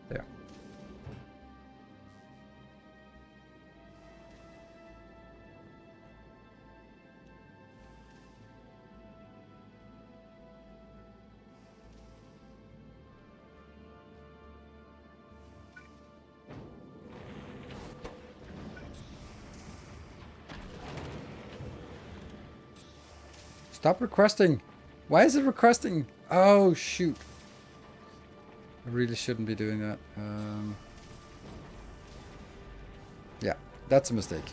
There. Stop requesting. Why is it requesting? Oh, shoot. I really shouldn't be doing that. Yeah, that's a mistake.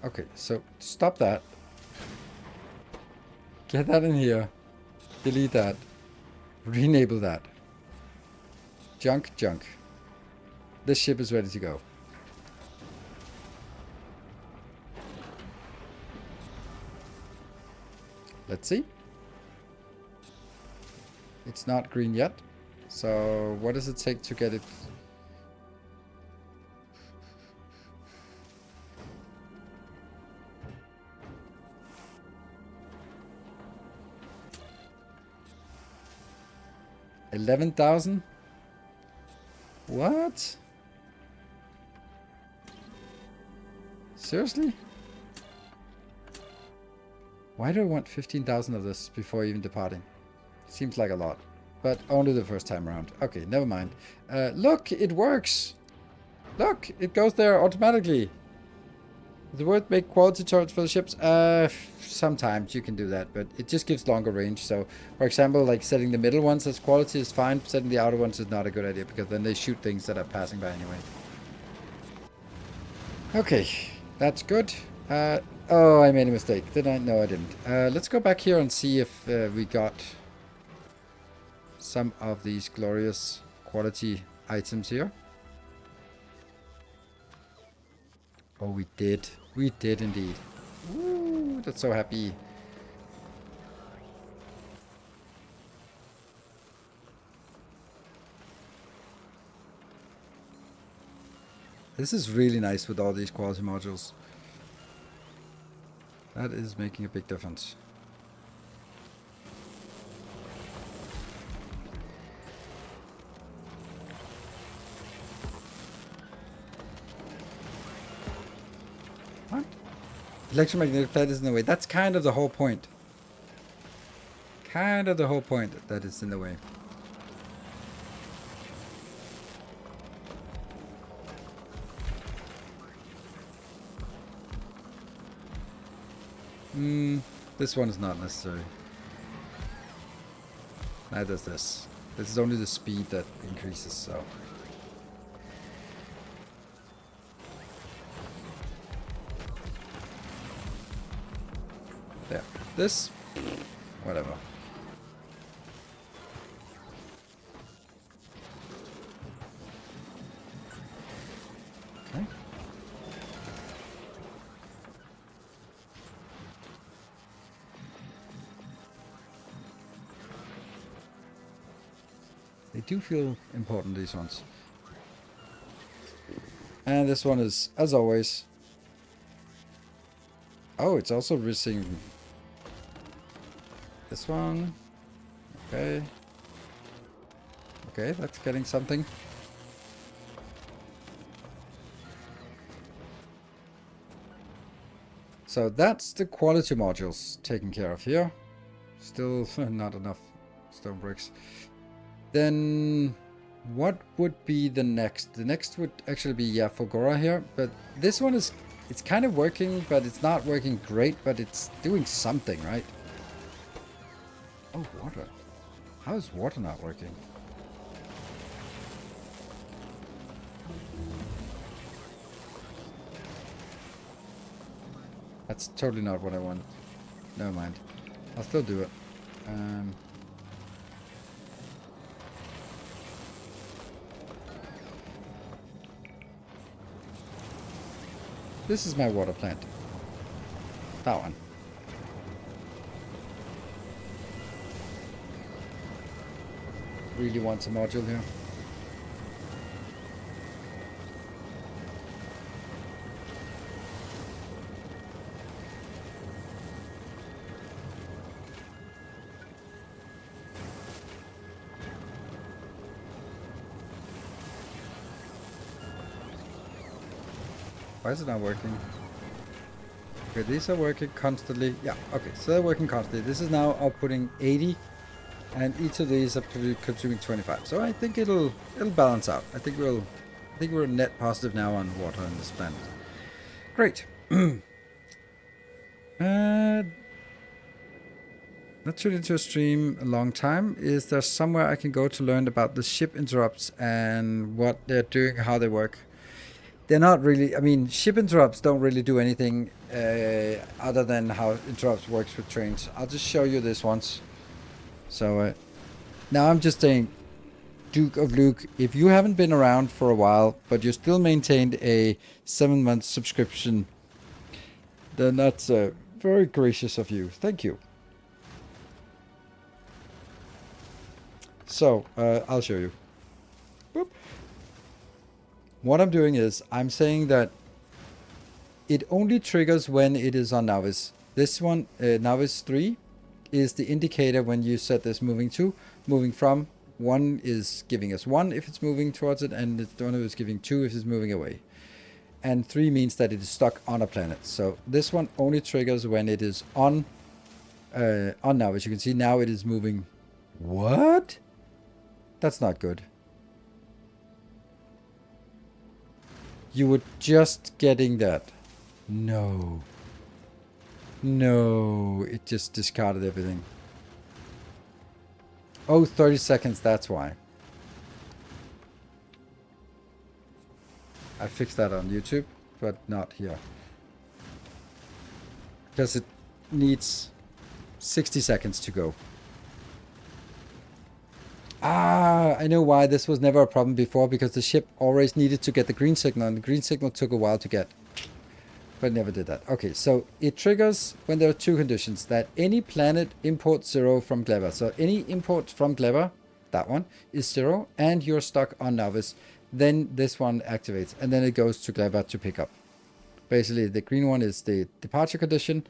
Okay, so stop that. Get that in here. Delete that. Re-enable that. Junk, junk. This ship is ready to go. Let's see. It's not green yet. So what does it take to get it? $11,000? What? Seriously? Why do I want 15,000 of this before even departing? Seems like a lot. But only the first time around. Okay, never mind. Look, it works! Look, it goes there automatically. Is it worth make quality turrets for the ships? Sometimes you can do that, but it just gives longer range. So, for example, like setting the middle ones as quality is fine. Setting the outer ones is not a good idea because then they shoot things that are passing by anyway. Okay, that's good. Oh, I made a mistake. Did I? No, I didn't. Let's go back here and see if we got some of these glorious quality items here. Oh, we did. We did indeed. Woo, that's so happy. This is really nice with all these quality modules. That is making a big difference. What? Electromagnetic plate is in the way. That's kind of the whole point. Kind of the whole point that it's in the way. This one is not necessary. Neither is this. This is only the speed that increases, so. There. This, whatever. Okay. They do feel important, these ones. And this one is, as always. Oh, it's also risking this one. Okay. Okay, that's getting something. So that's the quality modules taken care of here. Still not enough stone bricks. Then what would be the next? The next would actually be, yeah, Fulgora here. But this one is, it's kind of working, but it's not working great, but it's doing something, right? Oh, water. How is water not working? That's totally not what I want. Never mind. I'll still do it. This is my water plant. That one. Really wants a module here. Why is it not working? Okay, these are working constantly. Yeah, okay, so they're working constantly. This is now outputting 80 and each of these are consuming 25. So I think it'll balance out. I think we're net positive now on water in this planet. Great. Not tuned into a stream a long time. Is there somewhere I can go to learn about the ship interrupts and what they're doing, how they work? They're not really. I mean, ship interrupts don't really do anything other than how interrupts works with trains. I'll just show you this once. So now I'm just saying, Duke of Luke, if you haven't been around for a while, but you still maintained a 7-month subscription, then that's very gracious of you. Thank you. So, I'll show you. Boop. What I'm doing is, I'm saying that it only triggers when it is on Novice. This one, Novice 3, is the indicator when you set this moving to, moving from. 1 is giving us 1 if it's moving towards it, and the one is giving 2 if it's moving away. And 3 means that it is stuck on a planet. So this one only triggers when it is on Novice. You can see now it is moving. What? That's not good. You were just getting that. No. No, it just discarded everything. Oh, 30 seconds, that's why. I fixed that on YouTube, but not here. Because it needs 60 seconds to go. Ah, I know why this was never a problem before, because the ship always needed to get the green signal, and the green signal took a while to get. But never did that. Okay, so it triggers when there are 2 conditions. That any planet imports 0 from Clever. So any import from Clever, that one, is 0, and you're stuck on Novice. Then this one activates, and then it goes to Clever to pick up. Basically, the green one is the departure condition,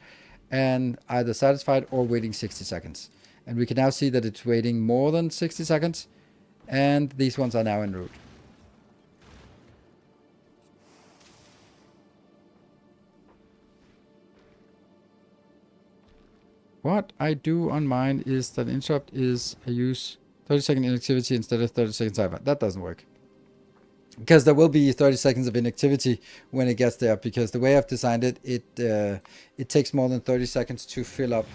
and either satisfied or waiting 60 seconds. And we can now see that it's waiting more than 60 seconds, and these ones are now en route. What I do on mine is that interrupt is I use 30-second inactivity instead of 30-second timer. That doesn't work. Because there will be 30 seconds of inactivity when it gets there, because the way I've designed it, it takes more than 30 seconds to fill up,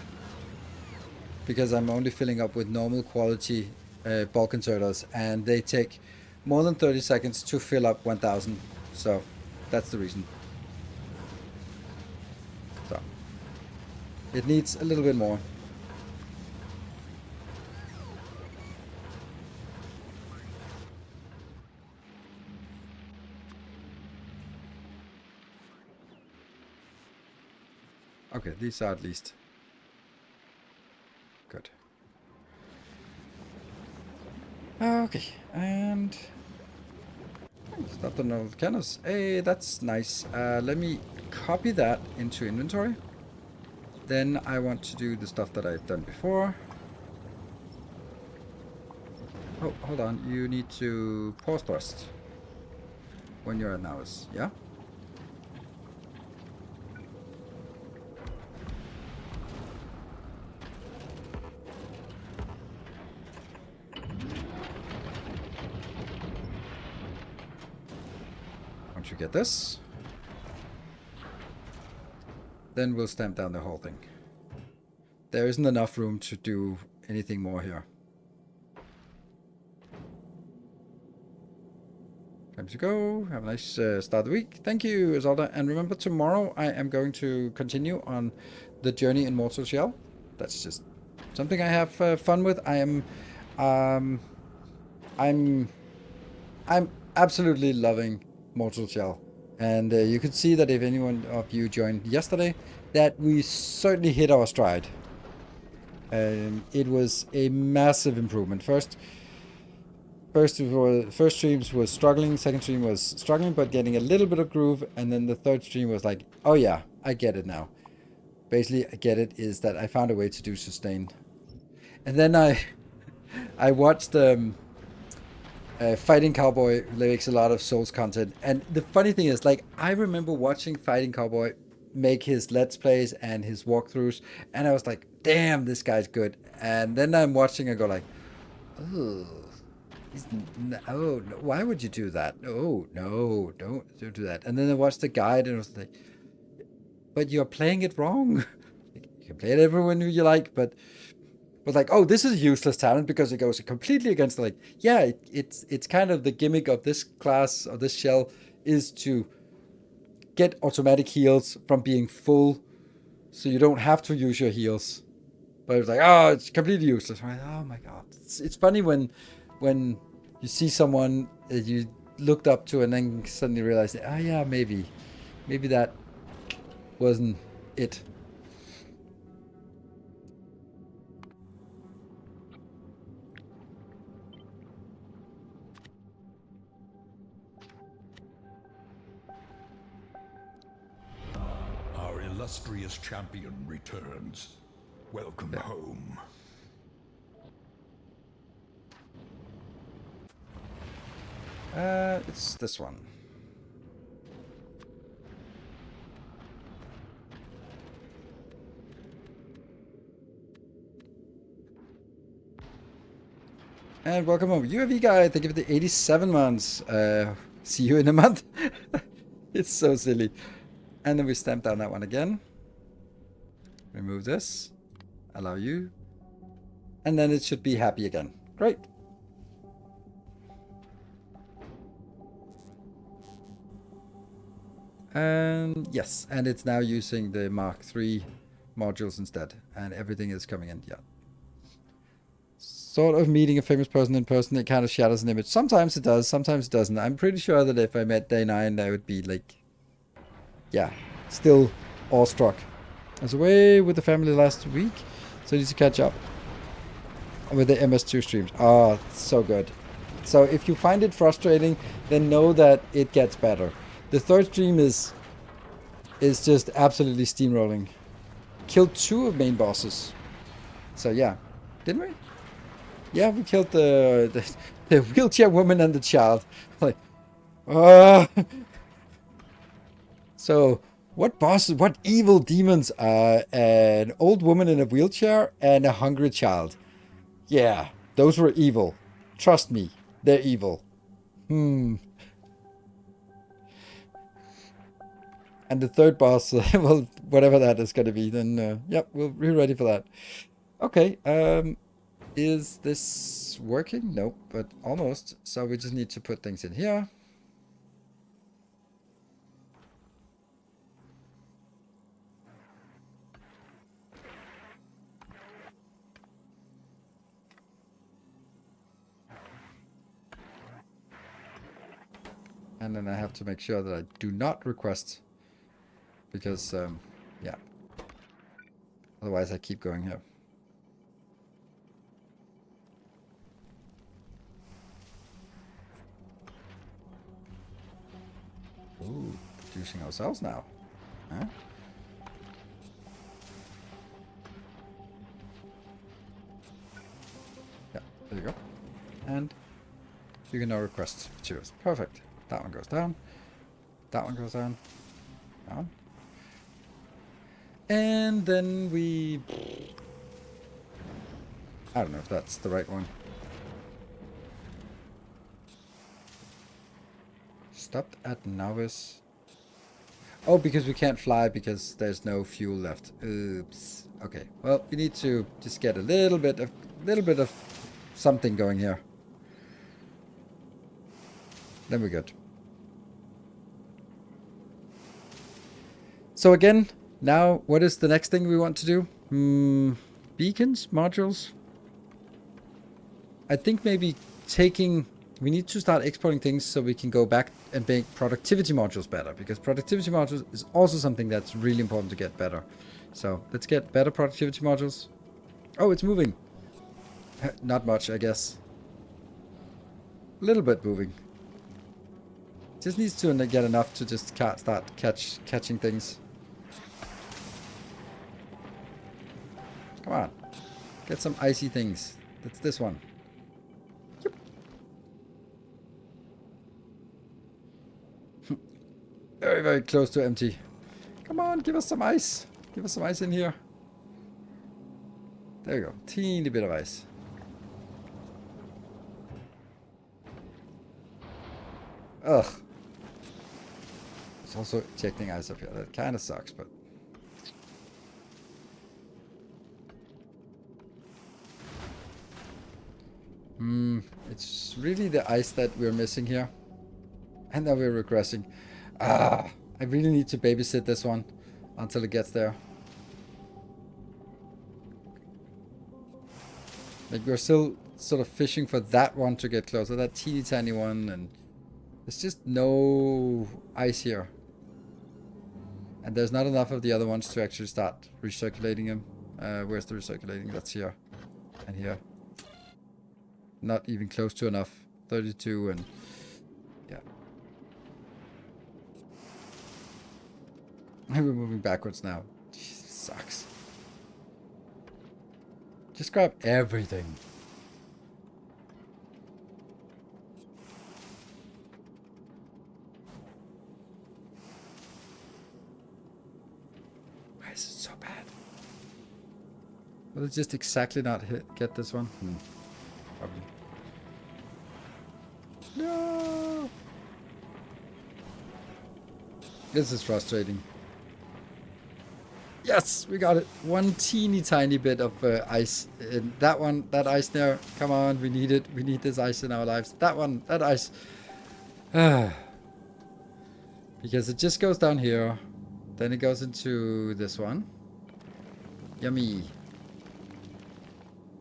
because I'm only filling up with normal quality bulk inserters, and they take more than 30 seconds to fill up 1000. So that's the reason. So it needs a little bit more. Okay, these are at least good. Okay, and stop the null cannons. Hey, that's nice. Let me copy that into inventory. Then I want to do the stuff that I've done before. Oh, hold on. You need to pause thrust when you're at Nilaus. Yeah? Once you get this, then we'll stamp down the whole thing. There isn't enough room to do anything more here. Time to go. Have a nice start of the week. Thank you, Isolde. And remember, tomorrow I am going to continue on the journey in Mortal Shell. That's just something I have fun with. I'm absolutely loving Mortal Shell. And you could see that if anyone of you joined yesterday, that we certainly hit our stride. It was a massive improvement. First streams was struggling, second stream was struggling, but getting a little bit of groove, and then the third stream was like, oh yeah, I get it now. Basically, I get it is that I found a way to do sustain. And then I watched Fighting Cowboy makes a lot of Souls content, and the funny thing is, like, I remember watching Fighting Cowboy make his Let's Plays and his walkthroughs, and I was like, damn, this guy's good. And then I'm watching and go like, oh, oh, no, why would you do that? Oh, no, don't do that. And then I watched the guide and I was like, but you're playing it wrong. You can play it everyone who you like, but like, oh, this is a useless talent because it goes completely against like, yeah, it's kind of the gimmick of this class or this shell is to get automatic heals from being full, so you don't have to use your heals. But it's like, oh, it's completely useless. Right? Oh my god, it's funny when you see someone that you looked up to and then suddenly realize, ah, yeah, maybe that wasn't it. Our illustrious champion returns. Welcome home. It's this one. And welcome home, UAV guy. Thank you for the 87 months. See you in a month. It's so silly. And then we stamp down that one again. Remove this. Allow you. And then it should be happy again. Great. And yes, and it's now using the Mark III modules instead. And everything is coming in. Yeah. Sort of meeting a famous person in person, it kind of shatters an image. Sometimes it does, sometimes it doesn't. I'm pretty sure that if I met Day 9, I would be like, yeah, still awestruck. I was away with the family last week, so I need to catch up with the MS2 streams. Oh, so good. So if you find it frustrating, then know that it gets better. The third stream is just absolutely steamrolling. Killed 2 of main bosses. So yeah, didn't we? Yeah, we killed the wheelchair woman and the child. Like, so what bosses, what evil demons are an old woman in a wheelchair and a hungry child? Yeah, those were evil. Trust me, they're evil. And the third boss, well, whatever that is going to be, then yep, we'll be ready for that. Okay, is this working? Nope, but almost. So we just need to put things in here. And then I have to make sure that I do not request, because, yeah. Otherwise I keep going here. Ooh, producing ourselves now. Huh? Yeah, there you go. And you can now request materials. Perfect. That one goes down. That one goes down. Down. And then we... I don't know if that's the right one. Stopped at novice. Oh, because we can't fly because there's no fuel left. Oops. Okay. Well, we need to just get a little bit of something going here. Then we're good. So again, now what is the next thing we want to do? Beacons, modules. I think maybe we need to start exporting things so we can go back and make productivity modules better, because productivity modules is also something that's really important to get better. So let's get better productivity modules. Oh, it's moving. Not much, I guess. A little bit moving. Just needs to get enough to just start catching things. Come on. Get some icy things. That's this one. Yep. Very, very close to empty. Come on, give us some ice. Give us some ice in here. There you go. Teeny bit of ice. Ugh. It's also ejecting ice up here. That kind of sucks, but... It's really the ice that we're missing here. And that we're regressing. I really need to babysit this one until it gets there. Like, we're still sort of fishing for that one to get closer. That teeny tiny one, and there's just no ice here. And there's not enough of the other ones to actually start recirculating them. Where's the recirculating? That's here. And here. Not even close to enough. 32 and... yeah. We're moving backwards now. Jeez, sucks. Just grab everything. Why is it so bad? Will it just exactly not get this one? Probably. No! This is frustrating. Yes, we got it. One teeny tiny bit of ice. That one, that ice there. Come on, we need it. We need this ice in our lives. That one, that ice. Because it just goes down here. Then it goes into this one. Yummy.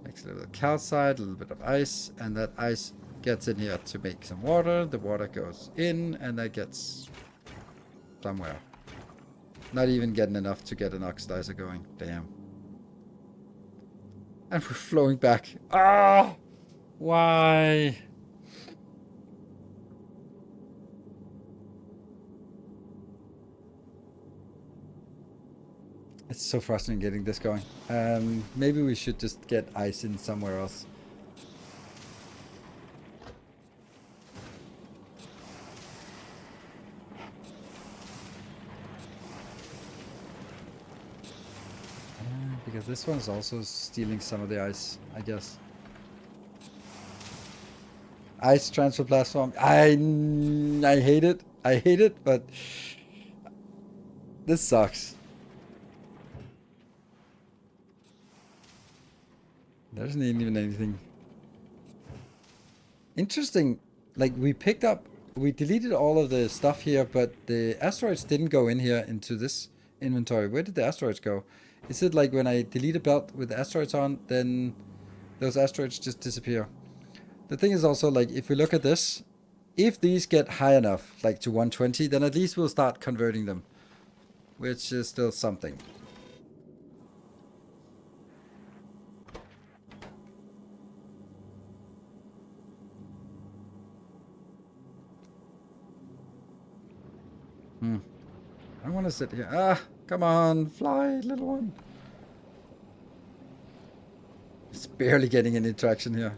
Makes a little calcite, a little bit of ice. And that ice gets in here to make some water. The water goes in and that gets somewhere. Not even getting enough to get an oxidizer going. Damn. And we're flowing back. Ah! Why? It's so frustrating getting this going. Maybe we should just get ice in somewhere else. Because this one is also stealing some of the ice, I guess. Ice transfer platform. I hate it. I hate it, but this sucks. There isn't even anything interesting. Like, we picked up, we deleted all of the stuff here, but the asteroids didn't go in here into this inventory. Where did the asteroids go? Is it like when I delete a belt with the asteroids on, then those asteroids just disappear? The thing is also, like, if we look at this, if these get high enough, like to 120, then at least we'll start converting them, which is still something. I want to sit here. Ah, come on, fly, little one. It's barely getting any traction here.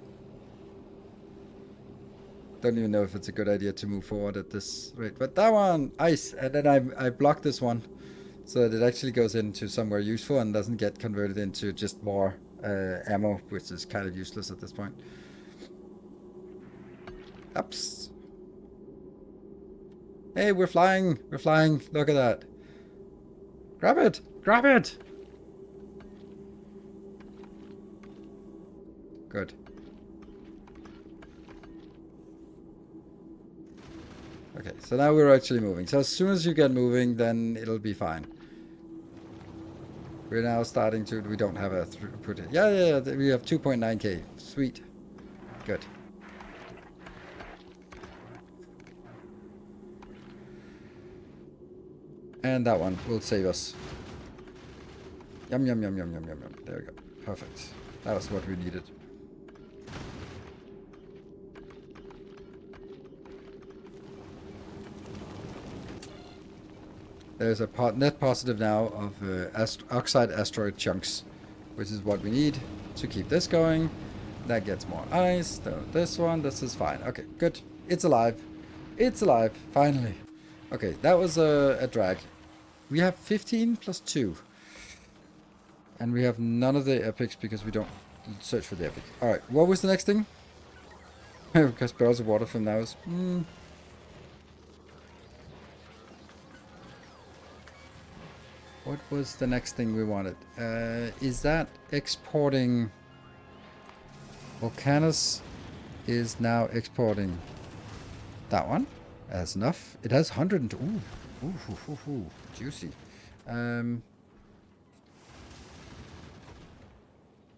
Don't even know if it's a good idea to move forward at this rate. But that one, ice. And then I block this one so that it actually goes into somewhere useful and doesn't get converted into just more ammo, which is kind of useless at this point. Oops. Hey, we're flying. We're flying. Look at that. Grab it. Grab it. Good. Okay, so now we're actually moving. So as soon as you get moving, then it'll be fine. We're now starting to... We don't have a throughput. Yeah, we have 2.9k. Sweet. Good. And that one will save us. Yum, yum, yum, yum, yum, yum, yum. There we go. Perfect. That was what we needed. There's a net positive now of oxide asteroid chunks, which is what we need to keep this going. That gets more ice. This one, this is fine. Okay, good. It's alive. It's alive. Finally. Okay, that was a drag. We have 15 plus 2. And we have none of the epics because we don't search for the epic. Alright, what was the next thing? Because barrels of water from Nilaus. What was the next thing we wanted? Is that exporting... Volcanus is now exporting that one. That's enough. It has 100 and... Ooh, juicy.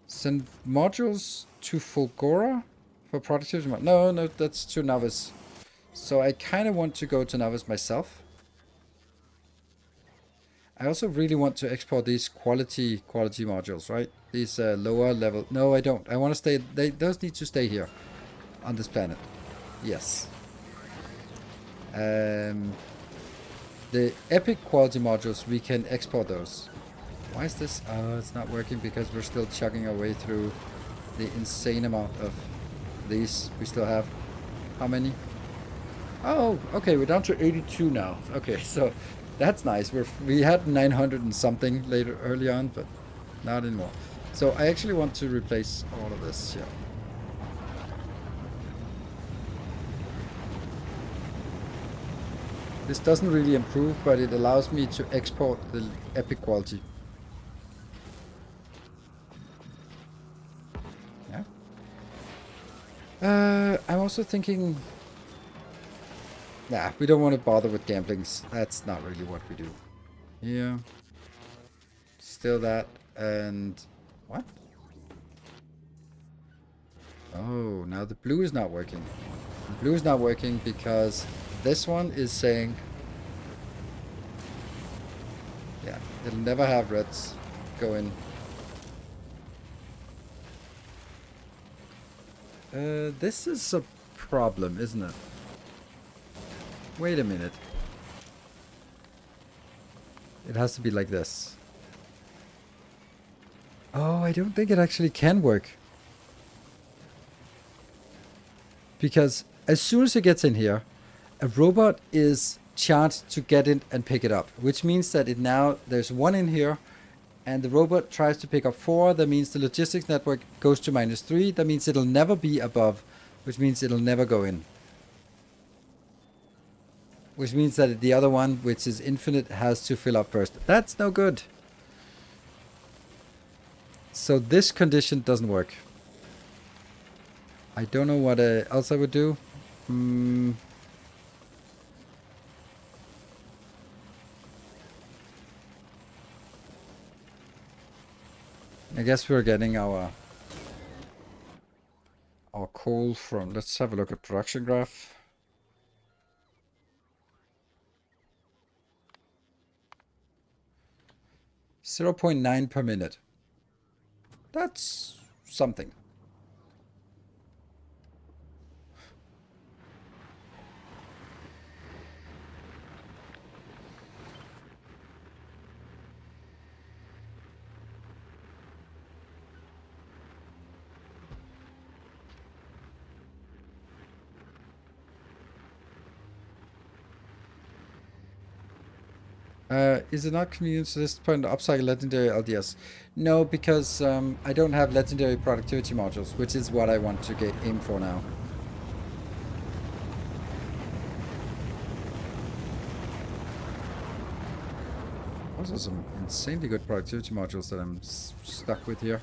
Send modules to Fulgora for productivity. No, that's to Novice. So I kind of want to go to Novice myself. I also really want to export these quality modules, right? These lower level. No, I don't. I want to stay. Those need to stay here on this planet. Yes. The epic quality modules, we can export those. Why is this? Oh, it's not working because we're still chugging our way through the insane amount of these we still have. How many? Oh, okay, we're down to 82 now. Okay, so that's nice. We had 900 and something early on, but not anymore. So I actually want to replace all of this here. This doesn't really improve, but it allows me to export the epic quality. Yeah. I'm also thinking... Nah, we don't want to bother with gamblings. That's not really what we do. Yeah. Still that. And... What? Oh, now the blue is not working. The blue is not working because this one is saying... Yeah, it'll never have reds go in. This is a problem, isn't it? Wait a minute. It has to be like this. Oh, I don't think it actually can work. Because as soon as it gets in here, a robot is charged to get it and pick it up. Which means that there's one in here, and the robot tries to pick up 4. That means the logistics network goes to -3. That means it'll never be above, which means it'll never go in. Which means that the other one, which is infinite, has to fill up first. That's no good. So this condition doesn't work. I don't know what else I would do. I guess we're getting our coal from... Let's have a look at production graph. .9 per minute. That's something. Is it not convenient to this point to upcycle legendary LDS? No, because I don't have legendary productivity modules, which is what I want to aim for now. Also some insanely good productivity modules that I'm stuck with here.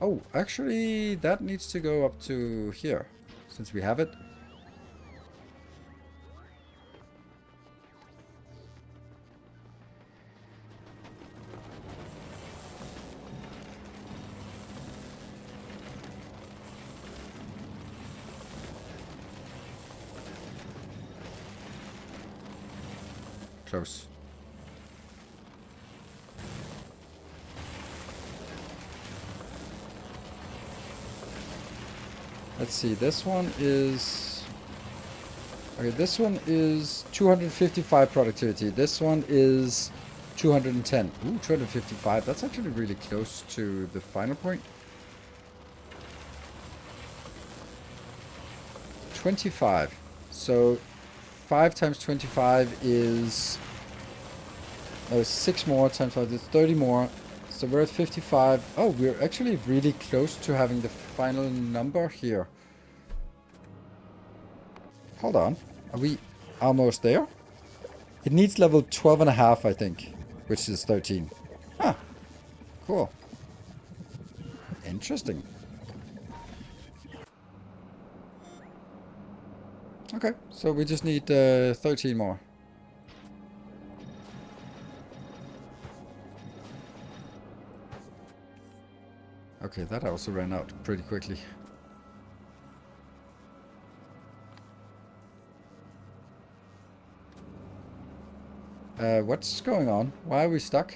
Oh, actually that needs to go up to here, since we have it. Close. Let's see, this one is... Okay, this one is 255 productivity. This one is 210. Ooh, 255. That's actually really close to the final point. 25. So 5 times 25 is... No, 6 more times 5 is 30 more. so we're at 55. Oh, we're actually really close to having the final number here. Hold on. Are we almost there? It needs level 12.5, I think, which is 13. Huh. Cool. Interesting. Okay, so we just need 13 more. Okay, that also ran out pretty quickly. What's going on? Why are we stuck?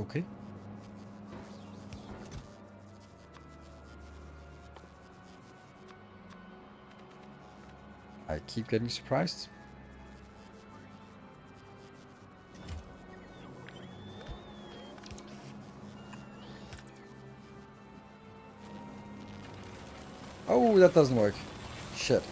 Okay. I keep getting surprised. Oh, that doesn't work. Shit.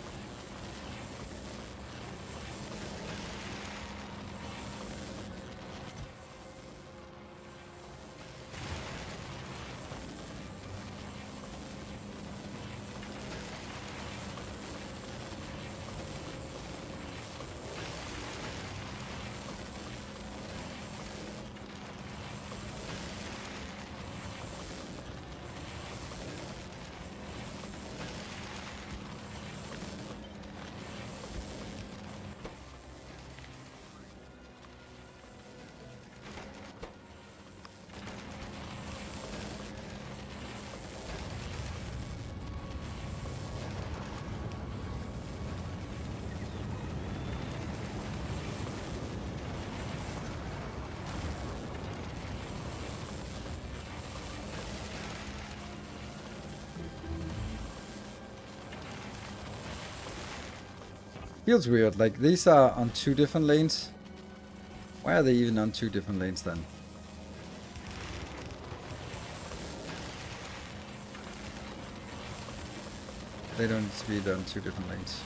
Feels weird, like these are on 2 different lanes. Why are they even on 2 different lanes then? They don't need to be on 2 different lanes.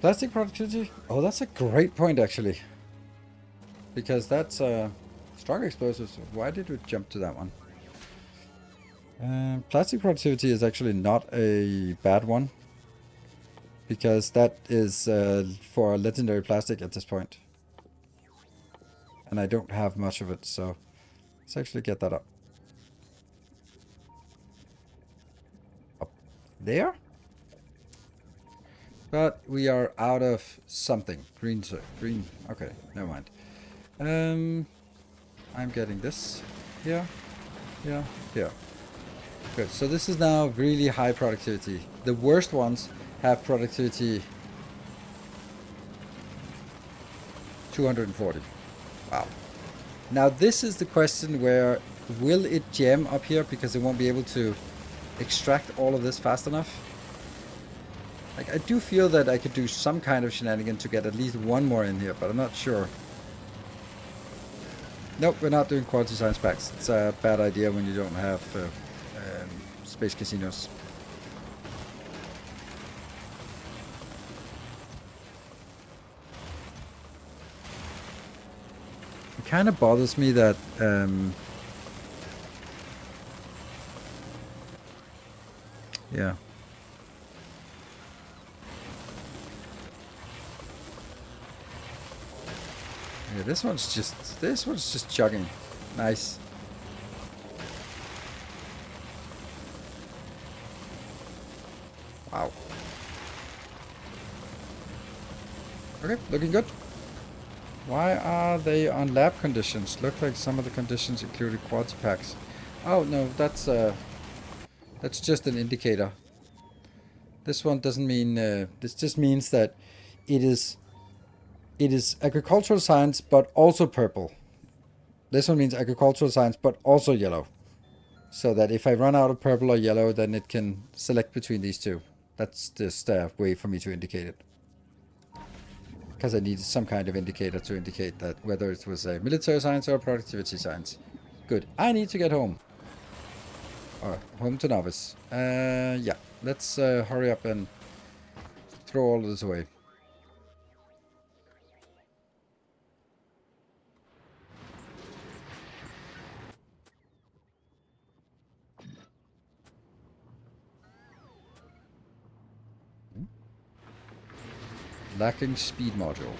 Plastic productivity? Oh, that's a great point, actually. Because that's strong explosives. Why did we jump to that one? Plastic productivity is actually not a bad one. Because that is for legendary plastic at this point. And I don't have much of it, so let's actually get that up. Up there? But we are out of something. Green, sir. Green. Okay, never mind. I'm getting this. Here. Here. Here. Good. So this is now really high productivity. The worst ones have productivity 240. Wow. Now this is the question where will it jam up here because it won't be able to extract all of this fast enough? Like, I do feel that I could do some kind of shenanigan to get at least one more in here, but I'm not sure. Nope, we're not doing quality science packs. It's a bad idea when you don't have space casinos. It kind of bothers me that yeah. Yeah, this one's just chugging. Nice. Wow. Okay, looking good. Why are they on lab conditions? Look like some of the conditions included quality packs. Oh no, that's just an indicator. This one doesn't mean. This just means that it is agricultural science, but also purple. This one means agricultural science, but also yellow. So that if I run out of purple or yellow, then it can select between these two. That's just a way for me to indicate it. Because I needed some kind of indicator to indicate that whether it was a military science or a productivity science. Good. I need to get home. Or home to novice. Yeah. Let's hurry up and throw all of this away. Lacking speed module.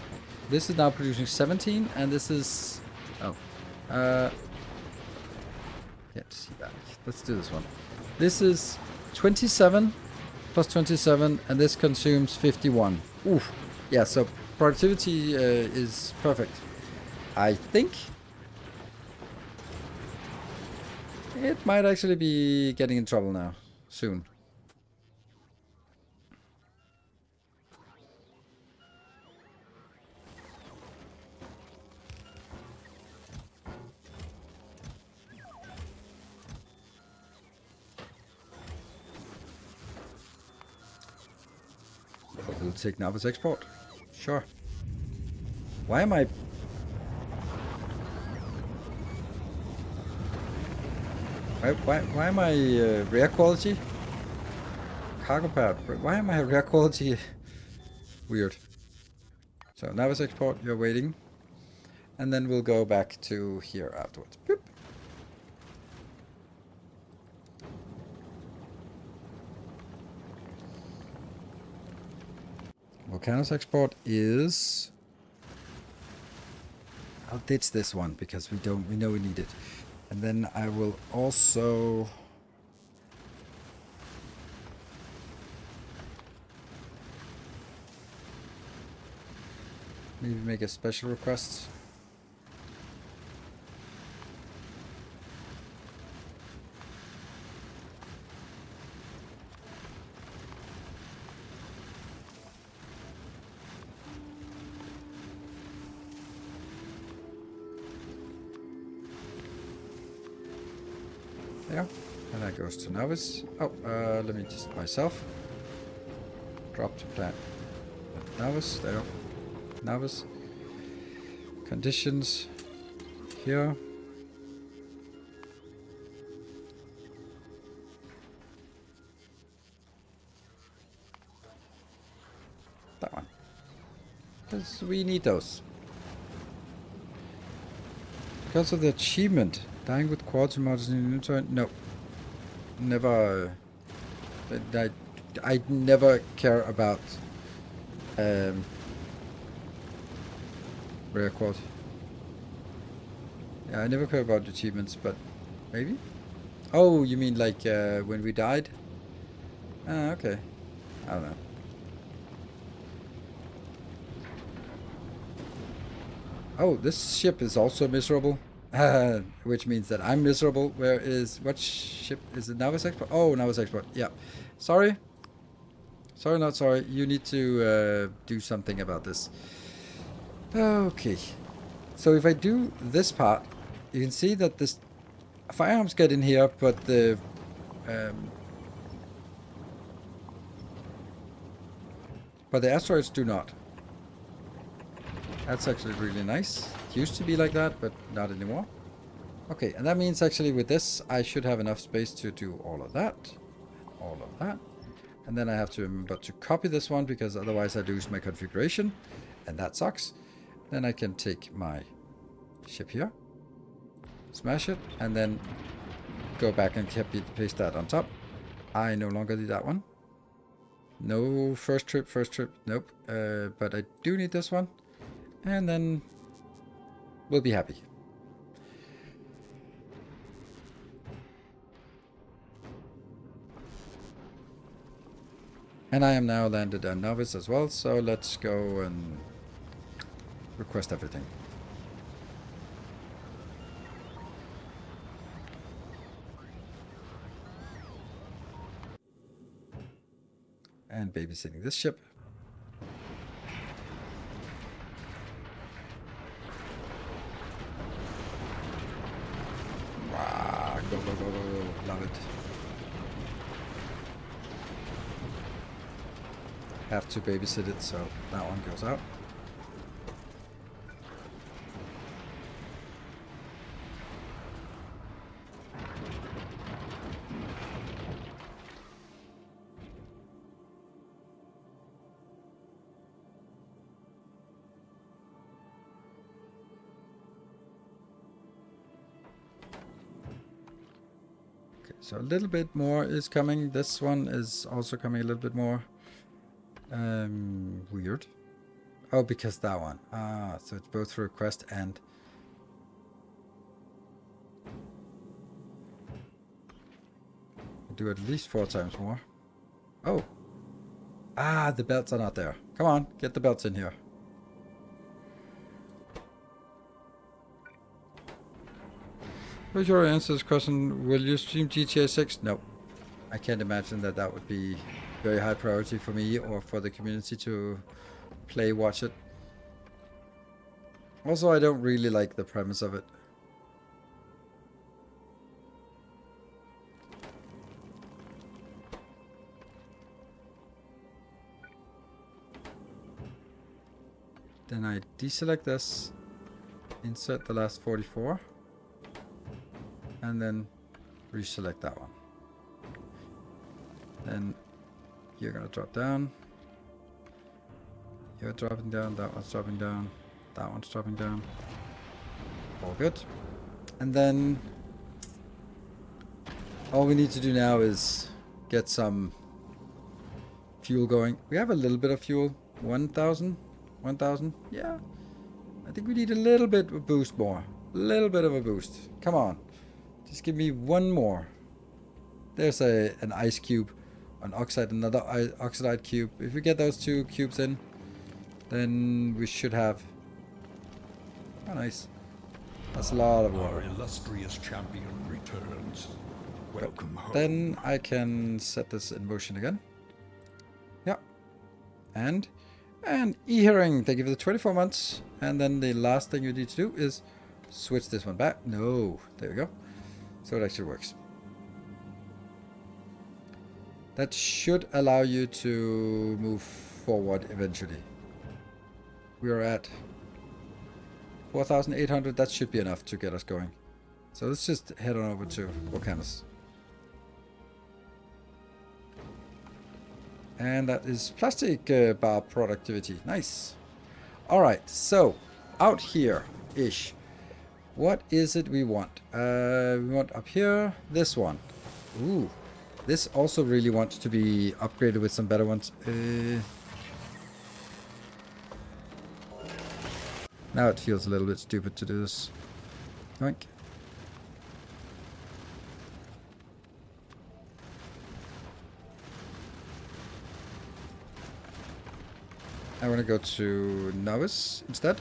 This is now producing 17, and this is... Oh. Can't see that. Let's do this one. This is 27 plus 27, and this consumes 51. Oof. Yeah, so productivity is perfect. I think it might actually be getting in trouble now, soon. We'll take novice export. Sure. Why am I... Why am I rare quality? Cargo pad. Why am I rare quality? Weird. So novice export, you're waiting. And then we'll go back to here afterwards. Boop. Volcano's export is... I'll ditch this one because we know we need it. And then I will also... maybe make a special request. There. And that goes to novice. Oh, let me just myself. Drop to plant. Novice, there. Novice. Conditions. Here. That one. Because we need those. Because of the achievement. Dying with quads and mods in inventory? No. Never. I never care about rare quad. Yeah, I never care about achievements, but maybe? Oh, you mean like when we died? Ah, okay. I don't know. Oh, this ship is also miserable. Which means that I'm miserable. Where is... what ship? Is it Novice Export? Oh, Novice Export. Yeah. Sorry. Sorry, not sorry. You need to do something about this. Okay. So if I do this part, you can see that this firearms get in here, but the... but the asteroids do not. That's actually really nice. It used to be like that, but not anymore. Okay, and that means actually with this, I should have enough space to do all of that. All of that. And then I have to remember to copy this one, because otherwise I lose my configuration. And that sucks. Then I can take my ship here. Smash it. And then go back and paste that on top. I no longer need that one. No first trip. Nope. But I do need this one. And then we'll be happy. And I am now landed on Novice as well, so let's go and request everything. And babysitting this ship. Go, go, go, go, go. Love it. Have to babysit it, so that one goes out. Okay, so a little bit more is coming. This one is also coming a little bit more. Weird. Oh, because that one. Ah, so it's both for request and... do at least 4 times more. Oh. Ah, the belts are not there. Come on, get the belts in here. What's your answer to this question? Will you stream GTA 6? No. I can't imagine that that would be very high priority for me or for the community to watch it. Also, I don't really like the premise of it. Then I deselect this, insert the last 44, and then reselect that one. Then you're gonna drop down. You're dropping down, that one's dropping down, that one's dropping down. All good. And then all we need to do now is get some fuel going. We have a little bit of fuel. 1,000? 1,000? Yeah. I think we need a little bit of a boost more. A little bit of a boost. Come on. Just give me one more. There's an ice cube. An oxide, another oxidized cube. If we get those 2 cubes in, then we should have... Oh, nice. That's a lot of water. Our illustrious champion returns. Welcome home. Then I can set this in motion again. Yeah. And e-hearing. Thank you for the 24 months. And then the last thing you need to do is switch this one back. No. There we go. So it actually works. That should allow you to move forward eventually. We are at 4,800. That should be enough to get us going. So let's just head on over to Volcanus. And that is plastic bar productivity. Nice. Alright, so out here-ish. What is it we want? We want up here, this one. Ooh. This also really wants to be upgraded with some better ones. Now it feels a little bit stupid to do this. Yoink. I want to go to Novice instead.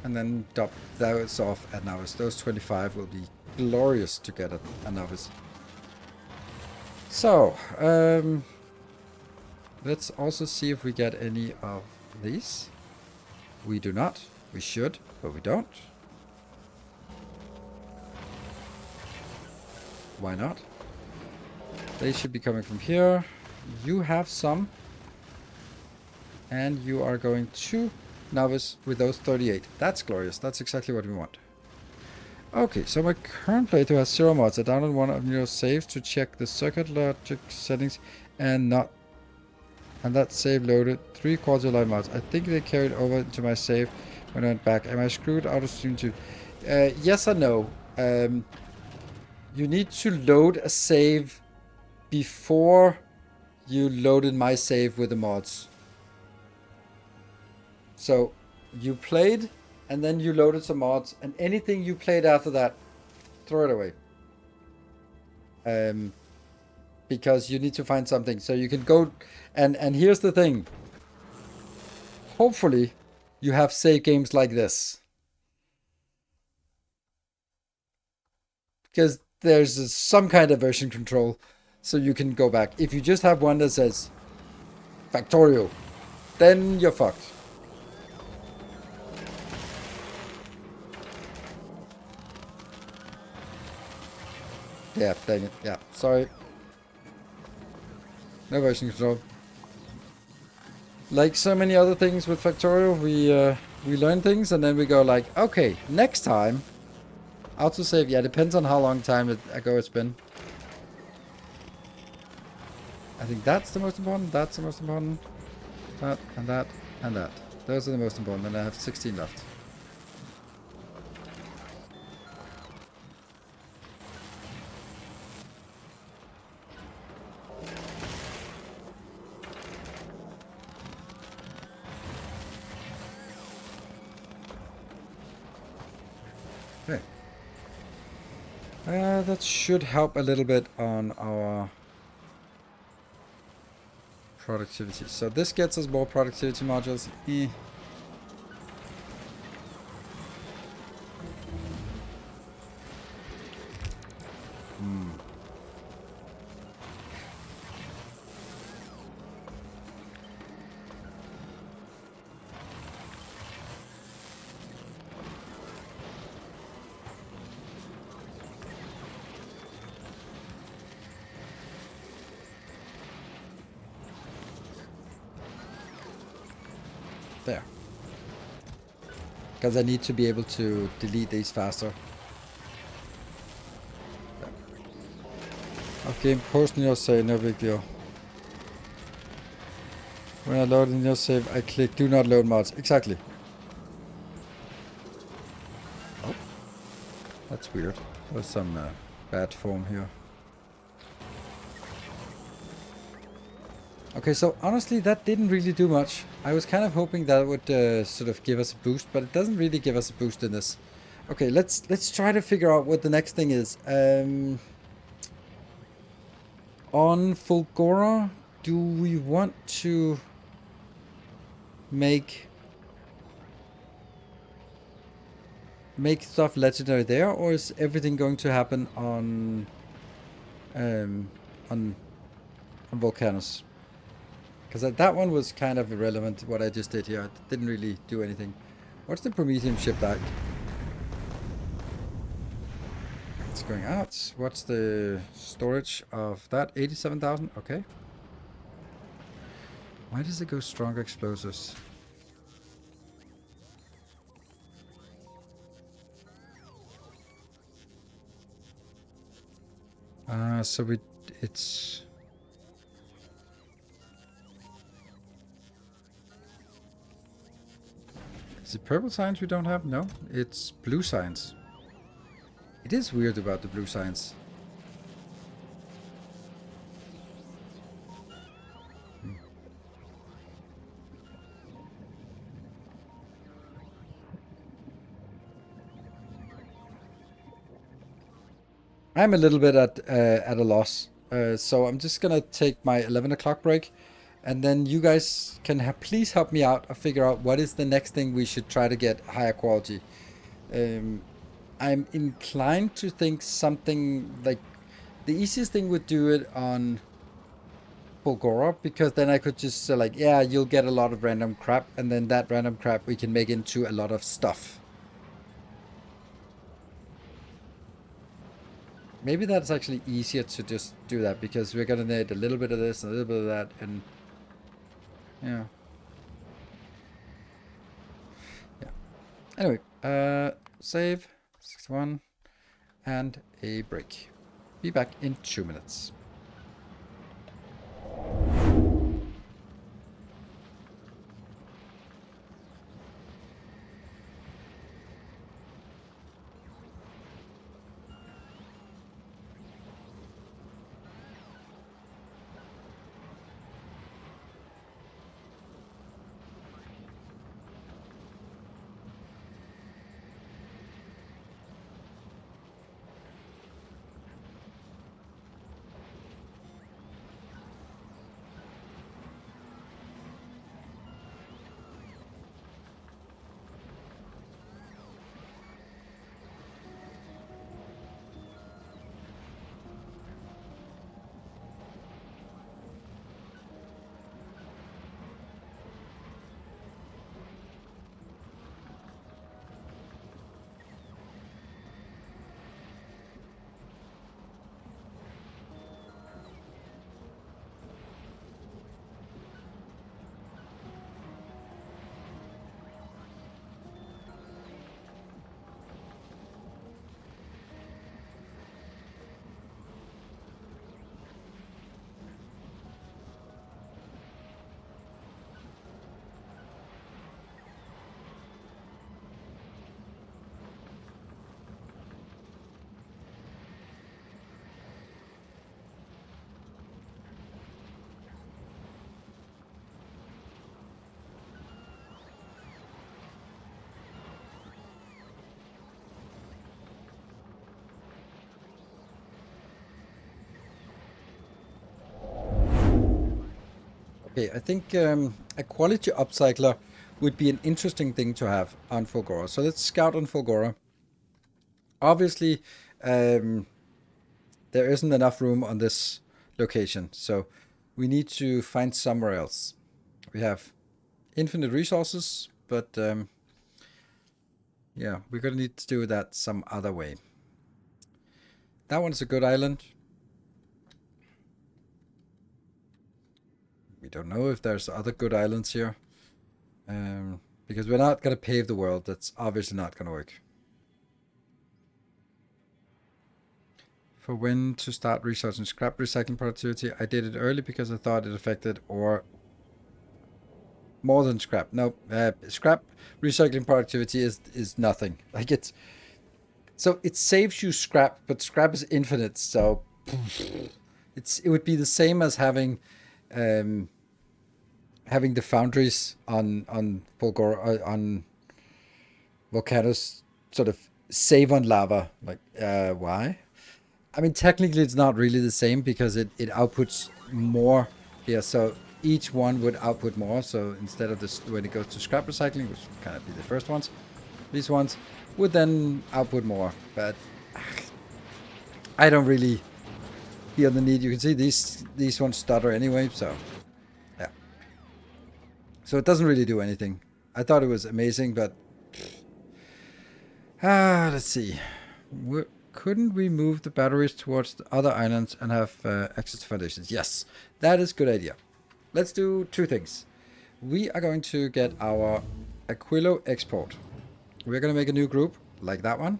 And then drop those off at Novice. Those 25 will be glorious to get at a Novice. So, let's also see if we get any of these. We do not. We should, but we don't. Why not? They should be coming from here. You have some. And you are going to Novice with those 38. That's glorious. That's exactly what we want. Okay, so my current playthrough has 0 mods. I downloaded one of Nilaus saves to check the circuit logic settings and that save loaded 3 quality of life mods. I think they carried over into my save when I went back. Am I screwed out of stream too? Yes and no. You need to load a save before you loaded my save with the mods. So you played and then you loaded some mods, and anything you played after that, throw it away. Because you need to find something. So you can go, and here's the thing. Hopefully, you have save games like this. Because there's some kind of version control, so you can go back. If you just have one that says Factorio, then you're fucked. Yeah, dang it. Yeah, sorry. No version control. Like so many other things with Factorio, we learn things and then we go like, okay, next time, autosave. Yeah, depends on how long time ago it's been. I think that's the most important. That's the most important. That and that and that. Those are the most important. And I have 16 left. Okay. That should help a little bit on our productivity. So this gets us more productivity modules. There. Because I need to be able to delete these faster. Okay, post Nilaus save, no big deal. When I load in Nilaus save, I click do not load mods. Exactly. Oh, that's weird. There's some bad form here. Okay, so honestly, that didn't really do much. I was kind of hoping that would sort of give us a boost, but it doesn't really give us a boost in this. Okay, let's try to figure out what the next thing is. On Fulgora, do we want to make stuff legendary there, or is everything going to happen on on Volcanus? Because that one was kind of irrelevant, what I just did here. It didn't really do anything. What's the Prometheum ship like? It's going out. What's the storage of that? 87,000? Okay. Why does it go stronger explosives? So it's... Is it purple signs we don't have? No, it's blue signs. It is weird about the blue signs. I'm a little bit at a loss. So I'm just gonna take my 11 o'clock break. And then you guys can please help me out or figure out what is the next thing we should try to get higher quality. I'm inclined to think something like the easiest thing would do it on Bulgora, because then I could just say like, yeah, you'll get a lot of random crap, and then that random crap we can make into a lot of stuff. Maybe that's actually easier to just do that, because we're gonna need a little bit of this and a little bit of that, and yeah. Yeah. Anyway, save 61 and a break. Be back in 2 minutes. Okay, I think a quality upcycler would be an interesting thing to have on Fulgora. So let's scout on Fulgora. Obviously, there isn't enough room on this location, so we need to find somewhere else. We have infinite resources, but yeah, we're gonna need to do that some other way. That one's a good island. We don't know if there's other good islands here. Because we're not going to pave the world. That's obviously not going to work. For when to start researching scrap recycling productivity, I did it early because I thought it affected or more than scrap. No, scrap recycling productivity is nothing. Like so it saves you scrap, but scrap is infinite. So it would be the same as having the foundries on Fulgora, on volcanoes sort of save on lava. Like, why? I mean, technically it's not really the same because it outputs more here. So each one would output more. So instead of this, when it goes to scrap recycling, which would kind of be the first ones, these ones would then output more. But I don't really feel the need. You can see these ones stutter anyway, so yeah. So it doesn't really do anything. I thought it was amazing, but let's see. Couldn't we move the batteries towards the other islands and have access to foundations? Yes, that is a good idea. Let's do two things. We are going to get our Aquilo export. We're going to make a new group like that one.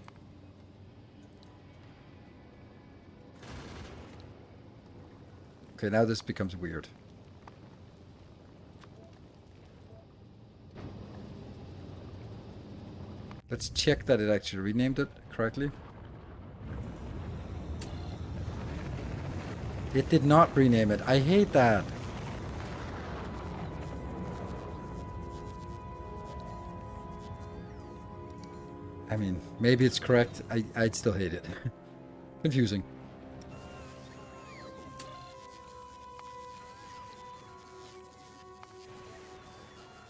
Okay, now this becomes weird. Let's check that it actually renamed it correctly. It did not rename it. I hate that. I mean, maybe it's correct. I'd still hate it. Confusing.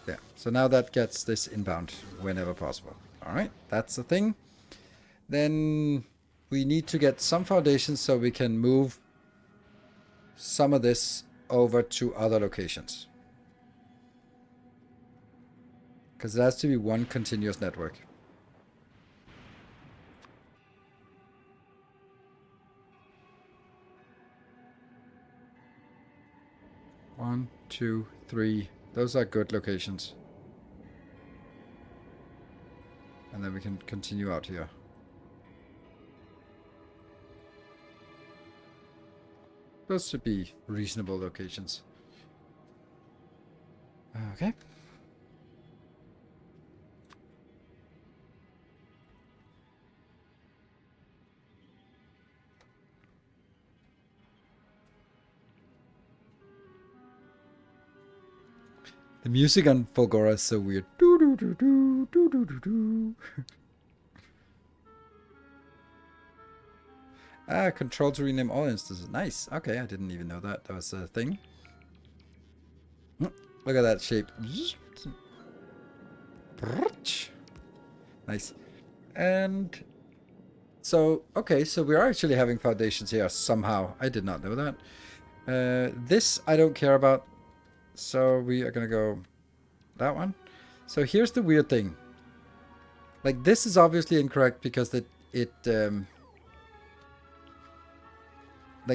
Yeah, so now that gets this inbound whenever possible. Alright, that's the thing. Then we need to get some foundations so we can move some of this over to other locations. Because it has to be one continuous network. One, two, three. Those are good locations. And then we can continue out here. Those should be reasonable locations. Okay. The music on Fulgora is so weird. Do do do do do do do do. Control to rename all instances. Nice. Okay, I didn't even know that was a thing. Look at that shape. Nice. And so, okay, so we are actually having foundations here somehow. I did not know that. This I don't care about. So we are gonna go that one. So here's the weird thing. Like, this is obviously incorrect because like,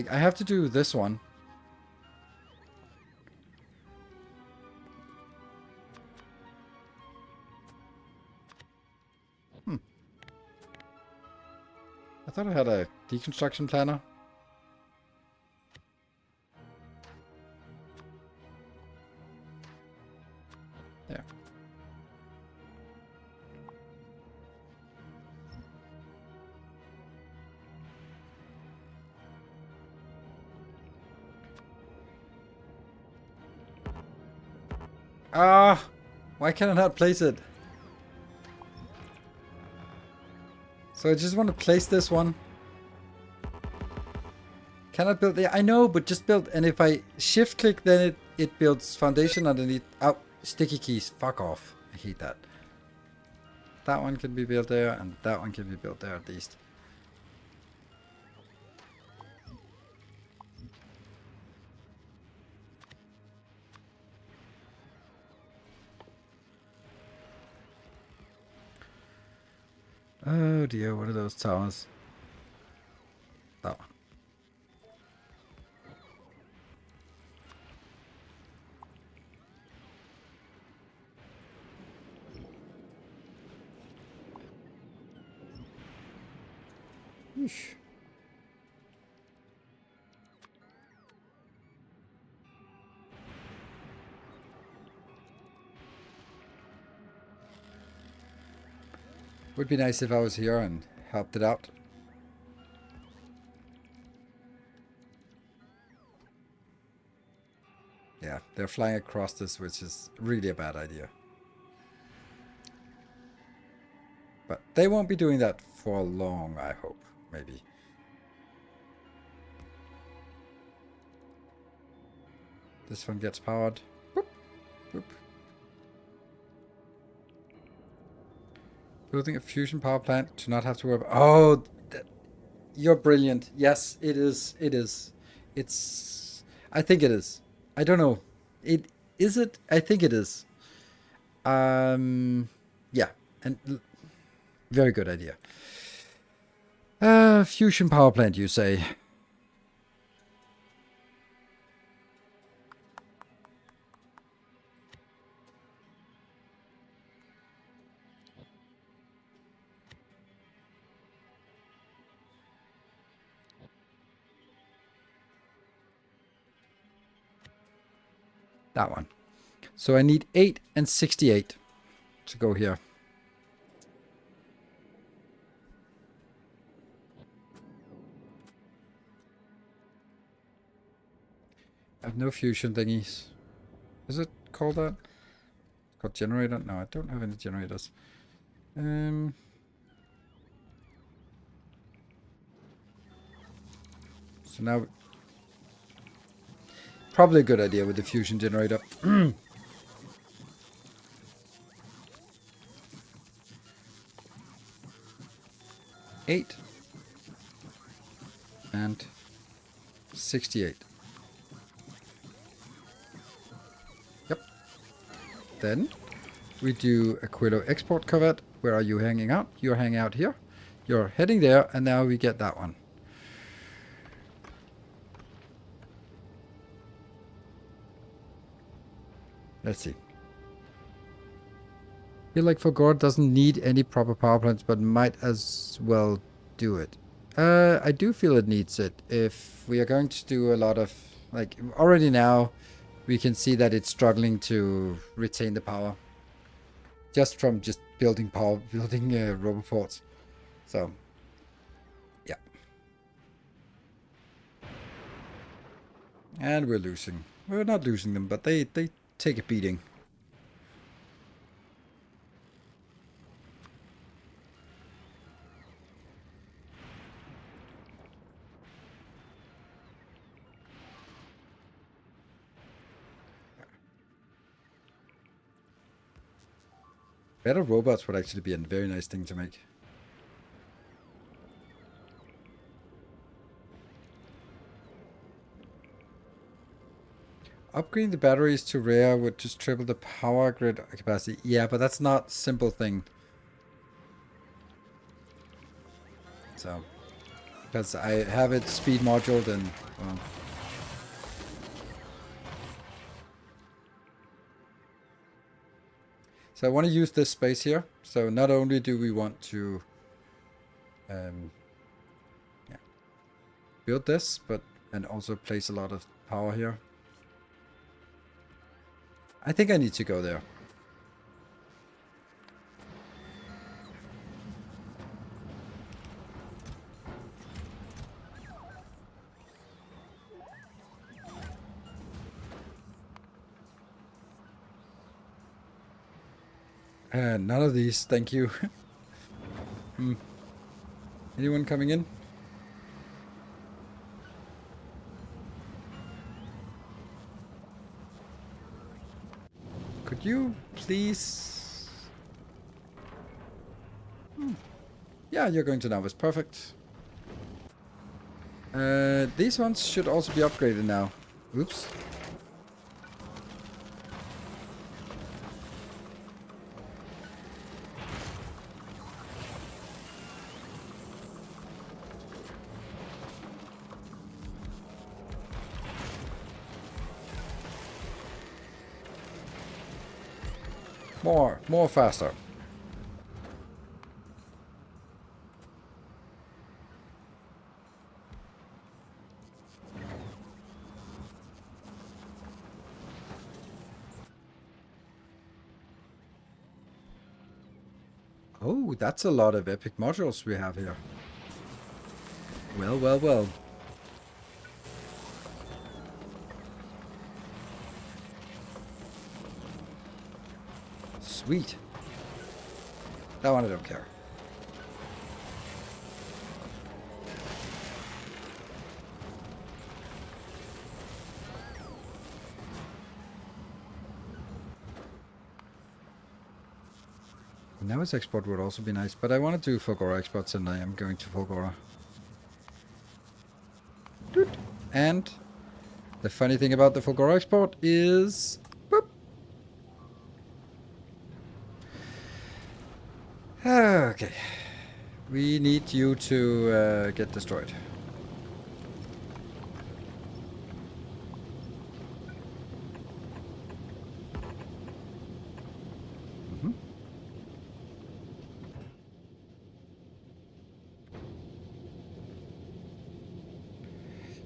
I have to do this one. I thought I had a deconstruction planner. Yeah. Why can I not place it? So I just want to place this one. Can I build? Yeah, I know, but just build. And if I shift click, then it builds foundation underneath. Oh, sticky keys. Fuck off. I hate that. That one can be built there, and that one can be built there at least. Oh dear, what are those towers? That one. Yeesh. Would be nice if I was here and helped it out. Yeah, they're flying across this, which is really a bad idea. But they won't be doing that for long, I hope. Maybe. This one gets powered. Boop, boop. Building a fusion power plant to not have to worry about... Oh, you're brilliant. Yes, it is. It is. It's... I think it is. I don't know. Is it? I think it is. Yeah. And very good idea. Fusion power plant, you say? That one. So I need 8 and 68 to go here. I have no fusion thingies. Is it called that? Called generator? No, I don't have any generators. So now... Probably a good idea with the fusion generator. 8 and 68. Yep. Then we do a Quillo export covert. Where are you hanging out? You're hanging out here. You're heading there, and now we get that one. Let's see. I feel like Factorio doesn't need any proper power plants, but might as well do it. I do feel it needs it. If we are going to do a lot of, like, already now, we can see that it's struggling to retain the power. Just from just building roboports. So, yeah. And we're losing. We're not losing them, but they take a beating. Better robots would actually be a very nice thing to make. Upgrading the batteries to rare would just triple the power grid capacity. Yeah, but that's not a simple thing. So, because I have it speed moduled and... Well, so I want to use this space here. So not only do we want to build this, but and also place a lot of power here. I think I need to go there. None of these, thank you. Anyone coming in? Could you please... Yeah, you're going to novice. Perfect. These ones should also be upgraded now. Oops. More faster. Oh, that's a lot of epic modules we have here. Well, well, well. Sweet. That one I don't care. Nilaus export would also be nice, but I want to do Fulgora exports and I am going to Fulgora. And the funny thing about the Fulgora export is... Boop. Okay. We need you to get destroyed.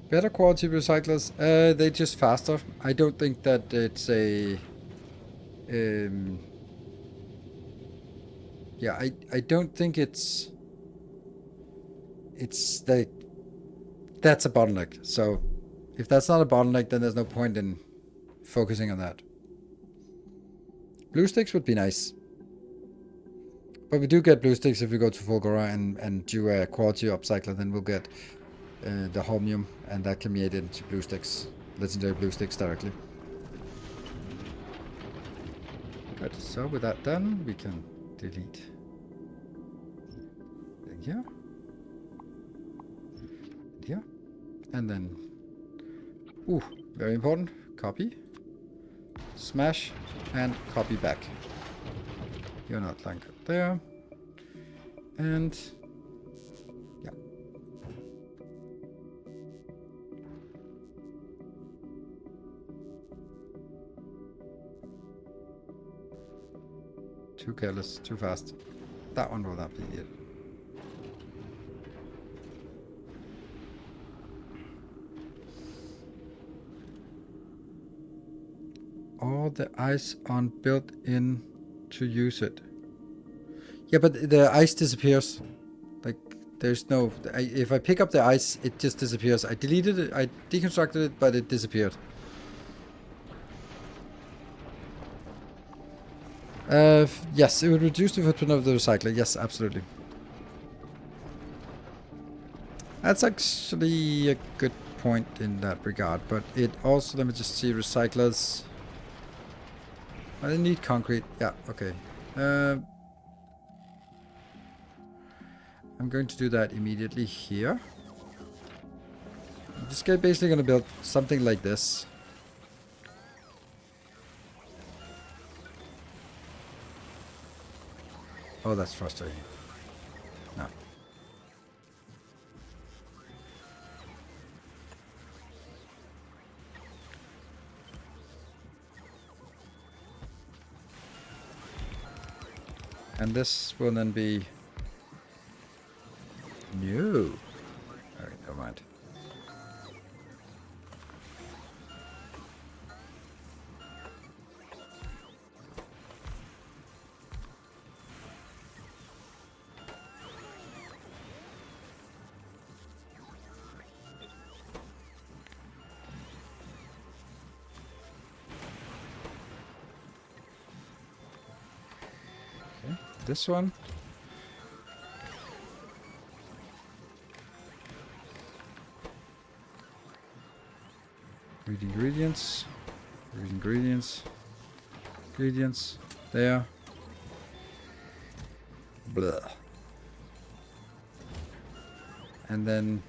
Better quality recyclers, they're just faster. I don't think that it's a... yeah, I don't think it's... It's like... That's a bottleneck. So, if that's not a bottleneck, then there's no point in focusing on that. Blue sticks would be nice. But we do get blue sticks if we go to Fulgora and do a quality upcycler, then we'll get... the holmium, and that can be made into blue sticks, legendary blue sticks directly. Good. So with that done, we can delete. Here. Here. And then, ooh, very important. Copy. Smash and copy back. You're not like there. And yeah. Too careless, too fast. That one will not be it. All the ice on built in to use it. Yeah, but the ice disappears. Like, there's no... if I pick up the ice, it just disappears. I deleted it, I deconstructed it, but it disappeared. Yes, it would reduce the footprint of the recycler. Yes, absolutely. That's actually a good point in that regard, but it also, let me just see, recyclers. I didn't need concrete. Yeah, okay. I'm going to do that immediately here. I'm just basically going to build something like this. Oh, that's frustrating. No. And this will then be... No. Alright, never mind. This one. Read ingredients. Read ingredients. Ingredients there. Blah. And then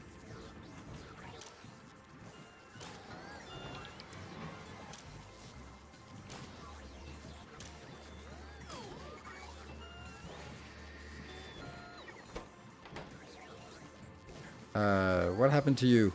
what happened to you?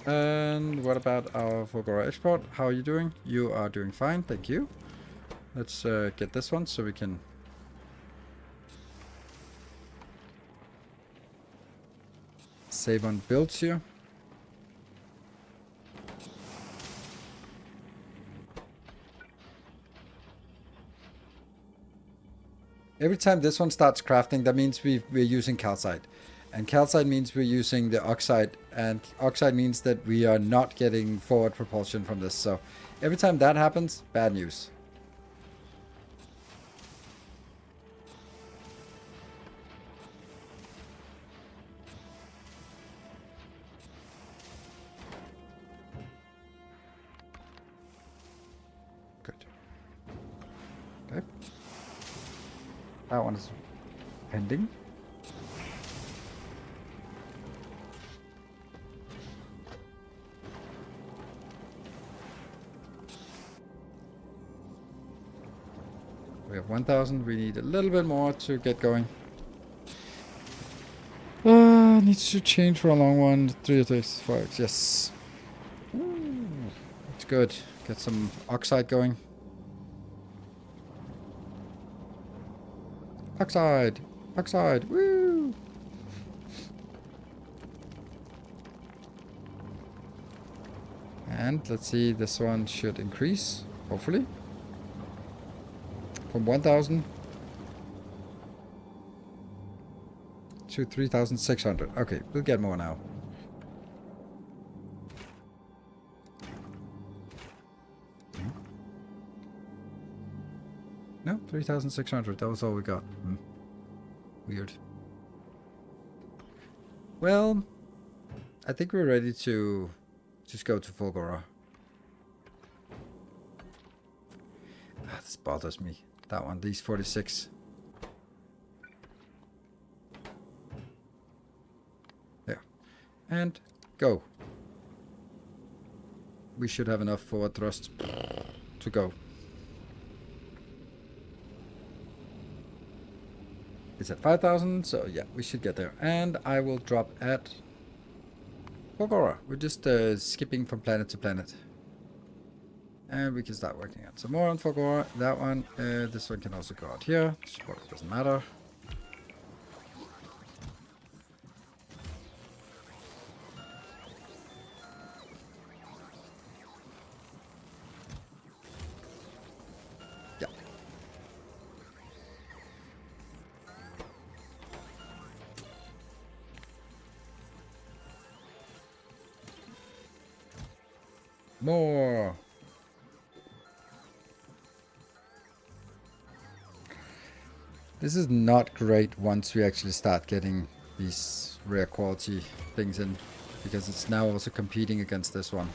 And what about our Factorio export? How are you doing? You are doing fine, thank you. Let's get this one so we can save on builds here. Every time this one starts crafting, that means we're using calcite. And calcite means we're using the oxide, and oxide means that we are not getting forward propulsion from this. So every time that happens, bad news. Good. Okay. That one is pending. We have 1,000. We need a little bit more to get going. Needs to change for a long one. 3 yes. Ooh, that's good. Get some oxide going. Oxide! Oxide! Woo! And let's see, this one should increase, hopefully. From 1,000 to 3,600. Okay, we'll get more now. No, 3,600. That was all we got. Weird. Well, I think we're ready to just go to Fulgora. This bothers me. That one, these 46. There. And go. We should have enough forward thrust to go. It's at 5,000, so yeah, we should get there. And I will drop at Fulgora. We're just skipping from planet to planet. And we can start working on some more on Factorio. That one, this one can also go out here. It doesn't matter. Yeah. More. This is not great once we actually start getting these rare quality things in, because it's now also competing against this one.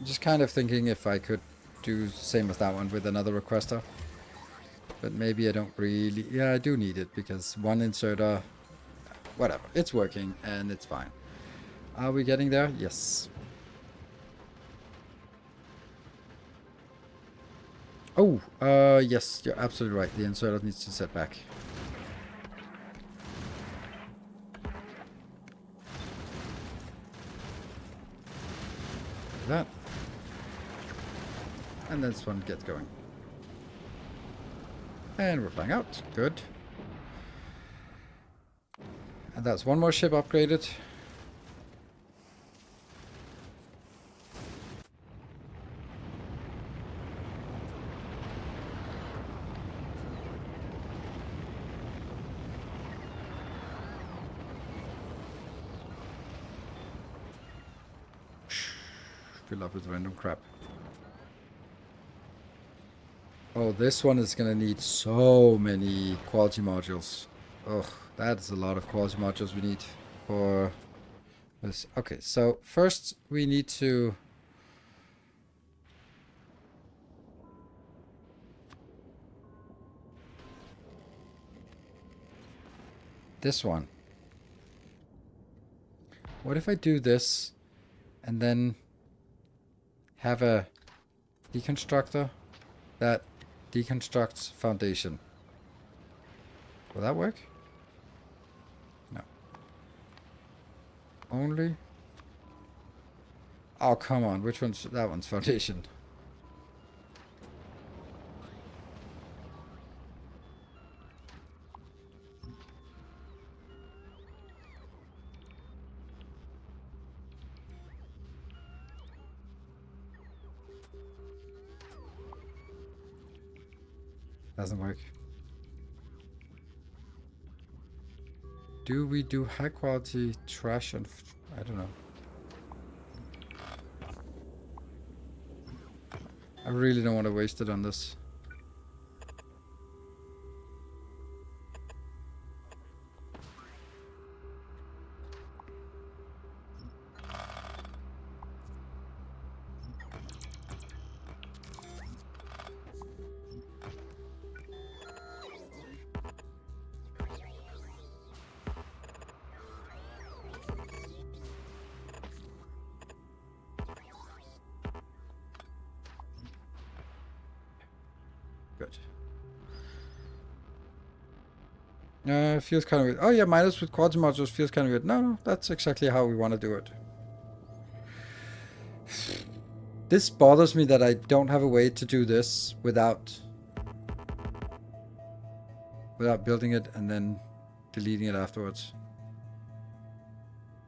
Just kind of thinking if I could do the same as that one with another requester. But maybe I don't really... Yeah, I do need it because one inserter... Whatever. It's working and it's fine. Are we getting there? Yes. Oh, yes, you're absolutely right. The inserter needs to set back. That. And this one gets going. And we're flying out. Good. And that's one more ship upgraded. Fill up with random crap. Oh, this one is gonna need so many quality modules. Oh, that's a lot of quality modules we need for this. Okay, so first we need to... This one. What if I do this and then have a deconstructor that deconstructs foundation? Will that work? No. Only? Oh, come on. Which one's... That one's foundation. Doesn't work. Do we do high quality trash and... I don't know. I really don't want to waste it on this. Good. Feels kind of weird. Oh yeah, minus with quality modules feels kind of weird. No, that's exactly how we want to do it. This bothers me that I don't have a way to do this without building it and then deleting it afterwards.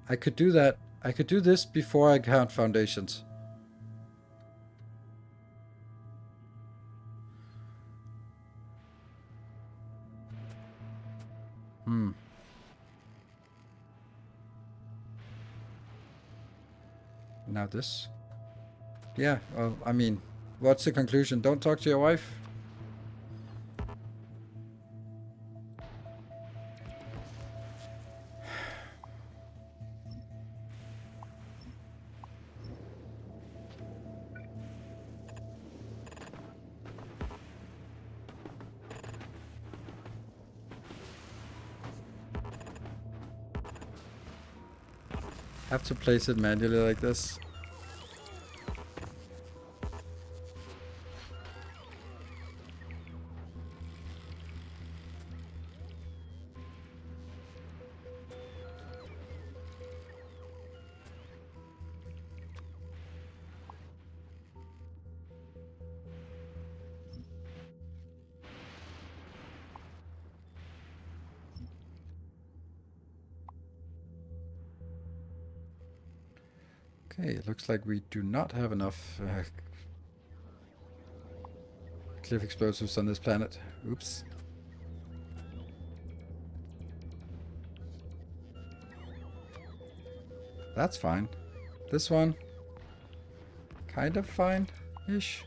I could do that. I could do this before I count foundations. Now this. Yeah, well, I mean, what's the conclusion? Don't talk to your wife? Have to place it manually like this. Okay, it looks like we do not have enough cliff explosives on this planet. Oops. That's fine. This one, kind of fine-ish.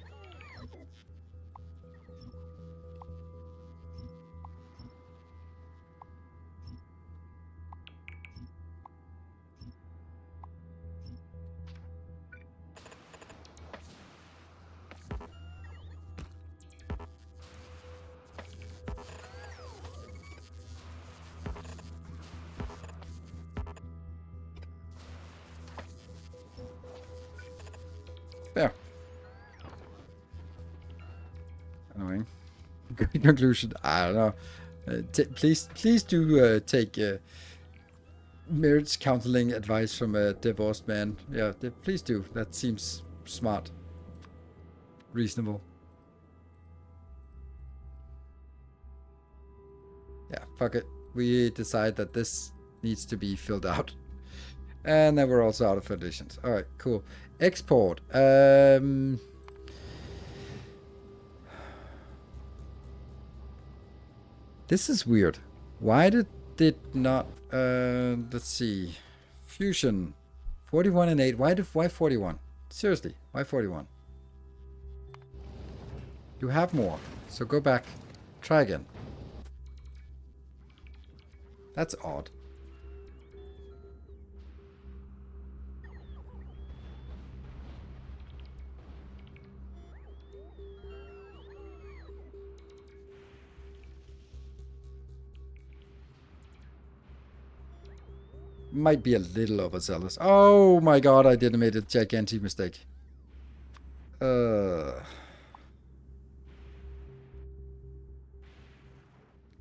There. Annoying. Good conclusion. I don't know. Please do take marriage counseling advice from a divorced man. Yeah, please do. That seems smart. Reasonable. Yeah, fuck it. We decide that this needs to be filled out. And then we're also out of foundations. All right, cool. Export. This is weird. Why did it not... let's see. Fusion. 41 and 8. Why 41? Seriously, why 41? You have more. So go back. Try again. That's odd. Might be a little overzealous. Oh my god, I did made a gigantic mistake.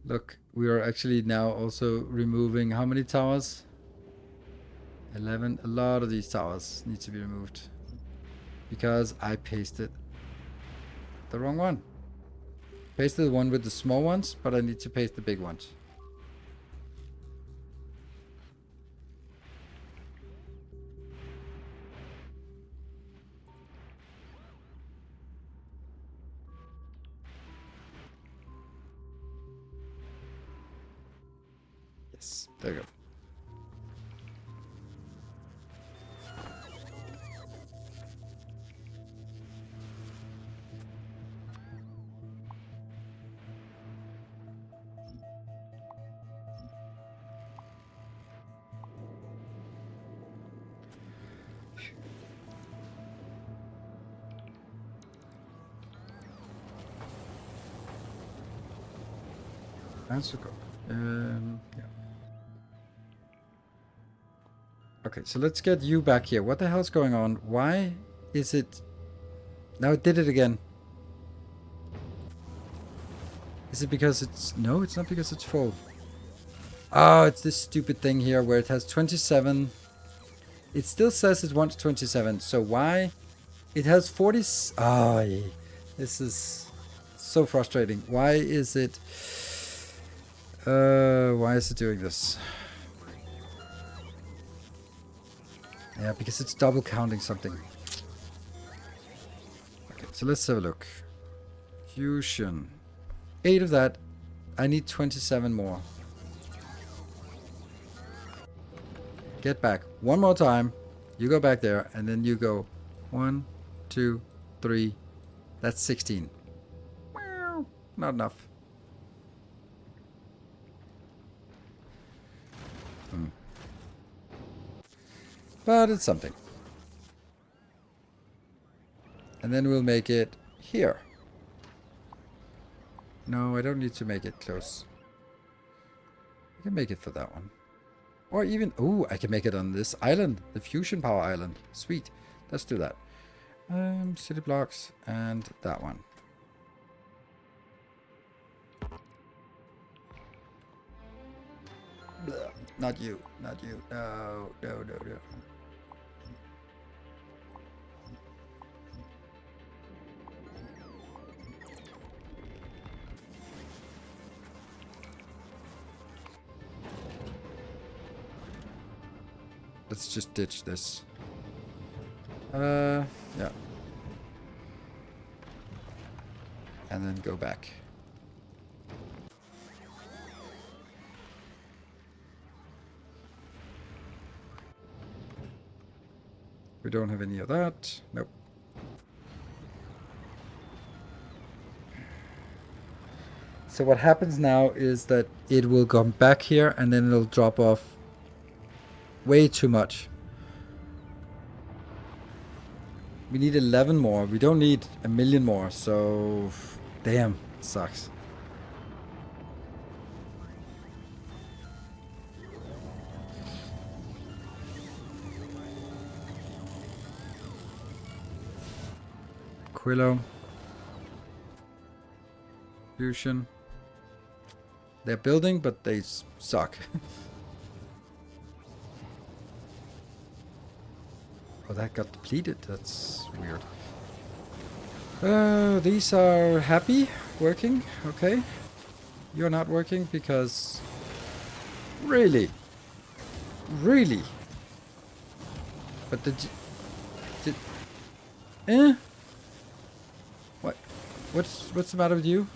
Look, we are actually now also removing how many towers? 11. A lot of these towers need to be removed. Because I pasted the wrong one. Pasted the one with the small ones, but I need to paste the big ones. Yes, there you go. Answer code. Yeah. Okay, so let's get you back here. What the hell's going on? Why is it... Now it did it again. Is it because it's... No, it's not because it's full. Oh, it's this stupid thing here where it has 27. It still says it wants 27. So why? It has 40... Oh, this is so frustrating. Why is it... why is it doing this? Yeah, because it's double counting something. Okay, so let's have a look. Fusion. 8 of that. I need 27 more. Get back. One more time. You go back there, and then you go 1, 2, 3. That's 16. Well, not enough. But it's something. And then we'll make it here. No, I don't need to make it close. I can make it for that one. Or even... Ooh, I can make it on this island. The fusion power island. Sweet. Let's do that. City blocks and that one. Blah. Not you. Not you. No, no, no, no. Let's just ditch this. Yeah. And then go back. We don't have any of that. Nope. So what happens now is that it will come back here and then it'll drop off way too much. We need 11 more. We don't need a million more. So, damn, sucks. Quillo. Fusion. They're building, but they suck. Oh, that got depleted. That's weird. These are happy, working. Okay. You're not working because... Really? Really? But did eh? What? What's the matter with you?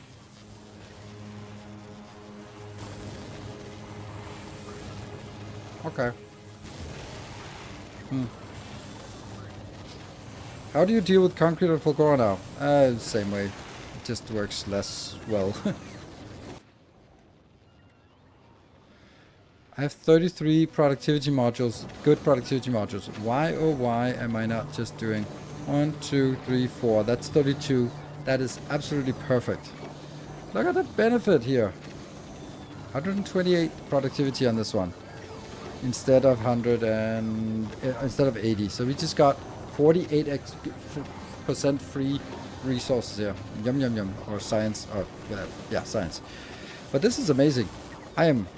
Okay. How do you deal with concrete and Fulgora now? Same way. It just works less well. I have 33 productivity modules, good productivity modules. Why, oh why am I not just doing 1, 2, 3, 4? That's 32. That is absolutely perfect. Look at the benefit here. 128 productivity on this one. Instead of 100 and... instead of 80. So we just got 48% free resources here. Yum yum yum. Or science. Or whatever. Yeah, science. But this is amazing. I am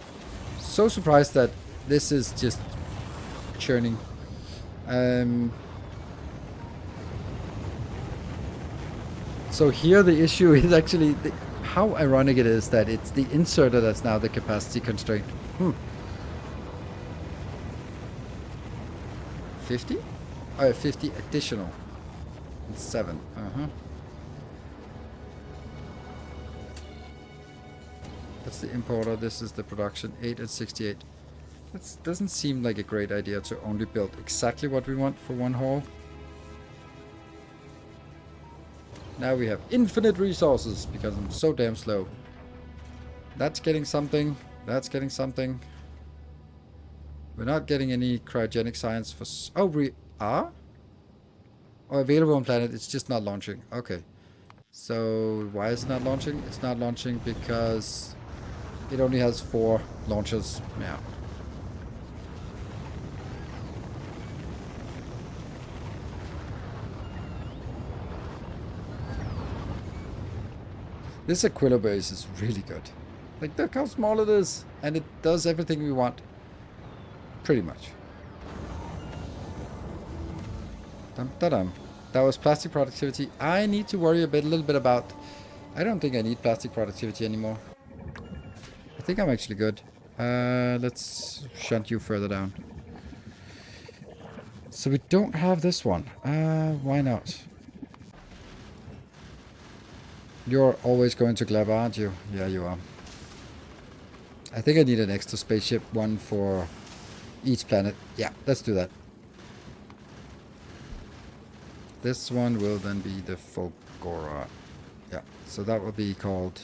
so surprised that this is just churning. So here the issue is actually how ironic it is that it's the inserter that's now the capacity constraint. 50? Oh, 50 additional. And 7. That's the importer. This is the production. 8 and 68. That doesn't seem like a great idea to only build exactly what we want for one hall. Now we have infinite resources because I'm so damn slow. That's getting something. That's getting something. We're not getting any cryogenic science for... oh, we are? Oh, available on planet. It's just not launching. Okay. So why is it not launching? It's not launching because it only has 4 launches. Yeah. This Aquila base is really good. Like, look how small it is. And it does everything we want. Pretty much. Dum-da-dum. That was plastic productivity. I need to worry a little bit about... I don't think I need plastic productivity anymore. I think I'm actually good. Let's shunt you further down. So we don't have this one. Why not? You're always going to Gleb, aren't you? Yeah, you are. I think I need an extra spaceship, one for each planet. Yeah, let's do that. This one will then be the Fulgora. Yeah, so that will be called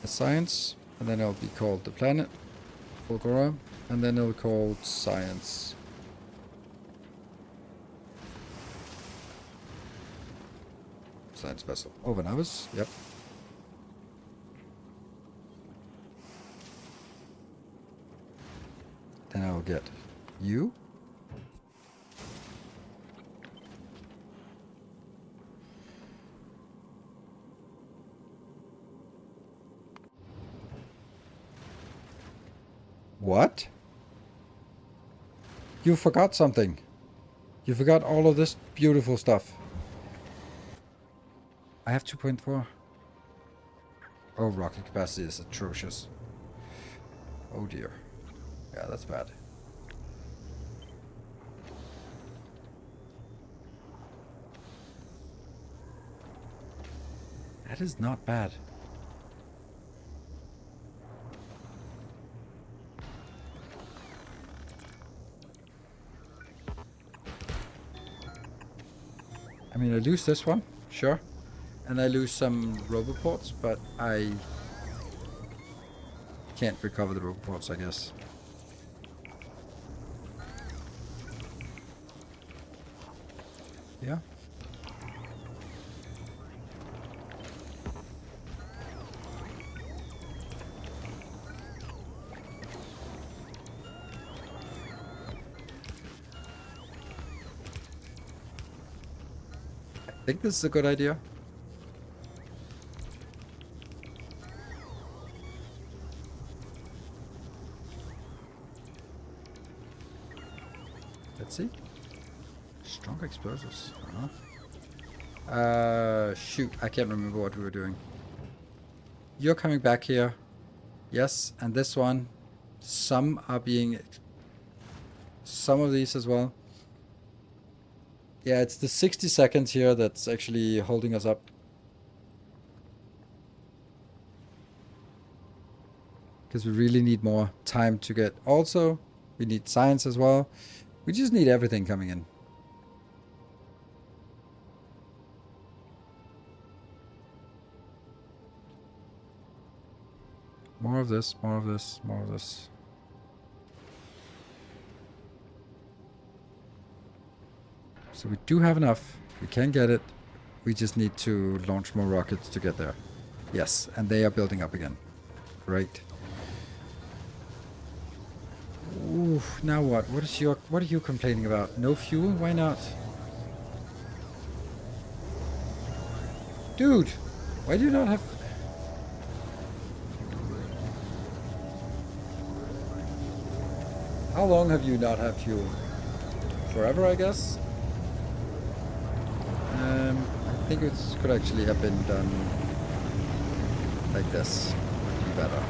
a science, and then it'll be called the planet, Fulgora, and then it'll be called science. Science vessel. Over Navis, yep. Then I'll get you. What? You forgot something. You forgot all of this beautiful stuff. I have 2.4. Oh, rocket capacity is atrocious. Oh dear. Yeah, that's bad. That is not bad. I mean, I lose this one, sure. And I lose some roboports, but I can't recover the roboports, I guess. Yeah. I think this is a good idea. Let's see. Strong explosives. Shoot, I can't remember what we were doing. You're coming back here. Yes, and this one. Some are being... Some of these as well. Yeah, it's the 60 seconds here that's actually holding us up. Because we really need more time to get... Also, we need science as well. We just need everything coming in. More of this, more of this, more of this. So we do have enough. We can get it. We just need to launch more rockets to get there. Yes, and they are building up again. Great. Ooh, now what? What are you complaining about? No fuel? Why not? Dude, why do you not have... How long have you not had fuel? Forever, I guess? I think it could actually have been done like this. Would be better.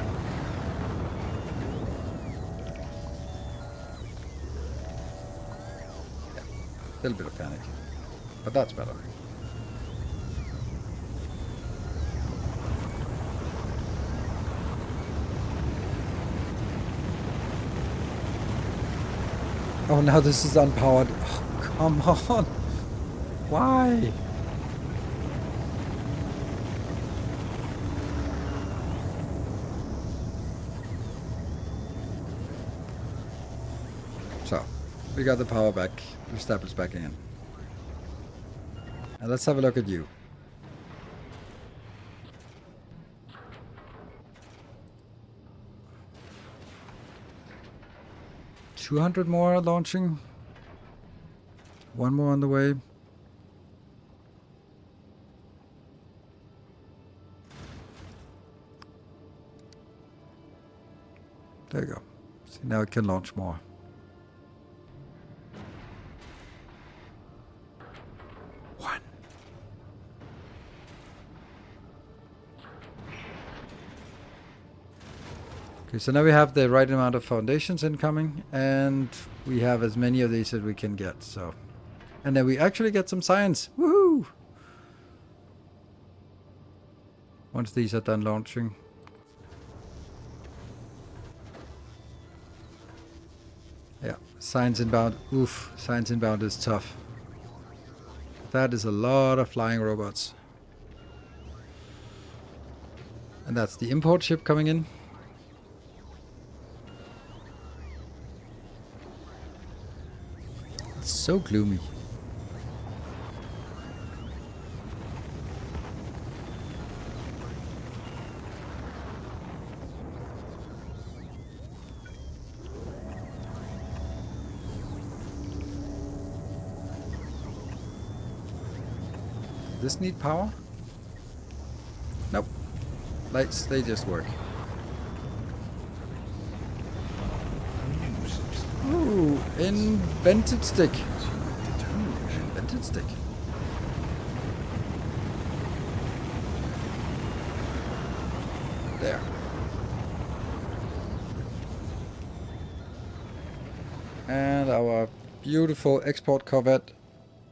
Yeah, a little bit of panic, but that's better. Oh, now this is unpowered. Oh, come on. Why? So, we got the power back. The staples back in. And let's have a look at you. $200 more launching. One more on the way. There you go. See, now it can launch more. One. Okay, so now we have the right amount of foundations incoming, and we have as many of these as we can get, so. And then we actually get some science. Woohoo! Once these are done launching. Yeah, science inbound. Oof, science inbound is tough. That is a lot of flying robots. And that's the import ship coming in. It's so gloomy. Does this need power? Nope. Lights, they just work. Ooh, invented stick. Invented stick. There. And our beautiful export corvette.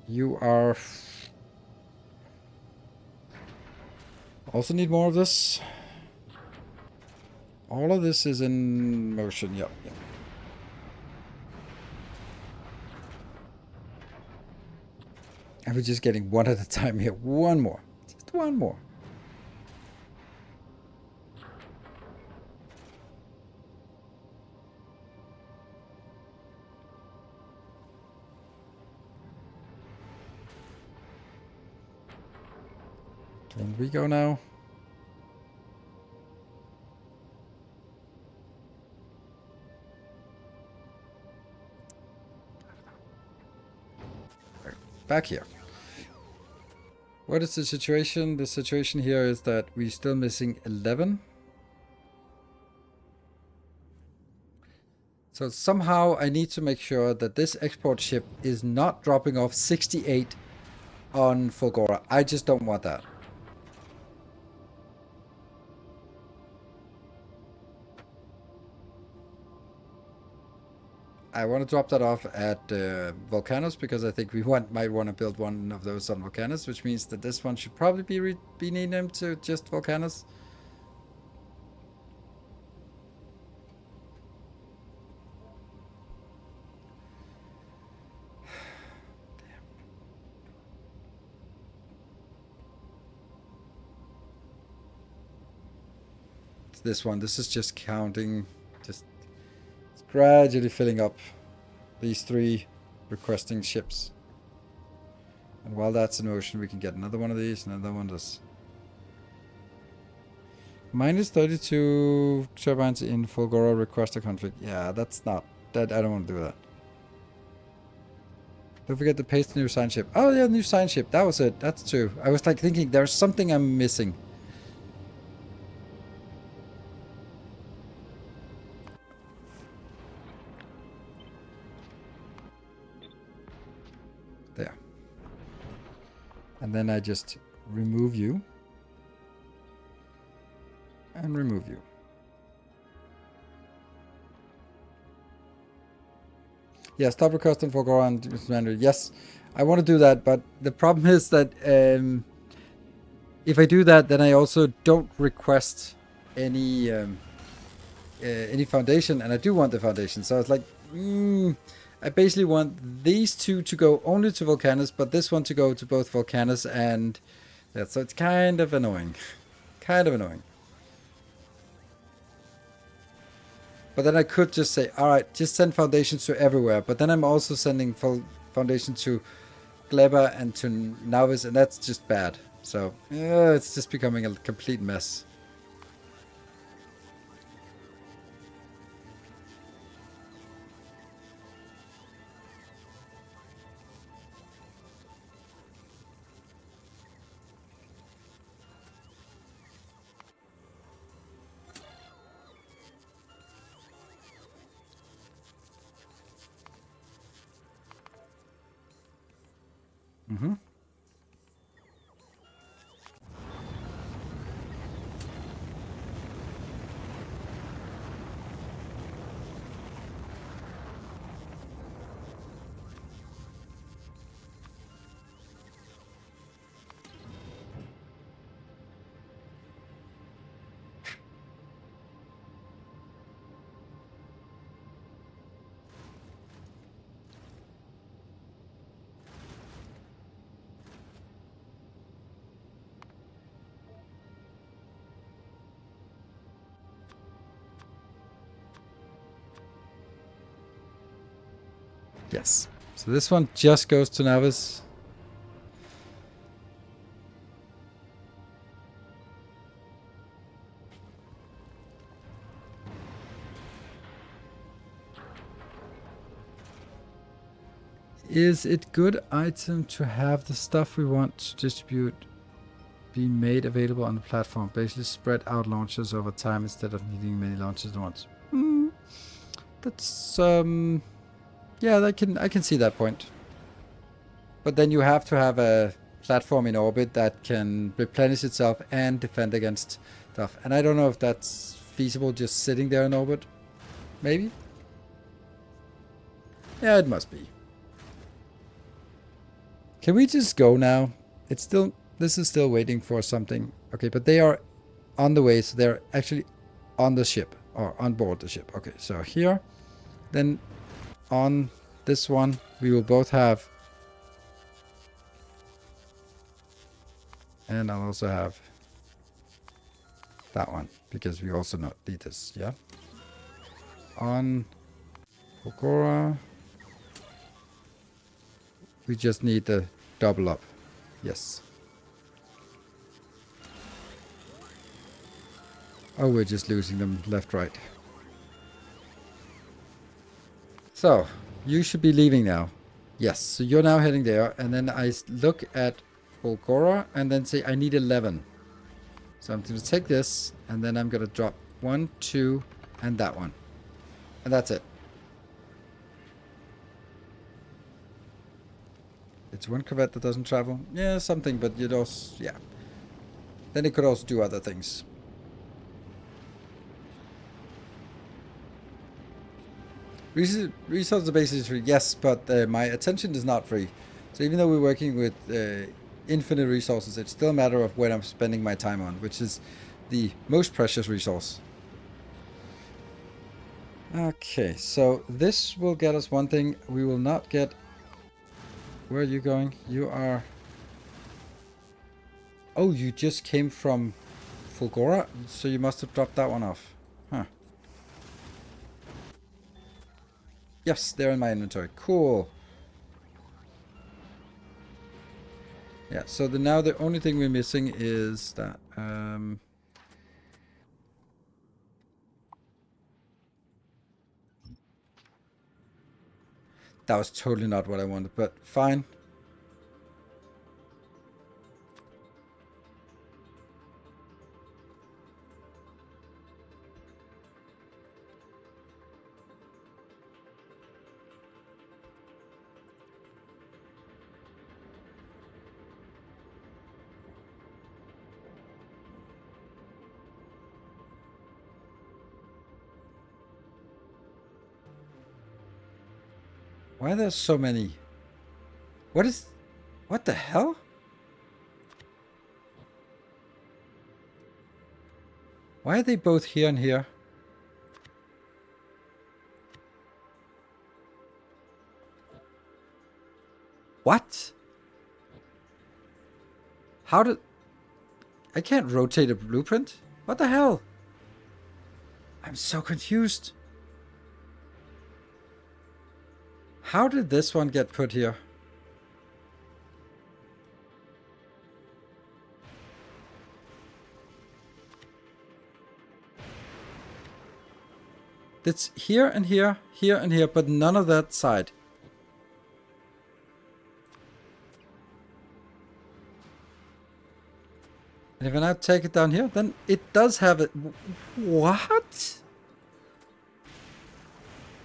You are... Also need more of this. All of this is in motion. Yep. And we're just getting one at a time here. One more. Just one more. Can we go now? Back here. What is the situation? The situation here is that we're still missing 11. So somehow I need to make sure that this export ship is not dropping off 68 on Fulgora. I just don't want that. I want to drop that off at Volcanos because I think we might want to build one of those on Volcanos, which means that this one should probably be renamed to just Volcanos. It's this one. This is just counting, just it's gradually filling up these 3 requesting ships. And while that's in motion, we can get another one of these, and another one of this. Minus 32 turbines in Fulgora requester conflict. Yeah, that's not... That I don't want to do that. Don't forget to paste the new sign ship. Oh yeah, new sign ship. That was it. That's true. I was like thinking there's something I'm missing. There. And then I just remove you. And remove you. Yeah, stop requesting for Goran and Commander. Yes, I want to do that, but the problem is that if I do that, then I also don't request any foundation, and I do want the foundation. So it's like, I basically want these 2 to go only to Volcanus, but this one to go to both Volcanus and that. So it's kind of annoying, kind of annoying. But then I could just say, all right, just send foundations to everywhere. But then I'm also sending foundation to Gleba and to Nauvis, and that's just bad. So it's just becoming a complete mess. Mm-hmm. Yes. So this one just goes to Nauvis. Is it good item to have the stuff we want to distribute be made available on the platform? Basically spread out launches over time instead of needing many launches at once. That's yeah, I can see that point. But then you have to have a platform in orbit that can replenish itself and defend against stuff. And I don't know if that's feasible just sitting there in orbit. Maybe? Yeah, it must be. Can we just go now? It's still... This is still waiting for something. Okay, but they are on the way, so they're actually on the ship. Or on board the ship. Okay, so here. Then on this one, we will both have... And I'll also have that one, because we also need this, yeah? On Kokora, we just need the double up. Yes. Oh, we're just losing them left, right. So, you should be leaving now. Yes, so you're now heading there, and then I look at Volcora and then say I need 11. So I'm going to take this, and then I'm going to drop 1, 2, and that one. And that's it. It's one corvette that doesn't travel. Yeah, something, but you'd also... Yeah. Then it could also do other things. Resource base is free, yes, but my attention is not free. So even though we're working with infinite resources, it's still a matter of what I'm spending my time on, which is the most precious resource. Okay, so this will get us one thing. We will not get... Where are you going? You are... Oh, you just came from Fulgora, so you must have dropped that one off. Huh. Yes, they're in my inventory. Cool. Yeah, so now the only thing we're missing is that... that was totally not what I wanted, but fine. Why are there so many? What the hell? Why are they both here and here? What? How did... I can't rotate a blueprint? What the hell? I'm so confused. How did this one get put here? It's here and here, here and here, but none of that side. And if I now take it down here, then it does have it. What?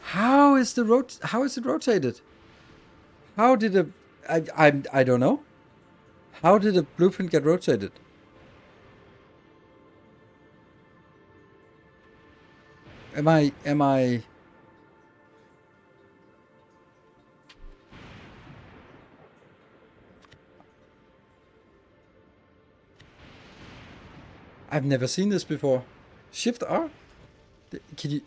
How is it rotated? How did a... I don't know. How did a blueprint get rotated? Am I... I've never seen this before. Shift R? Can you...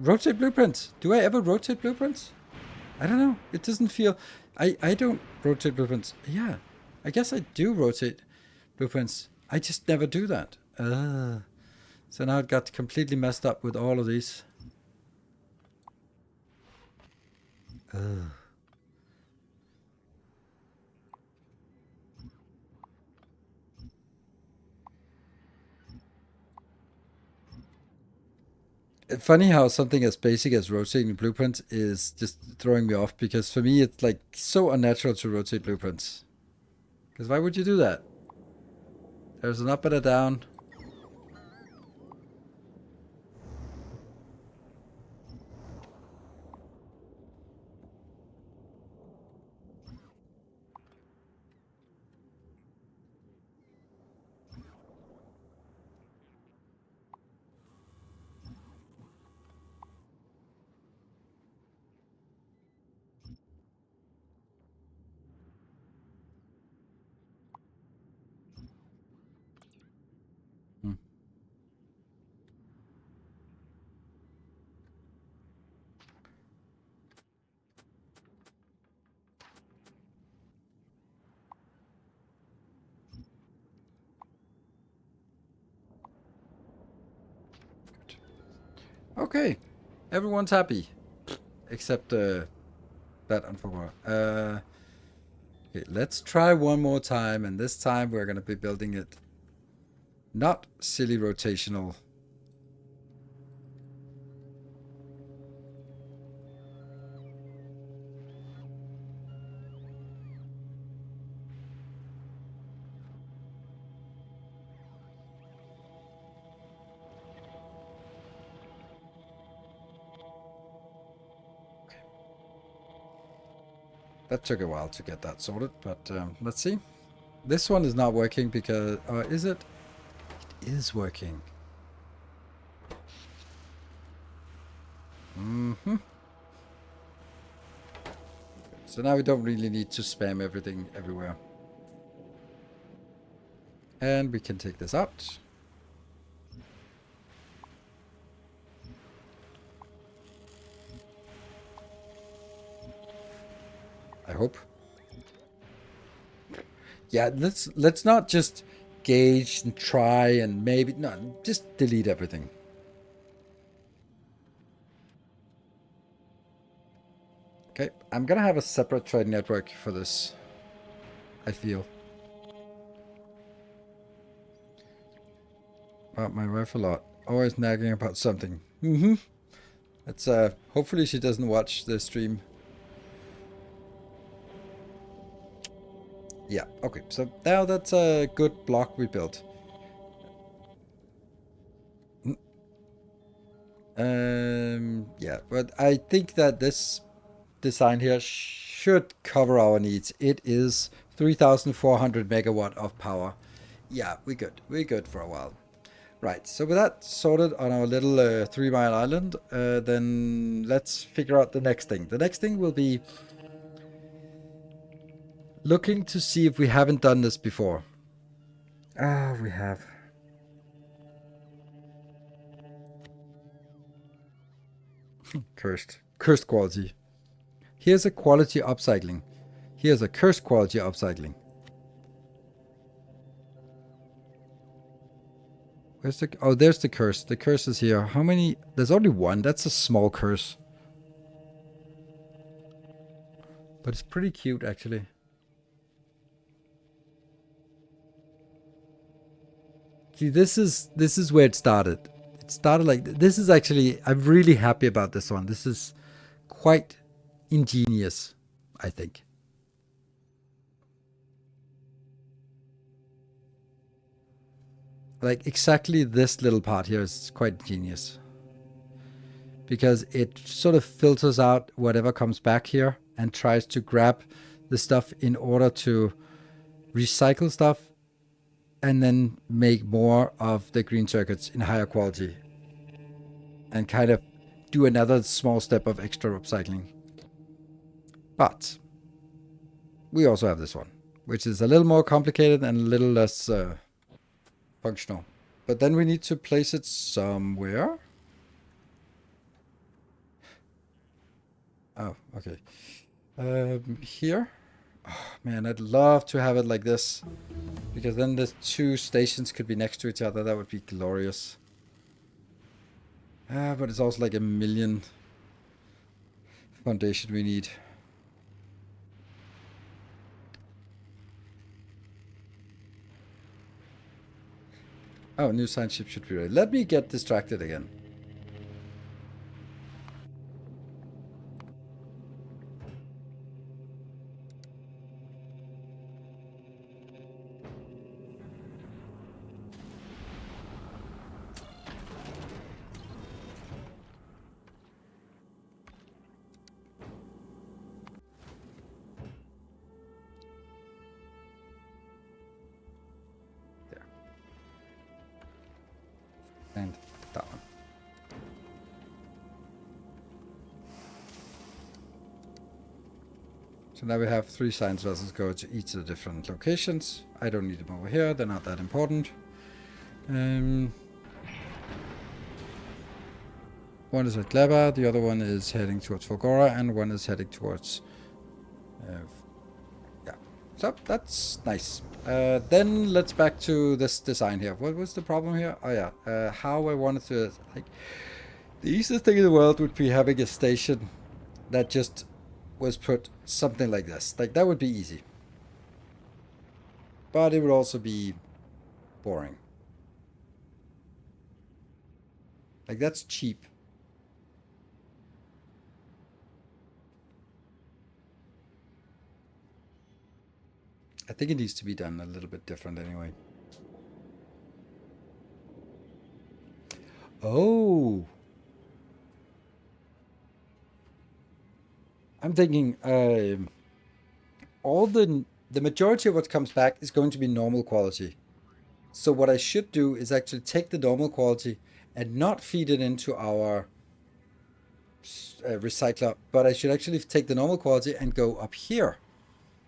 Rotate blueprints? Do I ever rotate blueprints? I don't know. It doesn't feel... I don't rotate blueprints. Yeah. I guess I do rotate blueprints. I just never do that. So now it got completely messed up with all of these. Funny how something as basic as rotating blueprints is just throwing me off, because for me it's like so unnatural to rotate blueprints. Because why would you do that? There's an up and a down. Okay, everyone's happy, except that unfortunate. Okay, let's try one more time, and this time we're gonna be building it not silly rotational. That took a while to get that sorted, but let's see. This one is not working because... is it? It is working. So now we don't really need to spam everything everywhere. And we can take this out. I hope. Yeah, let's not just gauge and try and maybe no, just delete everything. Okay, I'm gonna have a separate trade network for this, I feel. About my wife a lot. Always nagging about something. That's hopefully she doesn't watch the stream. Yeah, okay, so now that's a good block we built. Yeah, but I think that this design here should cover our needs. It is 3,400 megawatt of power. Yeah, we're good. We're good for a while. Right, so with that sorted on our little 3 Mile Island, then let's figure out the next thing. The next thing will be looking to see if we haven't done this before. Ah, we have. Cursed. Cursed quality. Here's a quality upcycling. Here's a cursed quality upcycling. Where's the... Oh, there's the curse. The curse is here. How many... There's only one. That's a small curse. But it's pretty cute, actually. See, this is where it started. It started like... This is actually... I'm really happy about this one. This is quite ingenious, I think. Like, exactly this little part here is quite genius. Because it sort of filters out whatever comes back here and tries to grab the stuff in order to recycle stuff and then make more of the green circuits in higher quality and kind of do another small step of extra upcycling. But we also have this one, which is a little more complicated and a little less functional. But then we need to place it somewhere. Oh, okay. Here. Oh, man, I'd love to have it like this. Because then the 2 stations could be next to each other. That would be glorious. But it's also like a million foundation we need. Oh, new science ship should be ready. Let me get distracted again. And that one. So now we have 3 science vessels go to each of the different locations. I don't need them over here, they're not that important. One is at Gleba, the other one is heading towards Fogora, and one is heading towards... yeah, so that's nice. Then let's back to this design here. What was the problem here? Oh yeah, how I wanted to... like, the easiest thing in the world would be having a station that just was put something like this. Like, that would be easy. But it would also be boring. Like, that's cheap. I think it needs to be done a little bit different anyway. Oh. I'm thinking all the majority of what comes back is going to be normal quality. So what I should do is actually take the normal quality and not feed it into our recycler, but I should actually take the normal quality and go up here,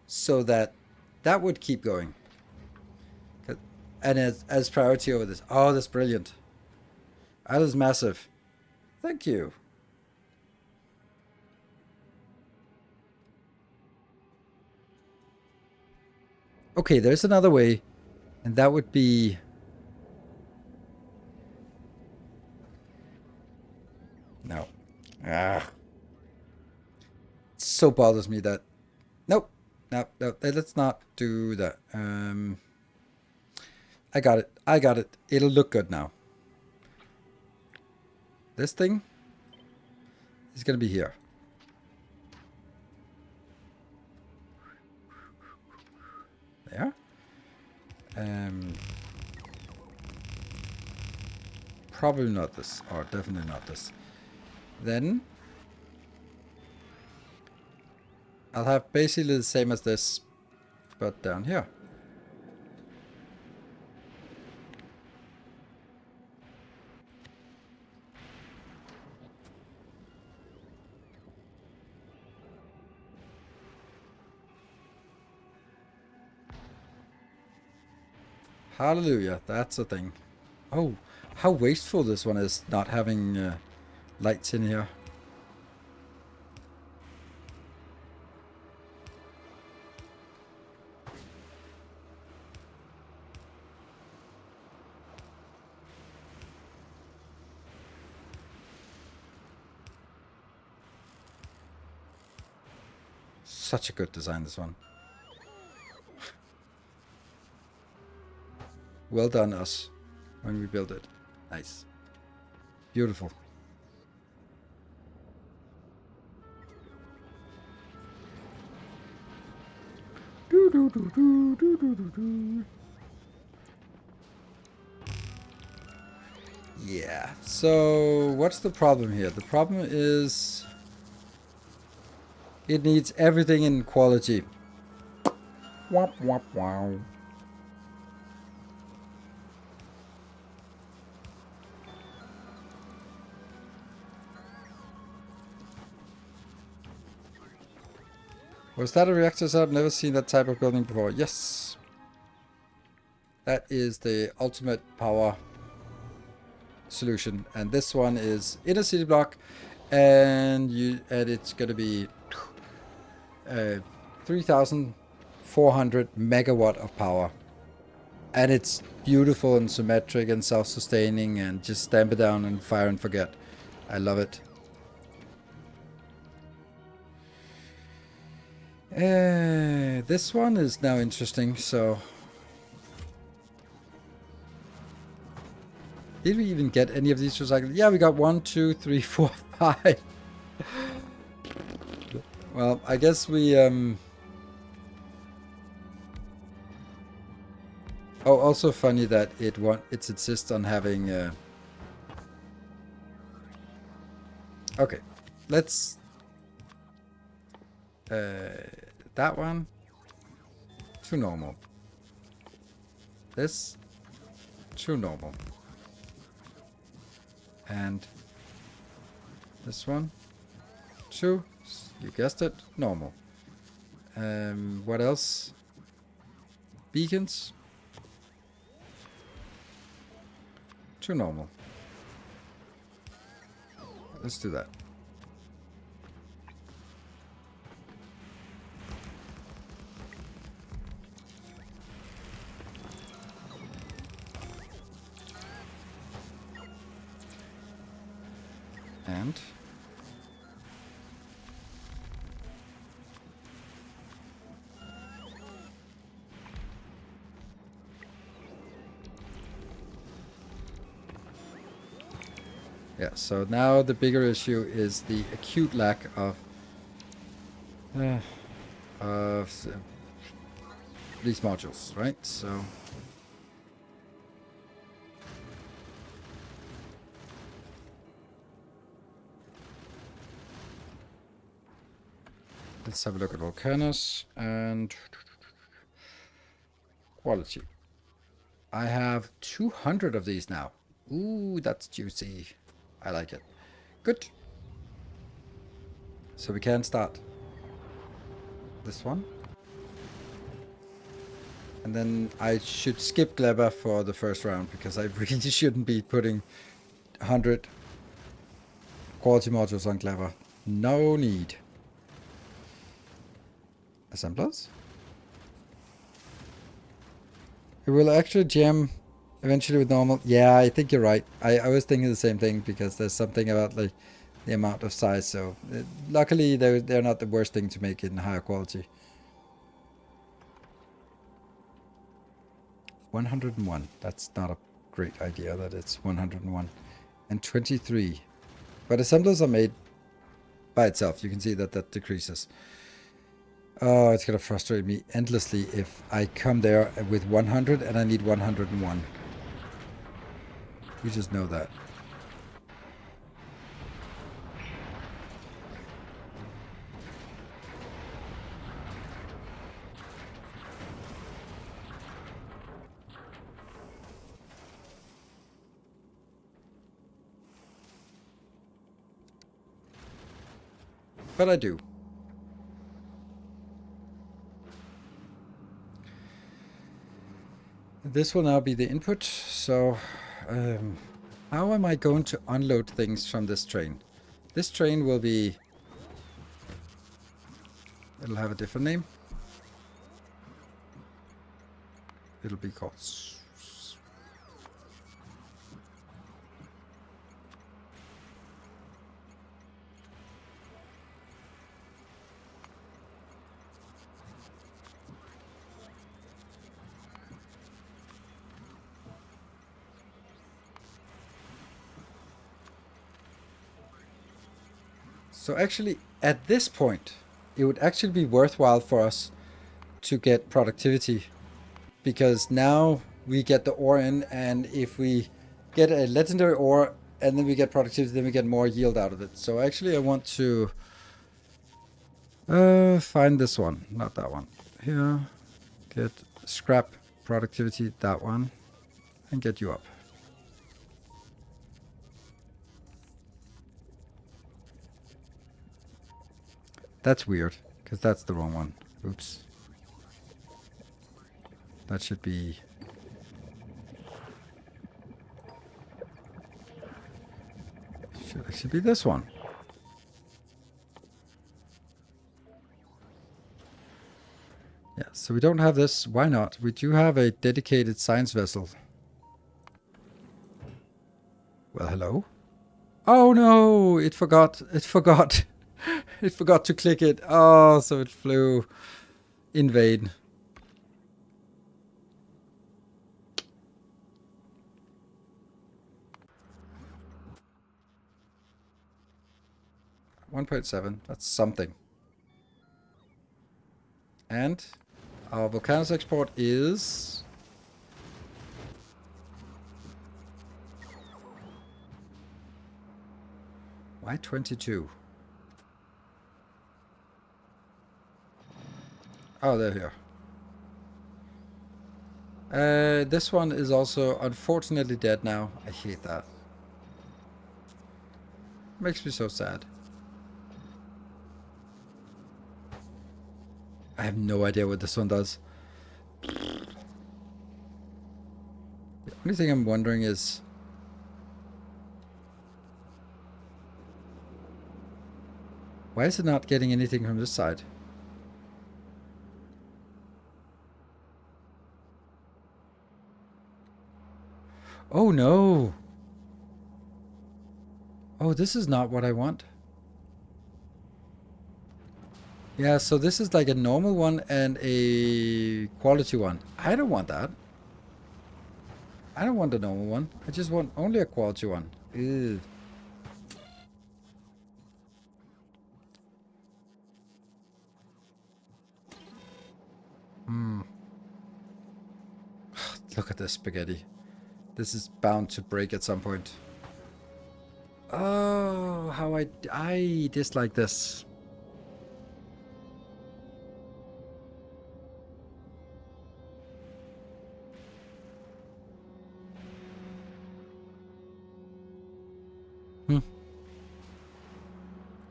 so that that would keep going. And as priority over this. Oh, that's brilliant. That is massive. Thank you. Okay, there's another way, and that would be... No. Ah. It so bothers me that... Nope. No, no, let's not do that. I got it. I got it. It'll look good now. This thing is going to be here. There. Probably not this, or definitely not this. Then I'll have basically the same as this, but down here. Hallelujah, that's a thing. Oh, how wasteful this one is, not having lights in here. Such a good design, this one. Well done, us, when we built it. Nice. Beautiful. Yeah, so what's the problem here? The problem is it needs everything in quality. Womp womp wow. Was that a reactor? I've never seen that type of building before. Yes. That is the ultimate power solution. And this one is inner city block. And it's going to be 3,400 megawatt of power. And it's beautiful and symmetric and self-sustaining, and just stamp it down and fire and forget. I love it. This one is now interesting, so... Did we even get any of these recycled? Yeah, we got 1, 2, 3, 4, 5. Well, I guess we... Oh, also funny that it insists on having... Okay, let's... that one to normal. This to normal. And this one to, you guessed it, normal. What else? Beacons to normal. Let's do that. And yeah, so now the bigger issue is the acute lack of these modules, right? So let's have a look at Volcanus and quality. I have 200 of these now. Ooh, that's juicy. I like it. Good. So we can start this one. And then I should skip Gleba for the first round, because I really shouldn't be putting 100 quality modules on Gleba. No need. Assemblers? It will actually jam eventually with normal. Yeah, I think you're right. I was thinking the same thing, because there's something about like the amount of size. So luckily they're not the worst thing to make in higher quality. 101. That's not a great idea that it's 101. And 23. But assemblers are made by itself. You can see that that decreases. Oh, it's going to frustrate me endlessly if I come there with 100 and I need 101. We just know that. But I do. This will now be the input. So, how am I going to unload things from this train? This train will be... It'll have a different name. It'll be called... So actually, at this point, it would actually be worthwhile for us to get productivity, because now we get the ore in, and if we get a legendary ore and then we get productivity, then we get more yield out of it. So actually I want to find this one, not that one. Here, get scrap productivity, that one, and get you up. That's weird, because that's the wrong one. Oops. That should be... Should actually be this one. Yeah, so we don't have this. Why not? We do have a dedicated science vessel. Well, hello? Oh no! It forgot. It forgot. It forgot to click it. Oh, so it flew in vain. $1.7. That's something. And our Volcanus export is... Why 22? Oh, they're here. This one is also unfortunately dead now. I hate that. Makes me so sad. I have no idea what this one does. The only thing I'm wondering is... Why is it not getting anything from this side? Oh no! Oh, this is not what I want. Yeah, so this is like a normal one and a quality one. I don't want that. I don't want a normal one. I just want only a quality one. Ew. Look at this spaghetti. This is bound to break at some point. Oh, how I dislike this.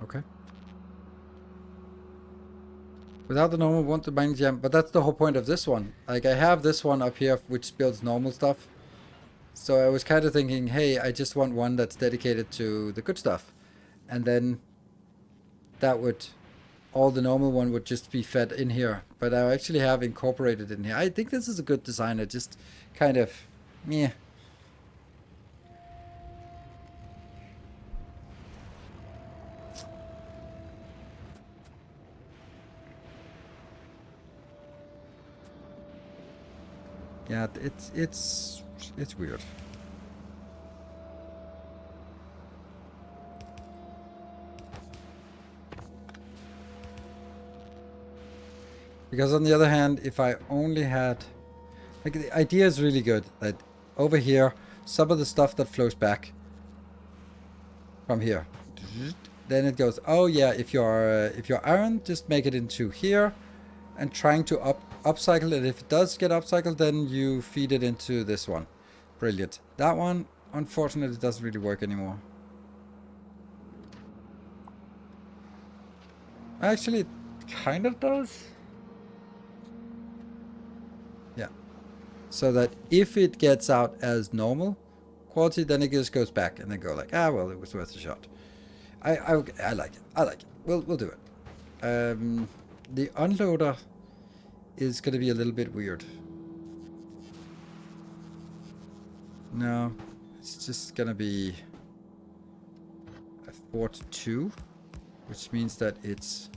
Okay. Without the normal, want to bind gem, but that's the whole point of this one. Like, I have this one up here which builds normal stuff. So I was kind of thinking, hey, I just want one that's dedicated to the good stuff. And then that would, all the normal one would just be fed in here. But I actually have incorporated in here. I think this is a good design. I just kind of, meh. Yeah, it's weird. Because on the other hand, if I only had, like, the idea is really good. That over here, some of the stuff that flows back from here, then it goes, oh yeah, if you're iron, just make it into here, and trying to upcycle it. If it does get upcycled, then you feed it into this one. Brilliant. That one, unfortunately, doesn't really work anymore. Actually, it kind of does. Yeah. So that if it gets out as normal quality, then it just goes back and then go like, ah, well, it was worth a shot. I like it. I like it. We'll do it. The unloader is going to be a little bit weird. No, it's just going to be a 4-2, which means that it's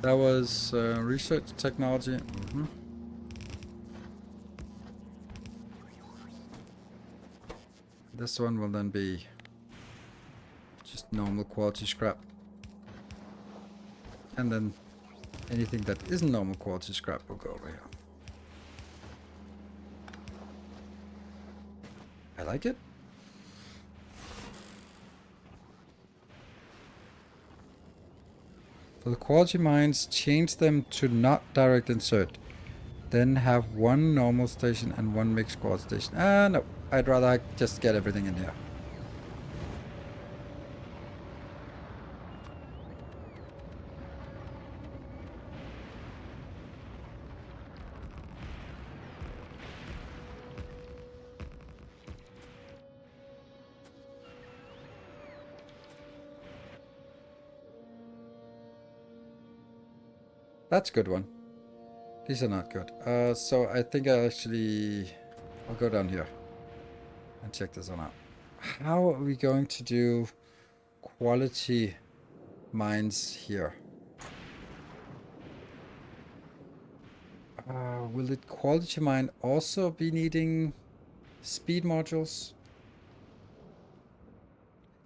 that was research technology. This one will then be just normal quality scrap. And then anything that isn't normal quality scrap will go over here. I like it. For the quality mines, change them to not direct insert. Then have one normal station and one mixed quality station. No. I'd rather just get everything in here. That's a good one. These are not good. So I think I'll go down here and check this one out. How are we going to do quality mines here? Will the quality mine also be needing speed modules?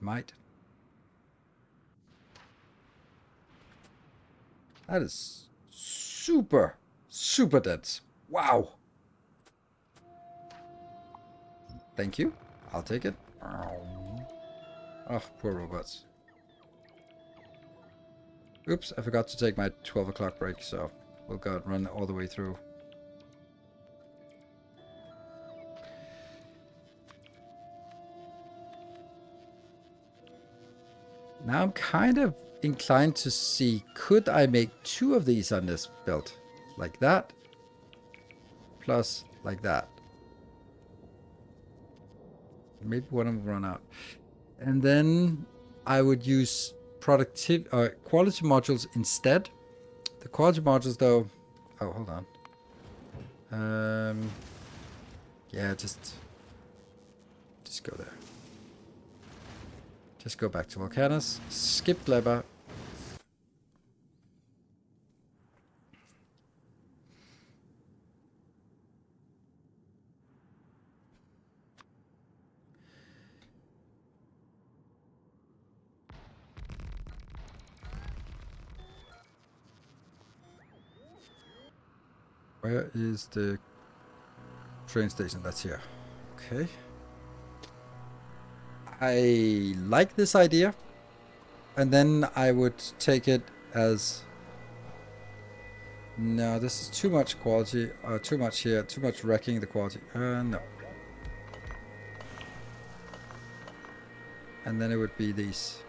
Might. That is super, super dense. Wow. Thank you. I'll take it. Oh, poor robots. Oops, I forgot to take my 12 o'clock break, so we'll go and run all the way through. Now I'm kind of inclined to see, could I make 2 of these on this build? Like that, plus like that. Maybe one of them run out. And then I would use quality modules instead. The quality modules though, oh, hold on. Yeah, just go there. Just go back to Volcanus, skip Leber. Where is the train station? That's here. Okay. I like this idea. And then I would take it as... No, this is too much quality. Too much here. Too much wrecking the quality. No. And then it would be these.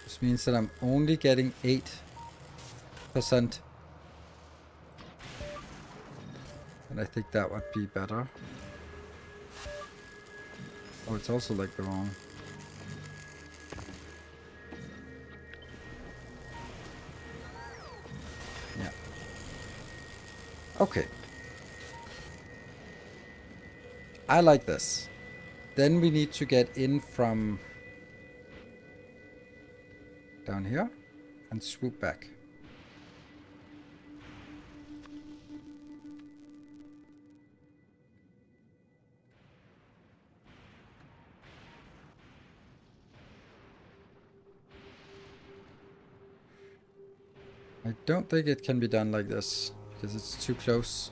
This means that I'm only getting 8%. And I think that would be better. Oh, it's also like the wrong. Yeah. Okay. I like this. Then we need to get in from down here and swoop back. I don't think it can be done like this because it's too close.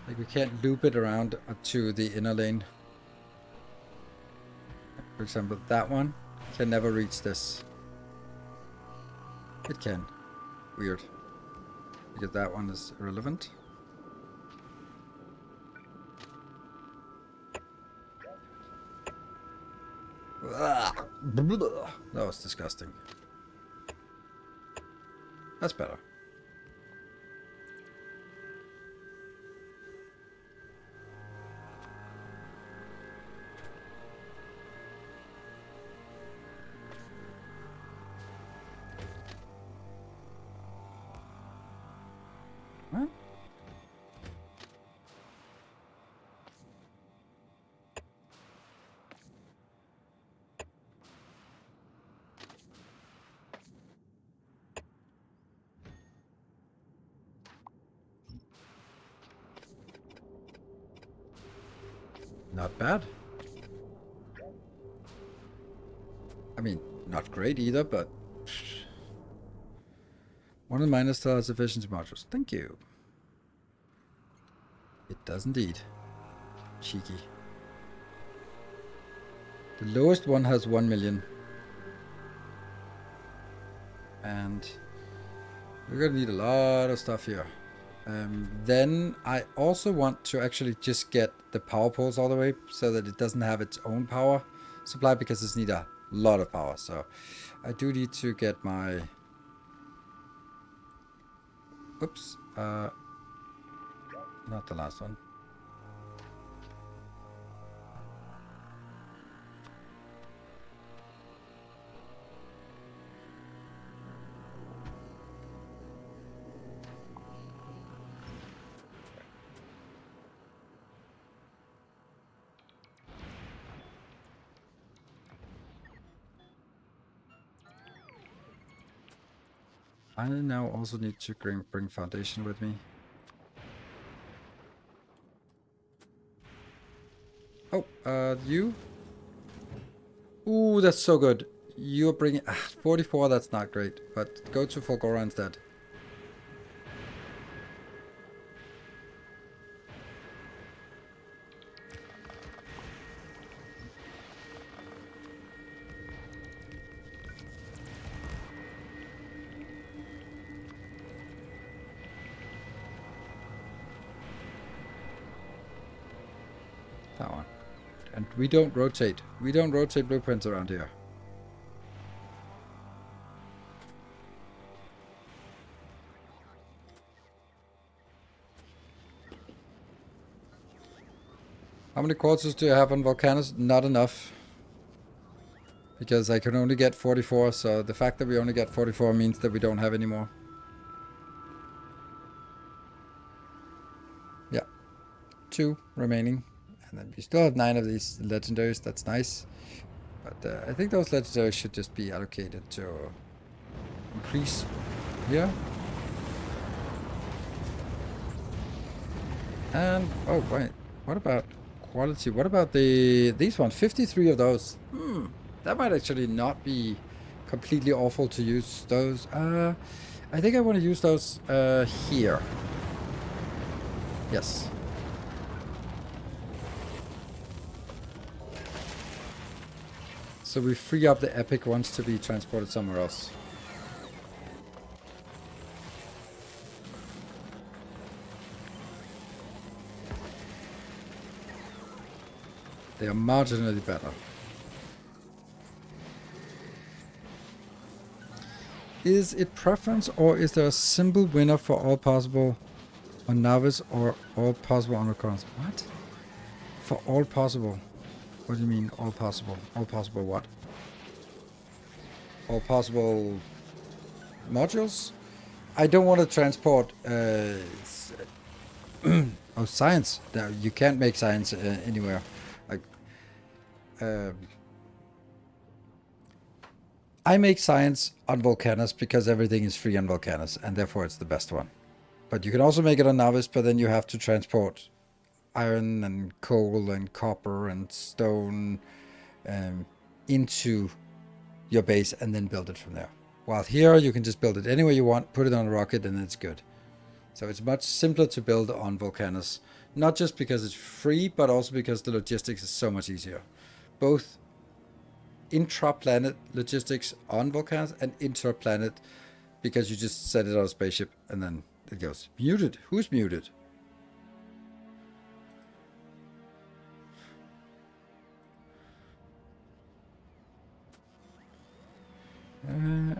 Like we can't loop it around to the inner lane. For example, that one can never reach this. It can. Weird. Because that one is irrelevant. That was disgusting. That's better. Huh? Not bad. I mean, not great either, but... One of the miners still has efficiency modules. Thank you. It does indeed. Cheeky. The lowest one has 1 million. And we're gonna need a lot of stuff here. Then I also want to actually just get the power poles all the way so that it doesn't have its own power supply because it's need a lot of power. So I do need to get my... Oops. Not the last one. I now also need to bring foundation with me. Oh, you? Ooh, that's so good. You're bringing... 44, that's not great. But go to Fulgora instead. That one. And we don't rotate. We don't rotate blueprints around here. How many quarters do you have on Volcanus? Not enough. Because I can only get 44, so the fact that we only get 44 means that we don't have any more. Yeah. 2 remaining. And then we still have 9 of these legendaries. That's nice. But I think those legendaries should just be allocated to increase here. And, oh wait, what about quality. What about these ones? 53 of those. That might actually not be completely awful to use those. I think I want to use those here. Yes. So we free up the epic ones to be transported somewhere else. They are marginally better. Is it preference or is there a simple winner for all possible on novice or all possible on recurrence? What? For all possible? What do you mean all possible? All possible what? All possible modules? I don't want to transport oh, science. No, you can't make science anywhere. Like, I make science on Volcanus because everything is free on Volcanus, and therefore it's the best one. But you can also make it on Novice, but then you have to transport iron and coal and copper and stone into your base and then build it from there. While here, you can just build it anywhere you want, put it on a rocket, and it's good. So it's much simpler to build on Volcanus, not just because it's free, but also because the logistics is so much easier. Both intra-planet logistics on Volcanus and inter-planet, because you just set it on a spaceship and then it goes. Muted? Who's muted?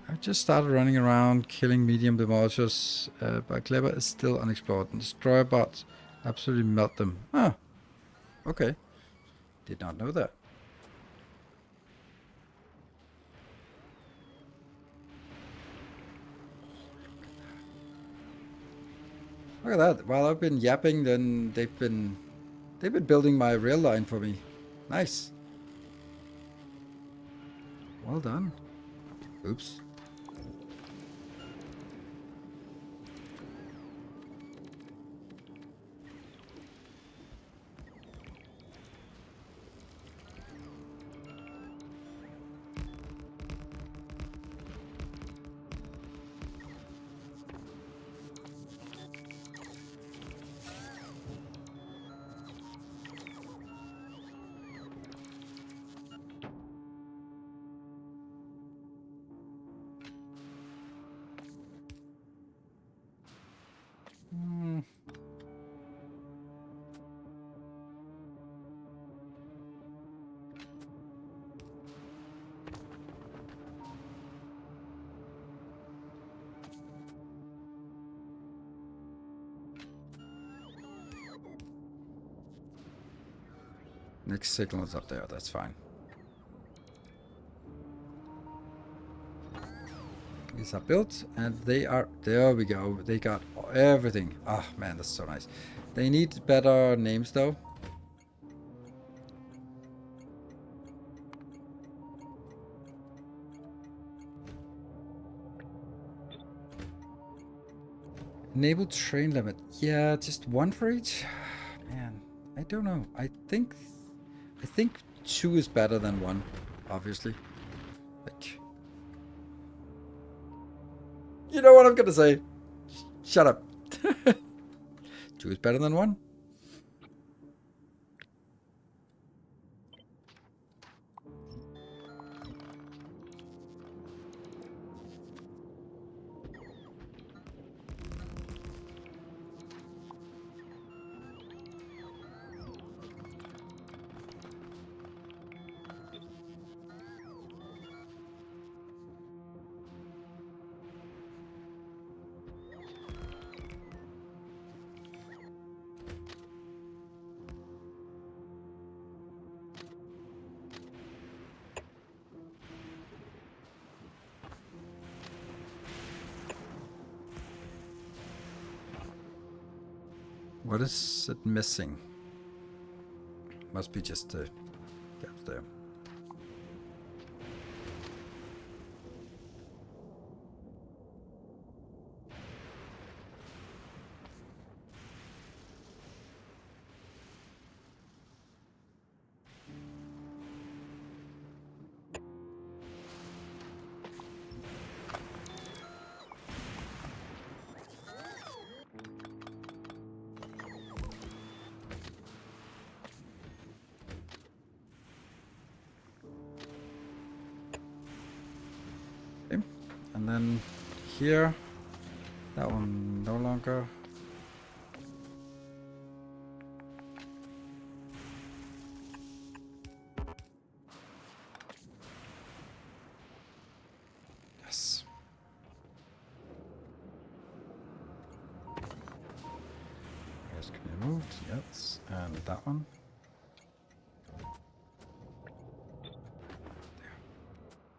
I just started running around killing medium demolishers, but Clever is still unexplored. And destroyer bots absolutely melt them. Ah, okay. Did not know that. Look at that. While I've been yapping, then they've been building my rail line for me. Nice. Well done. Oops. Next signal is up there, that's fine. These are built and they are, there we go. They got everything. Ah, man, that's so nice. They need better names though. Enable train limit. Yeah, just one for each? Man, I don't know. I think 2 is better than 1, obviously. Like, you know what I'm gonna say. Shut up. 2 is better than 1. What is it missing? Must be just the gaps there. And then here, that one no longer. Yes. This can be moved, yes. And that one.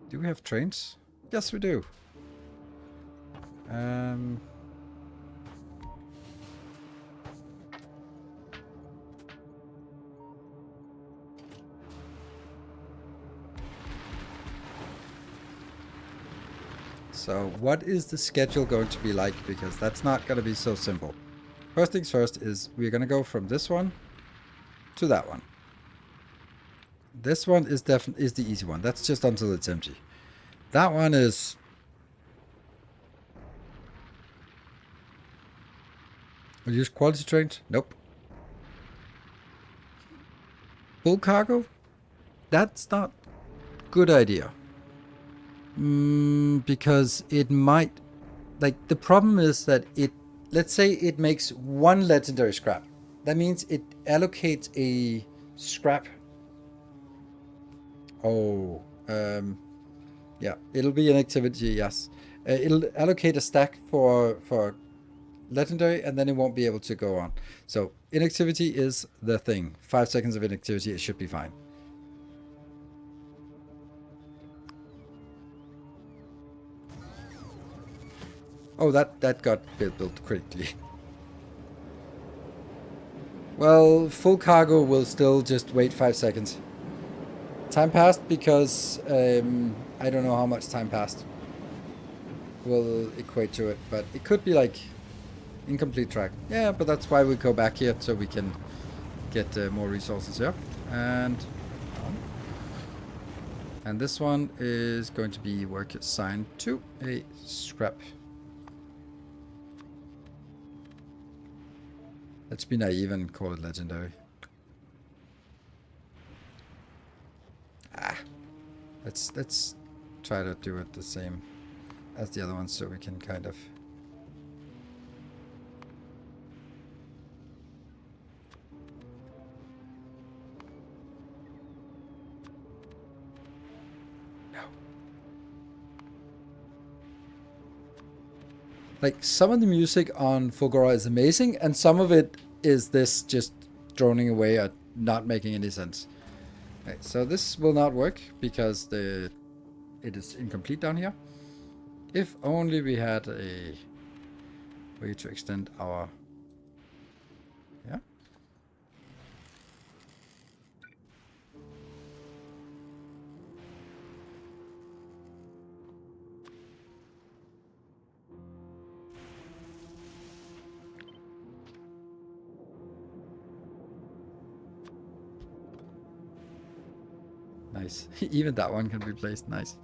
Do we have trains? Yes, we do. So what is the schedule going to be like? Because that's not going to be so simple. First things first is we're going to go from this one to that one. This one is definitely the easy one. That's just until it's empty. That one is... We'll use quality trains? Nope. Full cargo? That's not good idea. Because it might... Like, the problem is that it... Let's say it makes one legendary scrap. That means it allocates a scrap. Oh, yeah, it'll be an activity, yes. It'll allocate a stack for legendary, and then it won't be able to go on. So inactivity is the thing. 5 seconds of inactivity, it should be fine. Oh, that got built critically. Well, full cargo will still just wait 5 seconds. Time passed because I don't know how much time passed will equate to it, but it could be like incomplete track. Yeah, but that's why we go back here, so we can get more resources here. And this one is going to be work assigned to a scrap. Let's be naive and call it legendary. Let's try to do it the same as the other ones, so we can kind of... No. Like, some of the music on Fulgora is amazing, and some of it is this just droning away at not making any sense. Okay, so this will not work because it is incomplete down here. If only we had a way to extend our... Yeah. Nice. Even that one can be placed. Nice.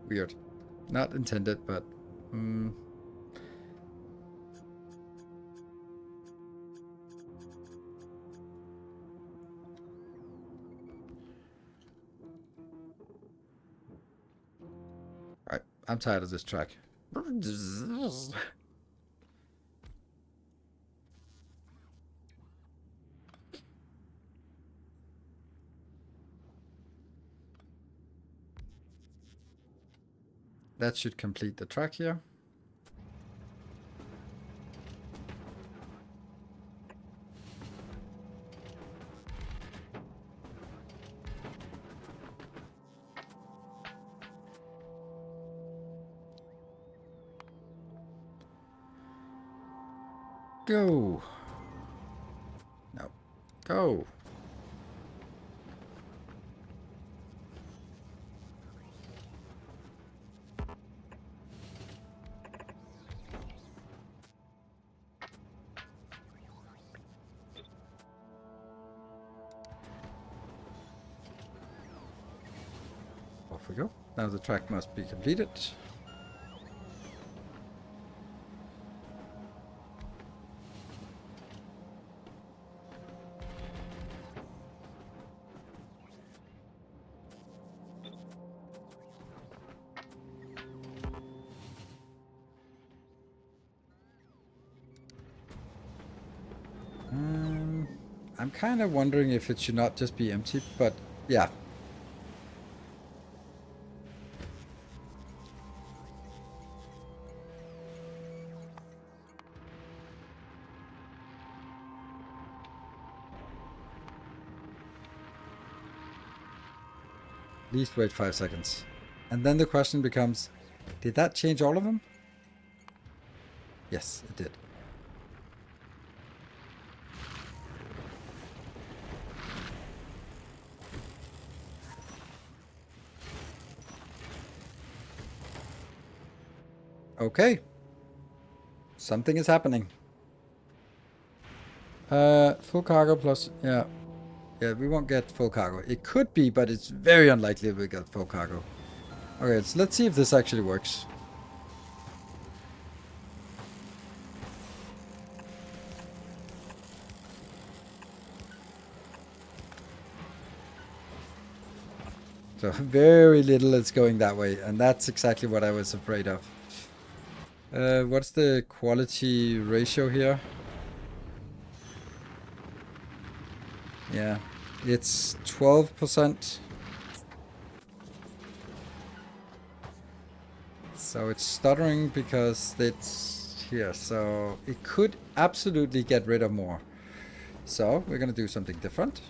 Weird. Not intended, but... Alright, I'm tired of this track. That should complete the track here. Go. No. Go. Off we go. Now the track must be completed. I'm kind of wondering if it should not just be empty, but yeah. At least wait 5 seconds. And then the question becomes, did that change all of them? Yes, it did. Okay. Something is happening. Full cargo plus, yeah. Yeah, we won't get full cargo. It could be, but it's very unlikely we get full cargo. Okay, so let's see if this actually works. So very little is going that way, and that's exactly what I was afraid of. What's the quality ratio here? Yeah, it's 12%. So it's stuttering because it's here. So it could absolutely get rid of more. So we're gonna do something different.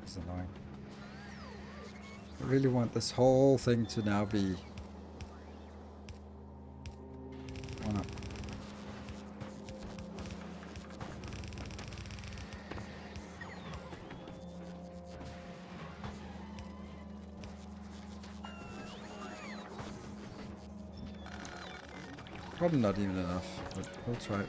It's annoying. I really want this whole thing to now be... Oh no. Probably not even enough, but we'll try it.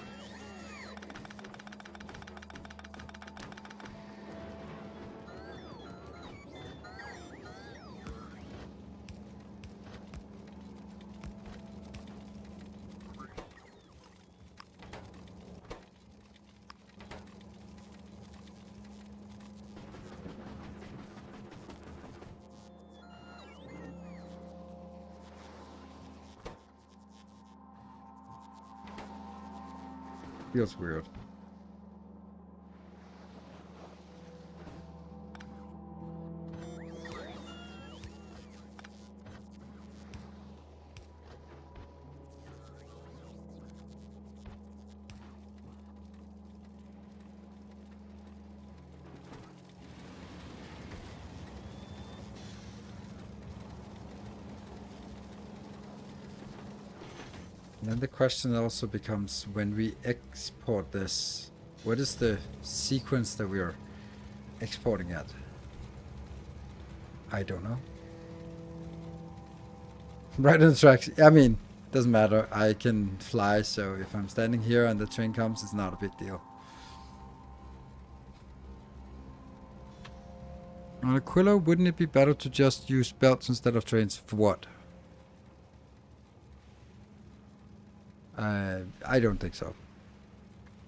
Feels weird. Then the question also becomes, when we export this, what is the sequence that we are exporting at? I don't know. Right on the tracks. I mean, doesn't matter. I can fly, so if I'm standing here and the train comes, it's not a big deal. On Aquila, wouldn't it be better to just use belts instead of trains? For what? I don't think so.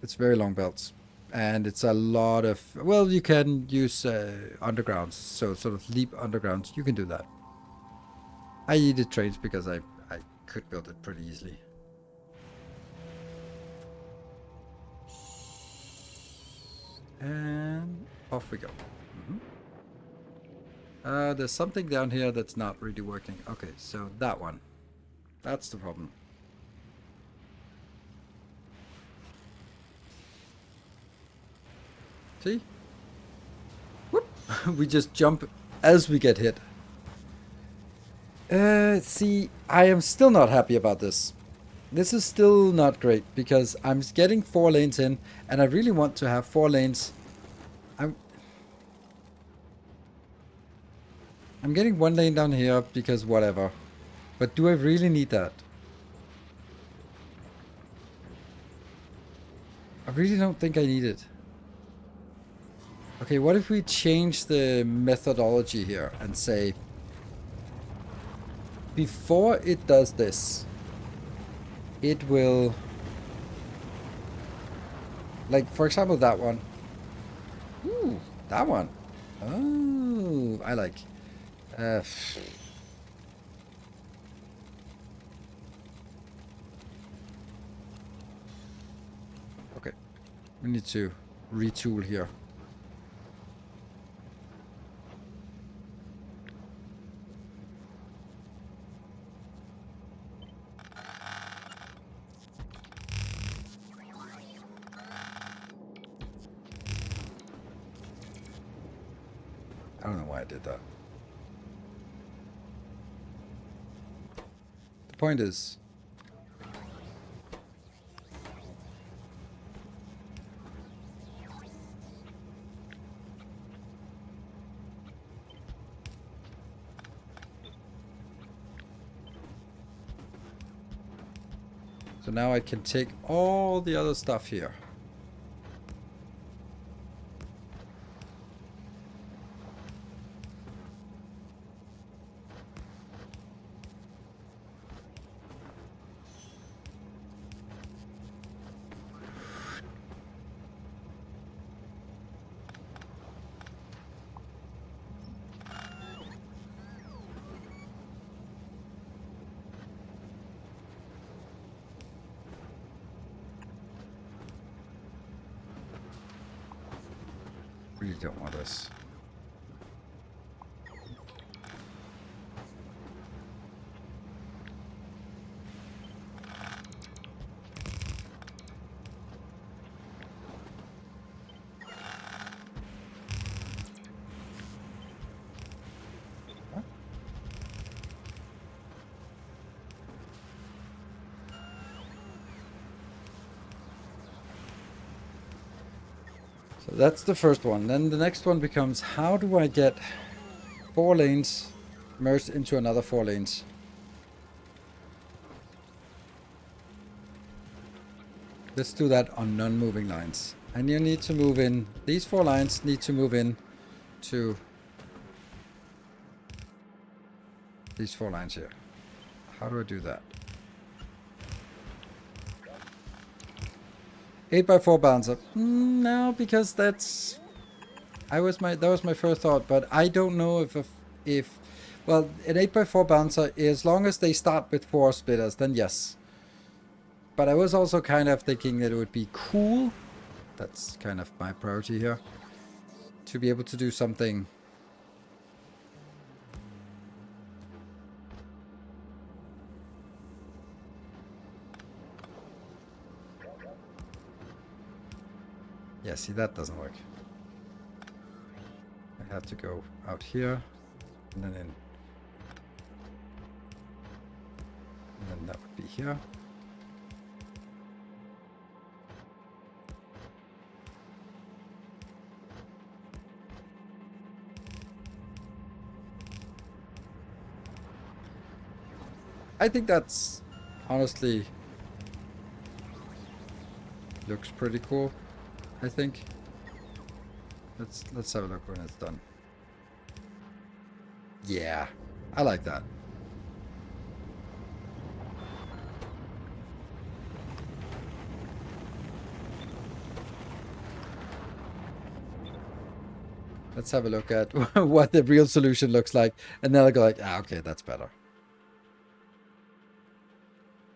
It's very long belts. And it's a lot of... Well, you can use undergrounds. So sort of leap undergrounds. You can do that. I needed trains because I could build it pretty easily. And off we go. There's something down here that's not really working. Okay, so that one. That's the problem. See? Whoop! We just jump as we get hit. See, I am still not happy about this. This is still not great because I'm getting 4 lanes in and I really want to have 4 lanes. I'm getting 1 lane down here because whatever. But do I really need that? I really don't think I need it. Okay, what if we change the methodology here and say, before it does this, it will, like for example that one. Ooh, that one. Oh, I like. Okay, we need to retool here. I don't know why I did that. The point is, so now I can take all the other stuff here. Really don't want this. So that's the first one. Then the next one becomes, how do I get 4 lanes merged into another 4 lanes? Let's do that on non-moving lines. And you need to move in, these 4 lines need to move in to these 4 lines here. How do I do that? 8x4 balancer. No, because that's... that was my first thought, but I don't know if well, an 8x4 balancer, as long as they start with 4 splitters, then yes. But I was also kind of thinking that it would be cool. That's kind of my priority here. To be able to do something. Yeah, see, that doesn't work. I have to go out here and then in. And then that would be here. I think that's honestly looks pretty cool. I think. Let's have a look when it's done. Yeah, I like that. Let's have a look at what the real solution looks like, and then I'll go like, ah, okay, that's better.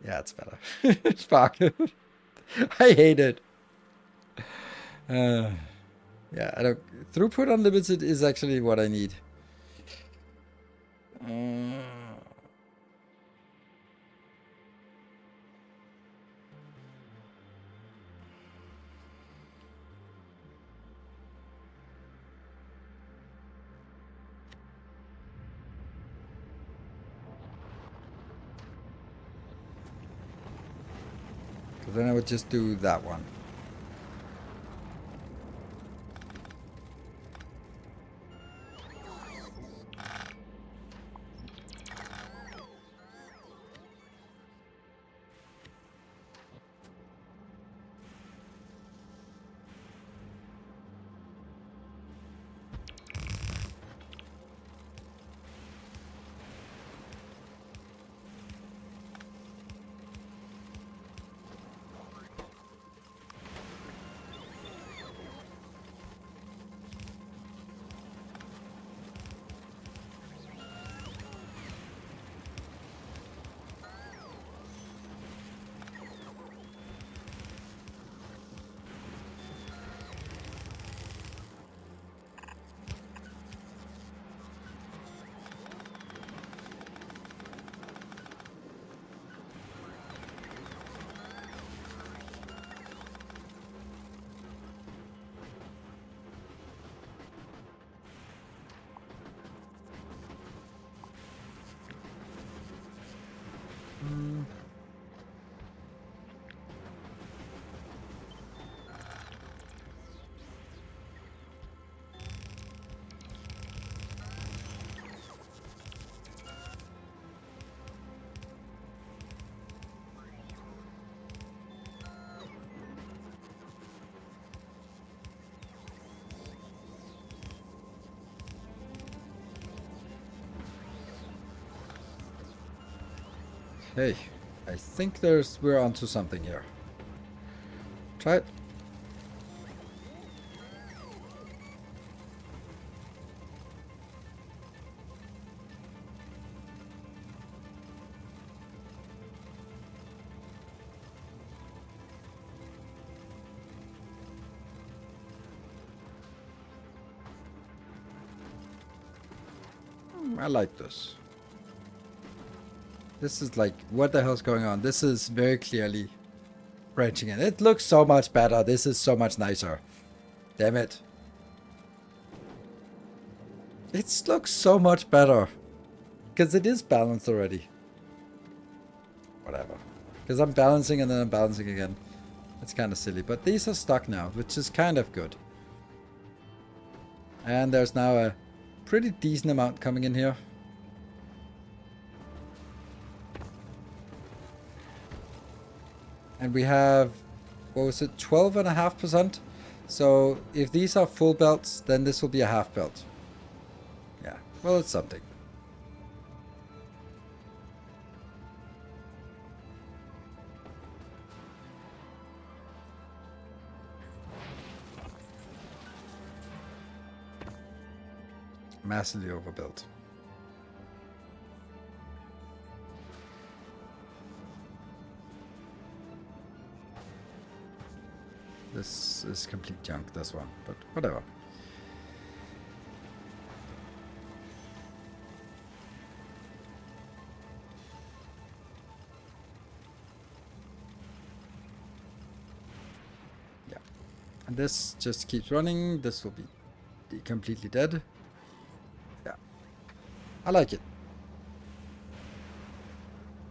Yeah, it's better. Fuck. I hate it. Yeah, I don't. Throughput unlimited is actually what I need. Then I would just do that one. Hey, I think we're onto something here. Try it. I like this. This is like, what the hell's going on? This is very clearly branching in. It looks so much better. This is so much nicer. Damn it. It looks so much better. Because it is balanced already. Whatever. Because I'm balancing and then I'm balancing again. It's kind of silly. But these are stuck now, which is kind of good. And there's now a pretty decent amount coming in here. And we have, what was it, 12.5%? So if these are full belts, then this will be a half belt. Yeah, well, it's something. Massively overbuilt. this is complete junk, this one, but whatever. Yeah, and this just keeps running. This will be completely dead. Yeah, I like it.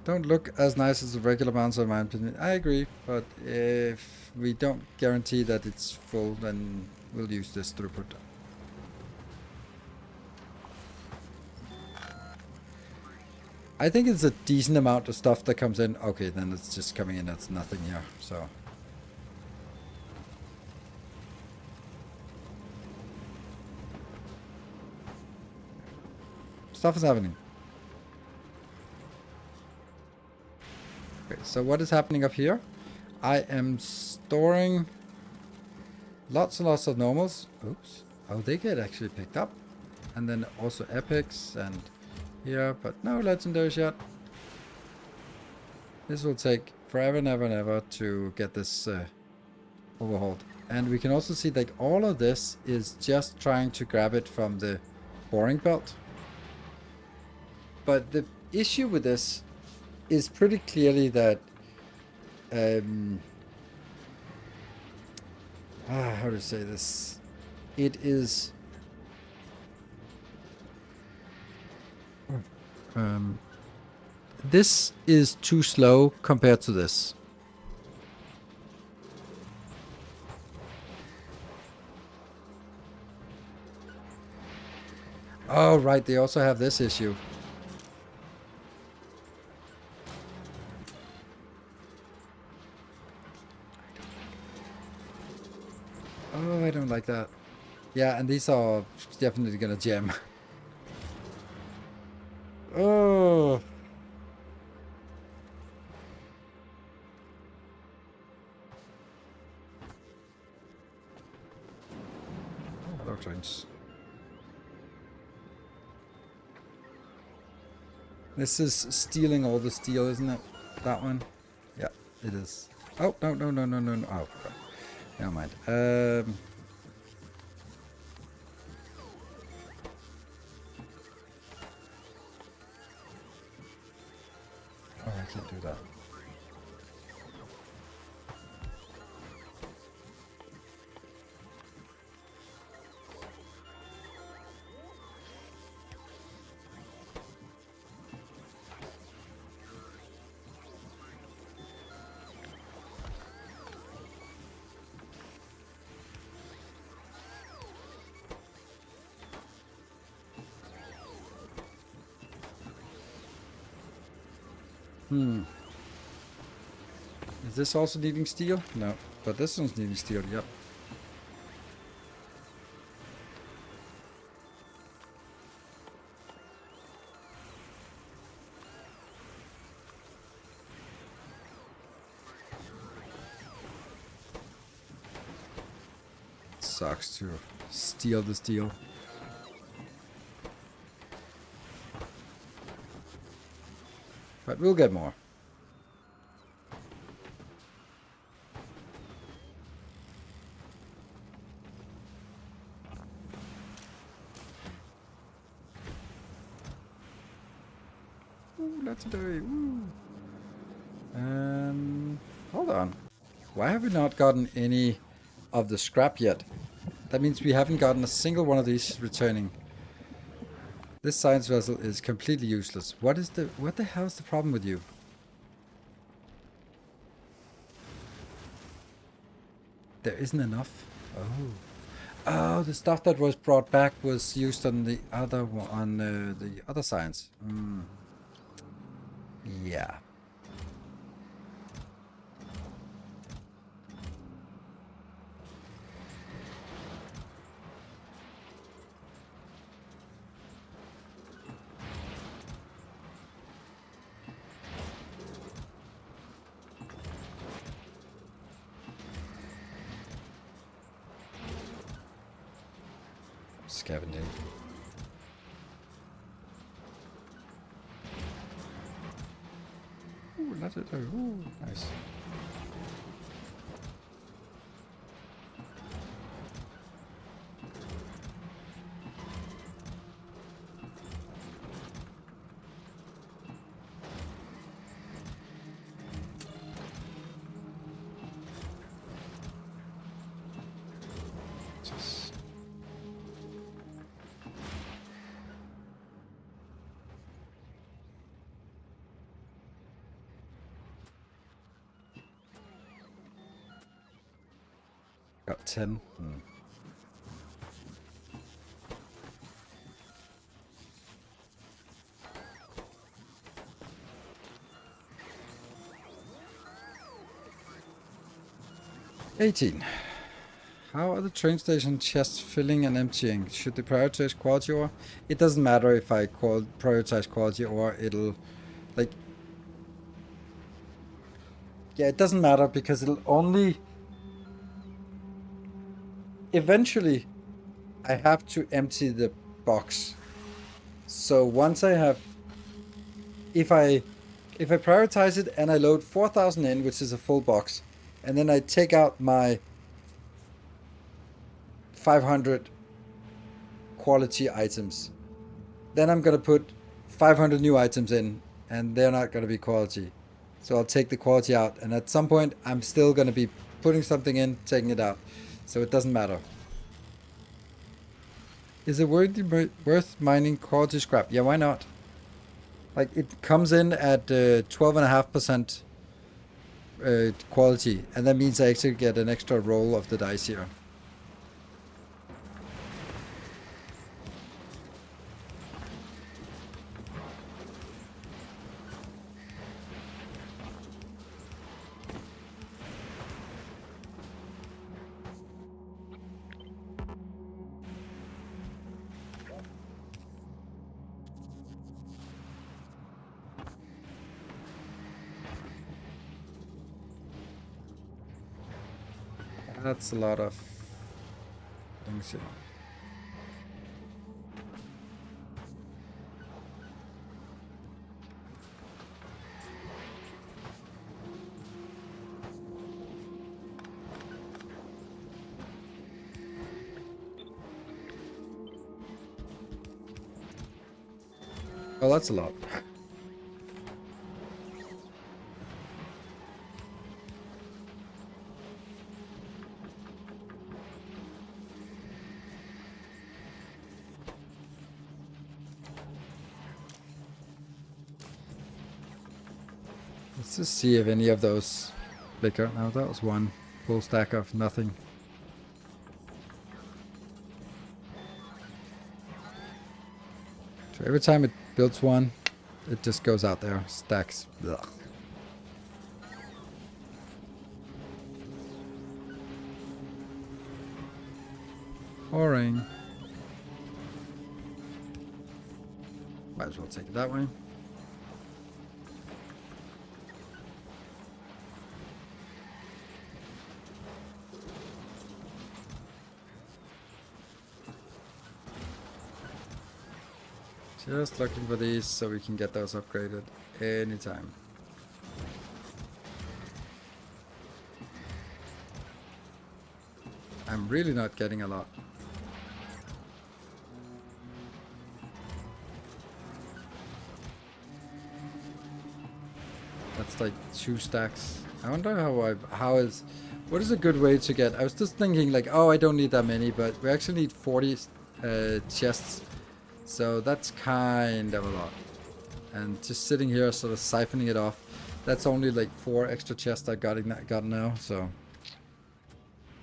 Don't look as nice as the regular bouncer in my opinion. I agree, but if we don't guarantee that it's full, then we'll use this throughput. I think it's a decent amount of stuff that comes in. Okay, then it's just coming in. That's nothing here, so. Stuff is happening. Okay, so what is happening up here? I am storing lots and lots of normals. Oops. Oh, they get actually picked up. And then also epics and here, but no legendaries yet. This will take forever and ever and ever to get this overhauled. And we can also see that all of this is just trying to grab it from the boring belt. But the issue with this is pretty clearly that how to say this? It is this is too slow compared to this. Oh right, they also have this issue. Oh, I don't like that. Yeah, and these are definitely gonna jam. Oh. Hello, trains. This is stealing all the steel, isn't it? That one? Yeah, it is. Oh, no, no, no, no, no, no. Oh, God. Never mind. Oh, I can't do that. Is this also needing steel? No. But this one's needing steel, yep. Sucks to steal the steel. But we'll get more. Ooh, legendary. Woo. Hold on. Why have we not gotten any of the scrap yet? That means we haven't gotten a single one of these returning. This science vessel is completely useless. What the hell is the problem with you? There isn't enough? Oh. Oh, the stuff that was brought back was used on the other one, on the other science. Yeah. Scavenging. Ooh, not it. Ooh, nice. Just... Got 10. 18. How are the train station chests filling and emptying? Should they prioritize quality ore? It doesn't matter if I prioritize quality ore, it'll like... Yeah, it doesn't matter because it'll only... Eventually, I have to empty the box. So once I have... If I prioritize it and I load 4,000 in, which is a full box, and then I take out my 500 quality items, then I'm gonna put 500 new items in, and they're not gonna be quality. So I'll take the quality out, and at some point I'm still gonna be putting something in, taking it out. So it doesn't matter. Is it worth mining quality scrap? Yeah, why not? Like, it comes in at 12.5% quality, and that means I actually get an extra roll of the dice here. That's a lot of things here. Oh, that's a lot. Let's just see if any of those flicker. No, that was one full stack of nothing. So every time it builds one, it just goes out there, stacks. Ugh. Boring. Might as well take it that way. Just looking for these so we can get those upgraded anytime. I'm really not getting a lot. That's like 2 stacks. I wonder what is a good way to get... I was just thinking like, oh, I don't need that many, but we actually need 40 chests. So that's kind of a lot. And just sitting here sort of siphoning it off, that's only like 4 extra chests I got now, so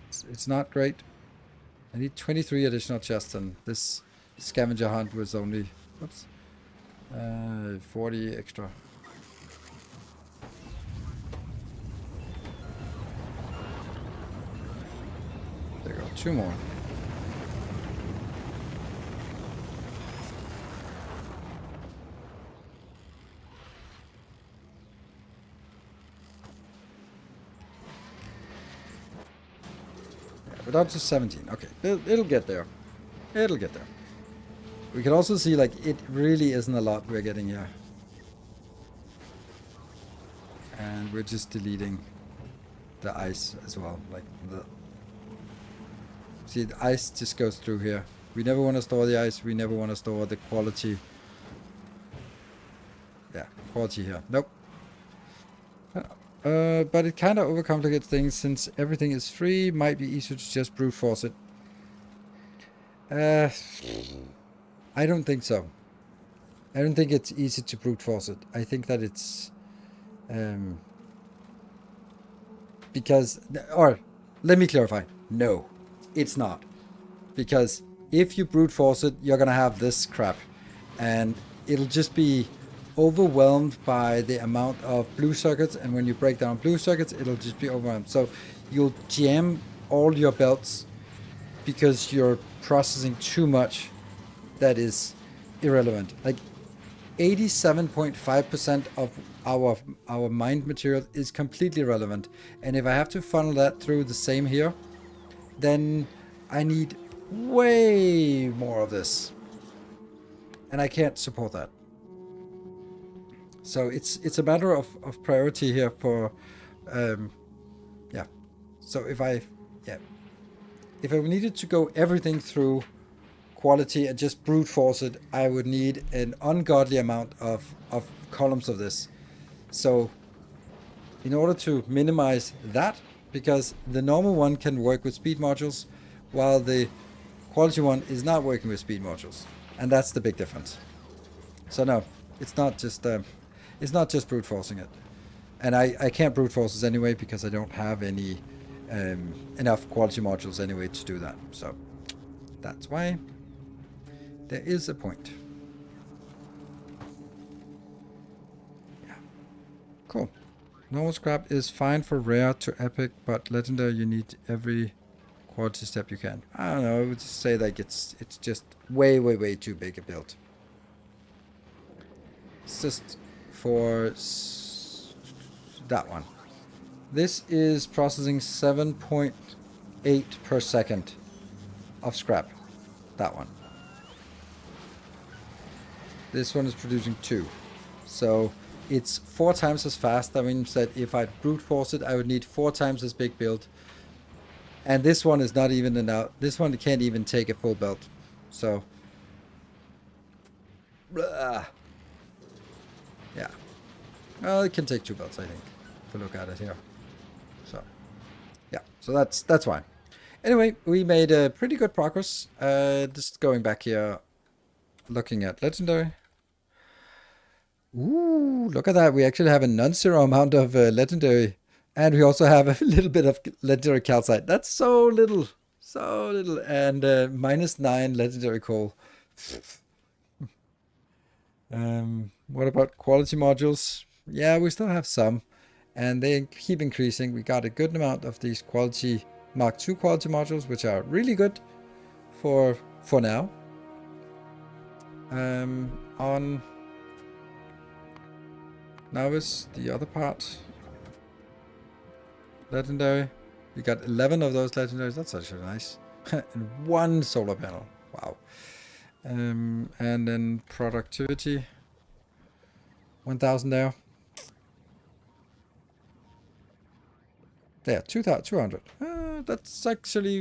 it's not great. I need 23 additional chests, and this scavenger hunt was only 40 extra. There you go, 2 more. We're down to 17. Okay, it'll get there. It'll get there. We can also see, like, it really isn't a lot we're getting here. And we're just deleting the ice as well. Like, see, the ice just goes through here. We never want to store the ice. We never want to store the quality. Yeah, quality here. Nope. But it kind of overcomplicates things since everything is free. Might be easier to just brute force it. Uh, I don't think so. I don't think it's easy to brute force it. I think that it's um, because, or let me clarify. No, it's not. Because if you brute force it, you're gonna have this crap, and it'll just be overwhelmed by the amount of blue circuits. And when you break down blue circuits, it'll just be overwhelmed. So you'll jam all your belts because you're processing too much that is irrelevant. Like 87.5% of our mined material is completely relevant. And if I have to funnel that through the same here, then I need way more of this. And I can't support that. So it's a matter of priority here for yeah. So if I needed to go everything through quality and just brute force it, I would need an ungodly amount of columns of this. So in order to minimize that, because the normal one can work with speed modules, while the quality one is not working with speed modules, and that's the big difference. So no, it's not just brute forcing it, and I can't brute force this anyway because I don't have any enough quality modules anyway to do that. So that's why there is a point. Yeah, cool. Normal scrap is fine for rare to epic, but legendary you need every quality step you can. I don't know. I would just say like it's just way too big a build. It's just for that one. This is processing 7.8 per second of scrap. That one. This one is producing 2. So it's 4 times as fast. That means that if I brute force it, I would need 4 times as big build. And this one is not even enough. This one can't even take a full belt. So, yeah. Well, it can take 2 belts, I think, if we look at it here. So, yeah. So that's fine. Anyway, we made a pretty good progress. Just going back here, looking at legendary. Ooh, look at that. We actually have a non-zero amount of legendary. And we also have a little bit of legendary calcite. That's so little. So little. And -9 legendary coal. What about quality modules? Yeah, we still have some. And they keep increasing. We got a good amount of these quality Mark II quality modules, which are really good for now. On now is the other part. Legendary. We got 11 of those legendaries. That's actually nice. And 1 solar panel. Wow. And then productivity. 1,000 there. There, 200. That's actually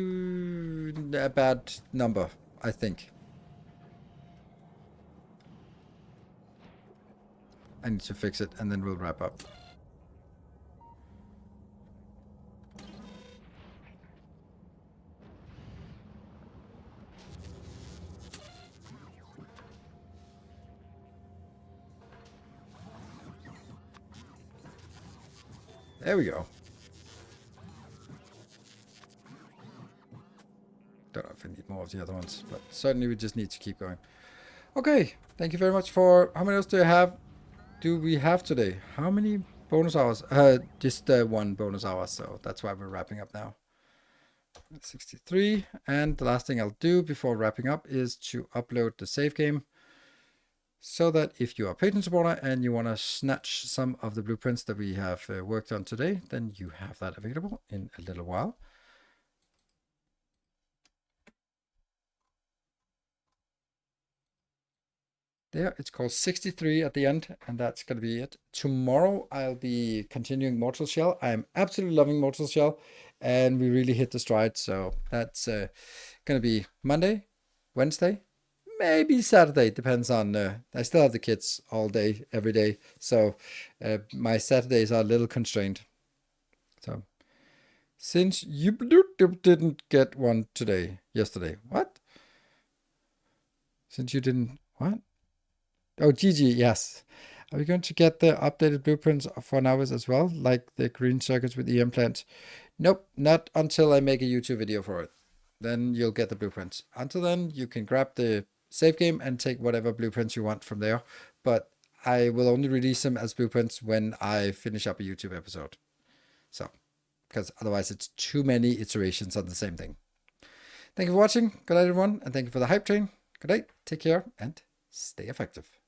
a bad number, I think. I need to fix it and then we'll wrap up. There we go. Don't know if I need more of the other ones, but certainly we just need to keep going. Okay, thank you very much for... How many else do we have today? How many bonus hours? Just 1 bonus hour, so that's why we're wrapping up now. 63, and the last thing I'll do before wrapping up is to upload the save game, so that if you are a patron supporter and you want to snatch some of the blueprints that we have worked on today, then you have that available in a little while. There, it's called 63 at the end, and that's going to be it. Tomorrow, I'll be continuing Mortal Shell. I'm absolutely loving Mortal Shell, and we really hit the stride. So that's going to be Monday, Wednesday, maybe Saturday. Depends on, I still have the kids all day, every day. So my Saturdays are a little constrained. So since you didn't get one yesterday, what? Since you didn't... What? Oh, GG, yes. Are we going to get the updated blueprints for Nilaus as well? Like the green circuits with EM plants? Nope, not until I make a YouTube video for it. Then you'll get the blueprints. Until then, you can grab the save game and take whatever blueprints you want from there. But I will only release them as blueprints when I finish up a YouTube episode. So, because otherwise it's too many iterations on the same thing. Thank you for watching. Good night, everyone. And thank you for the hype train. Good night. Take care and stay effective.